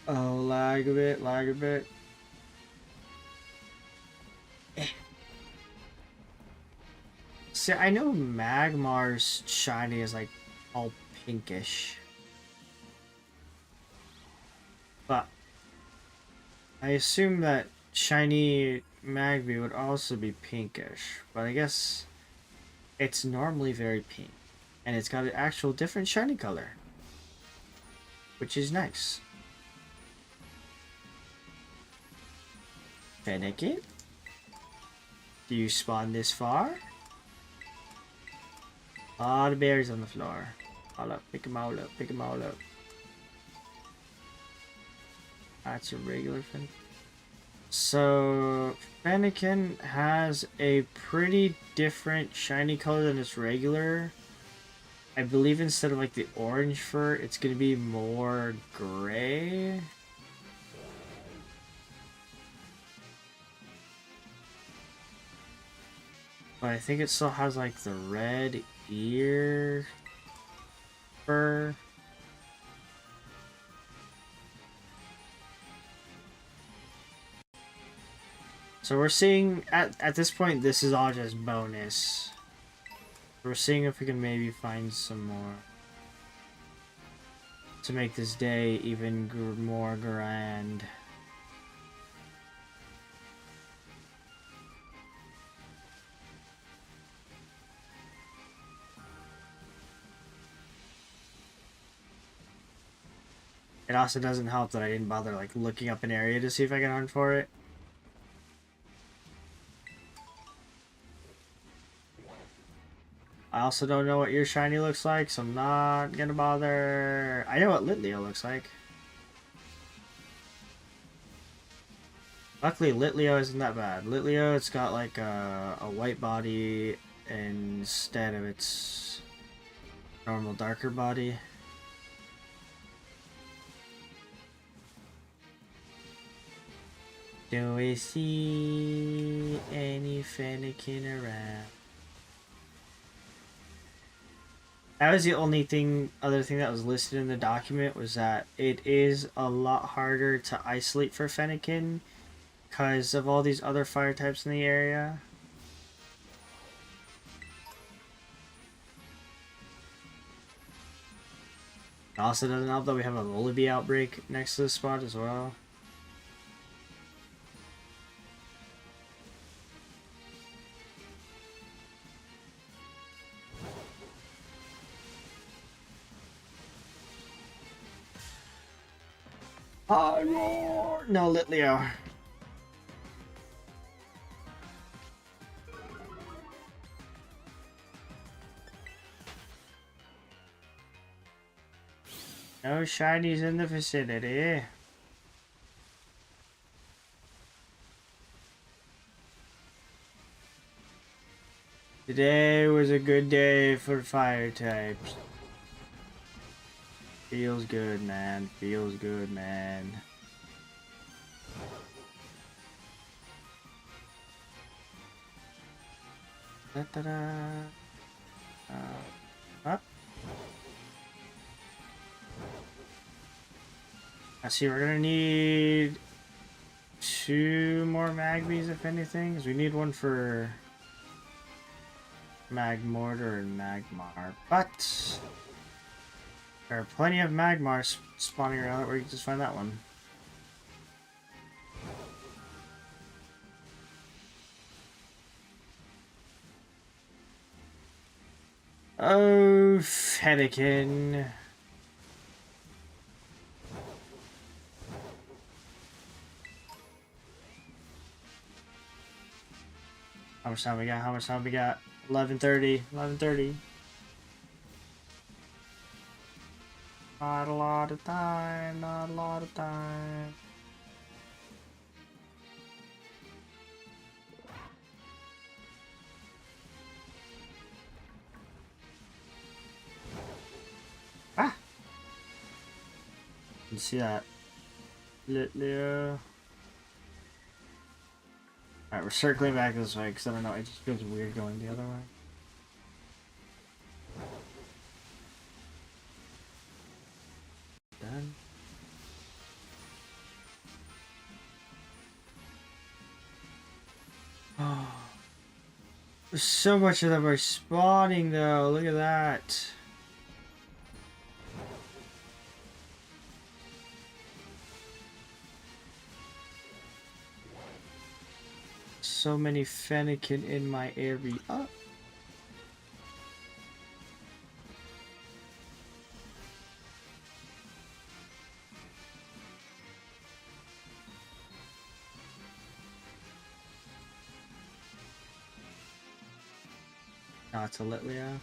Oh, lag a bit, lag a bit. See, I know Magmar's shiny is like all pinkish. But I assume that shiny Magby would also be pinkish. But I guess it's normally very pink. And it's got an actual different shiny color. Which is nice. Fennekin? Do you spawn this far? A lot of berries on the floor. All up, pick them all up, pick them all up. That's a regular Fennekin. So, Fennekin has a pretty different shiny color than its regular. I believe instead of like the orange fur, it's going to be more gray. But I think it still has like the red ear fur. So we're seeing, at this point, this is all just bonus. We're seeing if we can maybe find some more to make this day even more grand. It also doesn't help that I didn't bother like looking up an area to see if I can hunt for it. I also don't know what your shiny looks like, so I'm not gonna bother. I know what Litleo looks like. Luckily, Litleo isn't that bad. Litleo, it's got like a white body instead of its normal darker body. Do we see any Fennekin around? That was the only other thing that was listed in the document, was that it is a lot harder to isolate for Fennekin because of all these other fire types in the area. It also doesn't help that we have a Lullaby outbreak next to the spot as well. Oh, no, Litleo. No shinies in the vicinity. Today was a good day for fire types. Feels good, man. Feels good, man. Da-da-da. Up. I see we're gonna need 2 more Magbies, if anything, because we need one for Magmortar and Magmar. But there are plenty of Magmars spawning around it where you can just find that one. Oh, Fennekin. How much time we got? How much time we got? 11:30. 11:30. Not a lot of time. Not a lot of time. Ah! You see that? Litleo. Alright, we're circling back this way because I don't know, it just feels weird going the other way. Done. Oh. There's so much of them are spawning though, look at that. So many Fennekin in my area. Oh. No, it's a Litleo.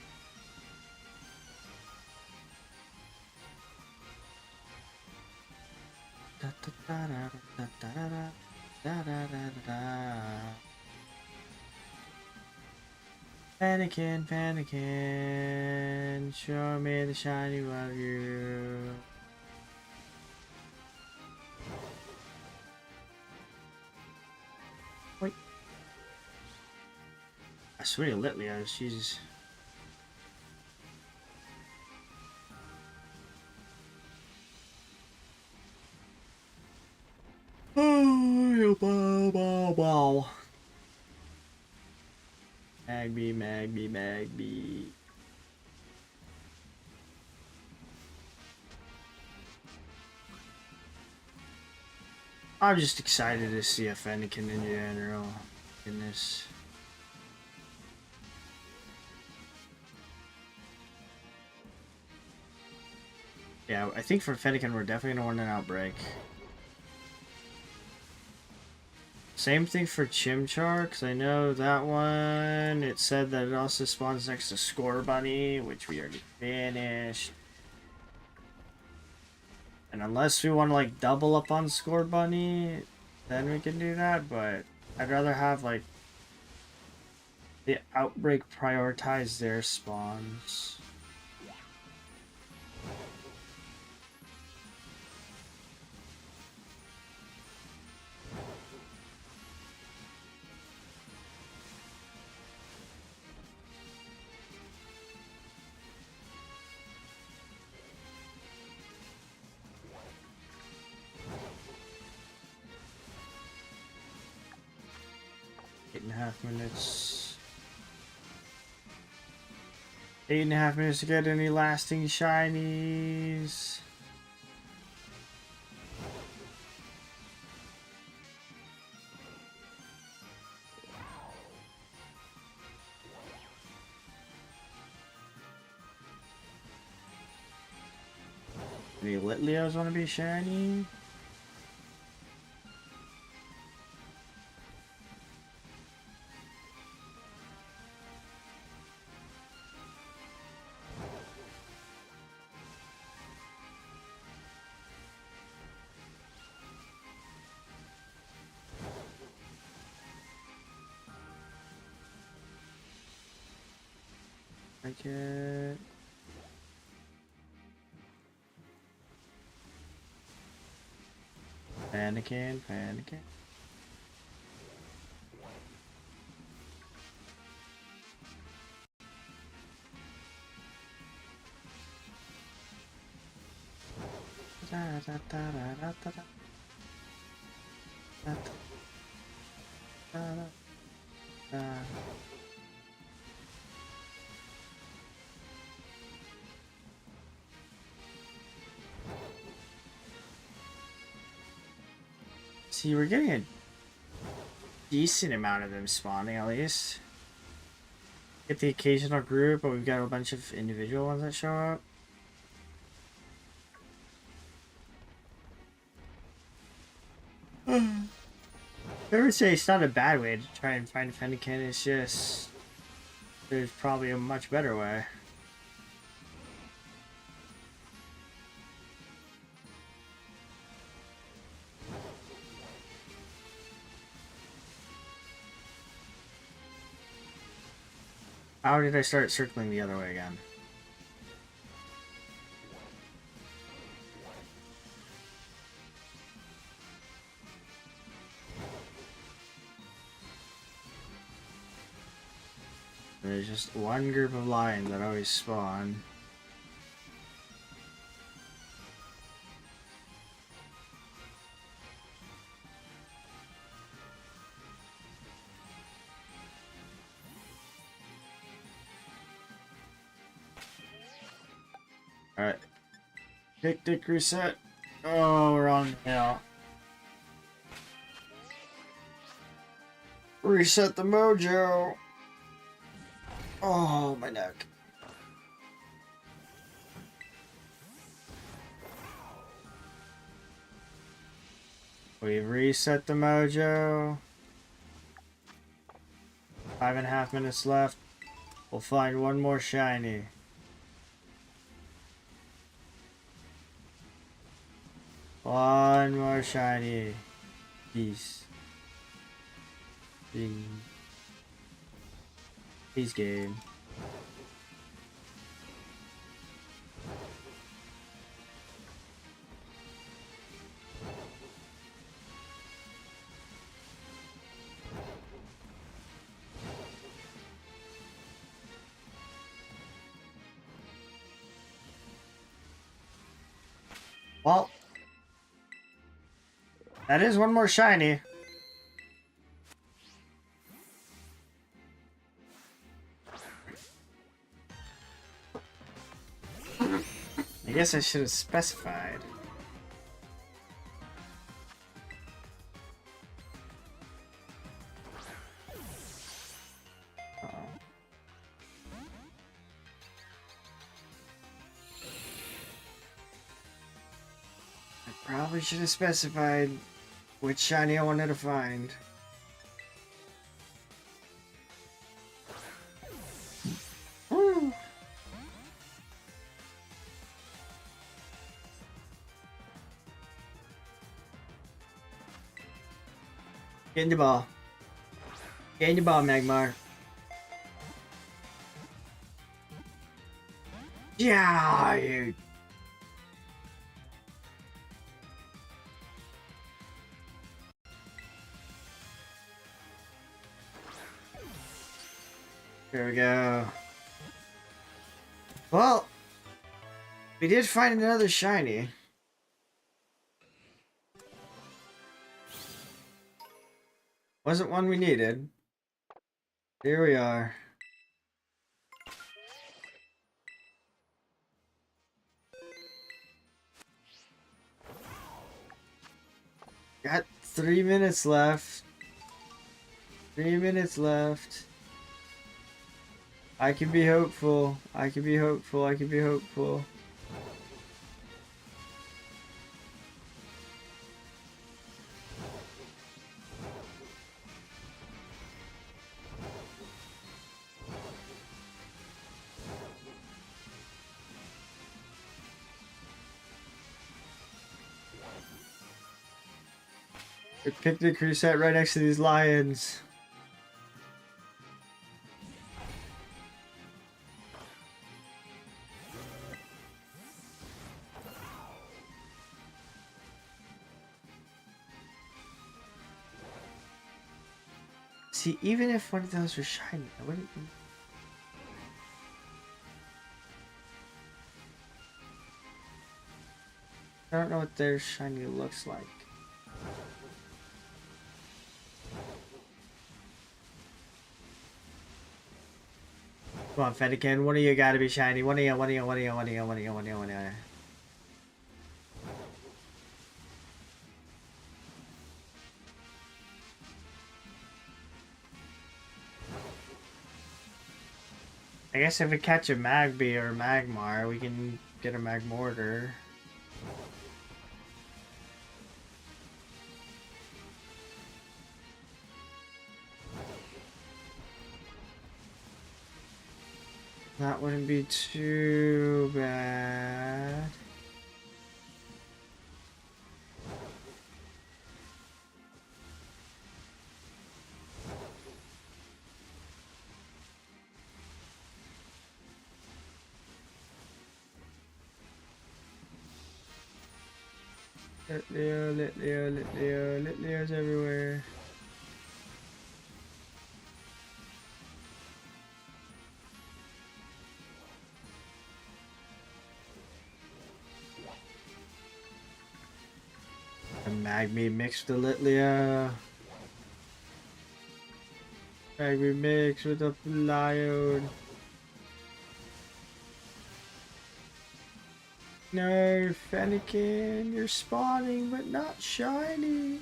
Da, da, da, da, da, da, da, da, da, da, da. Panikin, panikin, show me the shiny of you. Wait. I swear to Litlios, Jesus. Oh, wow. Magby, Magby, Magby. I'm just excited to see a Fennekin in general. Goodness. Yeah, I think for Fennekin we're definitely gonna want an outbreak. Same thing for Chimchar, because I know that one, it said that it also spawns next to Score Bunny, which we already finished. And unless we want to, like, double up on Score Bunny, then we can do that, but I'd rather have, like, the Outbreak prioritize their spawns. Eight and a half minutes. 8.5 minutes to get any lasting shinies. Any Litleos want to be shiny? I get... Panikin, panikin. Da, da, da, da, da, da, da. Da, da, da, da. See, we're getting a decent amount of them spawning, at least. Get the occasional group, but we've got a bunch of individual ones that show up. I would say it's not a bad way to try and find Fennekin, it's just... there's probably a much better way. How did I start circling the other way again? There's just one group of lions that always spawn. Alright. Tick reset. Oh, we're on now. Reset the mojo. Oh, my neck. We've reset the mojo. 5.5 minutes left. We'll find one more shiny. One more shiny piece. Ding. Peace game. Well, that is one more shiny. I guess I should have specified. Uh-oh. I probably should have specified which shiny I wanted to find. Woo. Get in the ball. Get in the ball, Magmar. Yeah, you. Here we go. Well, we did find another shiny. Wasn't one we needed. Here we are. Got 3 minutes left. 3 minutes left. I can be hopeful. I can be hopeful. I can be hopeful. A picnic crew sat right next to these lions. See, even if one of those were shiny, I wouldn't. I don't know what their shiny looks like. Come on, Fennekin, one of you gotta be shiny. One of you, one of you, one of you, one of you, one of you, one of you, one of you. I guess if we catch a Magby or a Magmar, we can get a Magmortar. That wouldn't be too bad. Litleo's everywhere. A Magby mixed with the Litleo. Magby mixed with a Lion. No, Fennekin, you're spawning, but not shiny.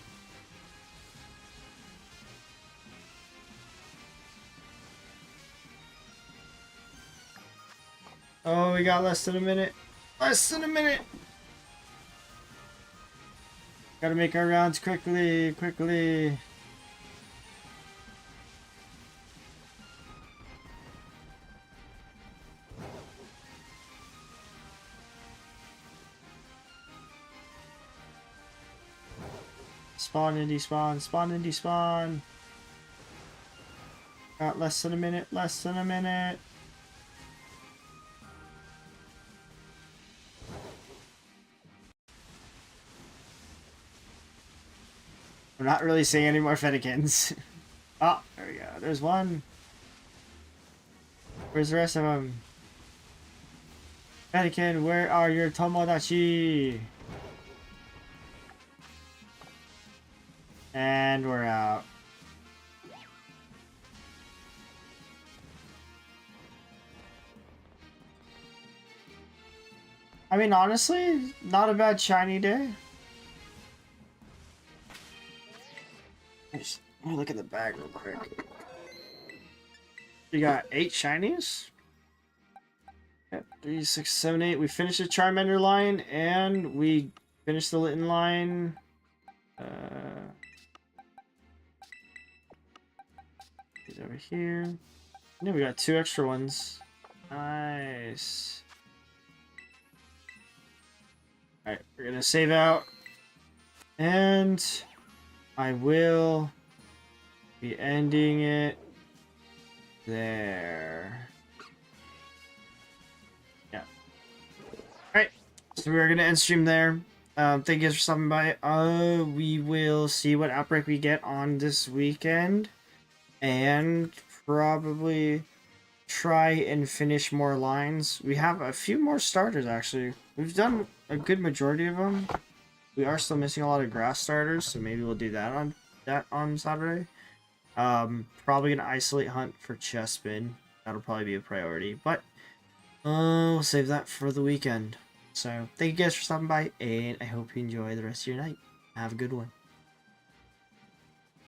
Oh, we got less than a minute. Less than a minute. Gotta make our rounds quickly, quickly. Spawn and despawn, spawn and despawn. Got less than a minute, less than a minute. We're not really seeing any more Fennekins. Oh, there we go. There's one. Where's the rest of them? Fennekin, where are your Tomodachi? And we're out. I mean, honestly, not a bad shiny day. Let me look at the bag real quick. We got 8 shinies. Yep, 3, 6, 7, 8. We finished the Charmander line, and we finished the Litten line. He's over here. And then we got 2 extra ones. Nice. Alright, we're gonna save out. And I will be ending it there. Yeah. Alright, so we're gonna end stream there. Thank you guys for stopping by. We will see what outbreak we get on this weekend. And probably try and finish more lines. We have a few more starters, actually. We've done a good majority of them. We are still missing a lot of grass starters, so maybe we'll do that on Saturday. Probably gonna isolate hunt for Chespin. That'll probably be a priority, but we'll save that for the weekend. So thank you guys for stopping by, and I hope you enjoy the rest of your night. Have a good one.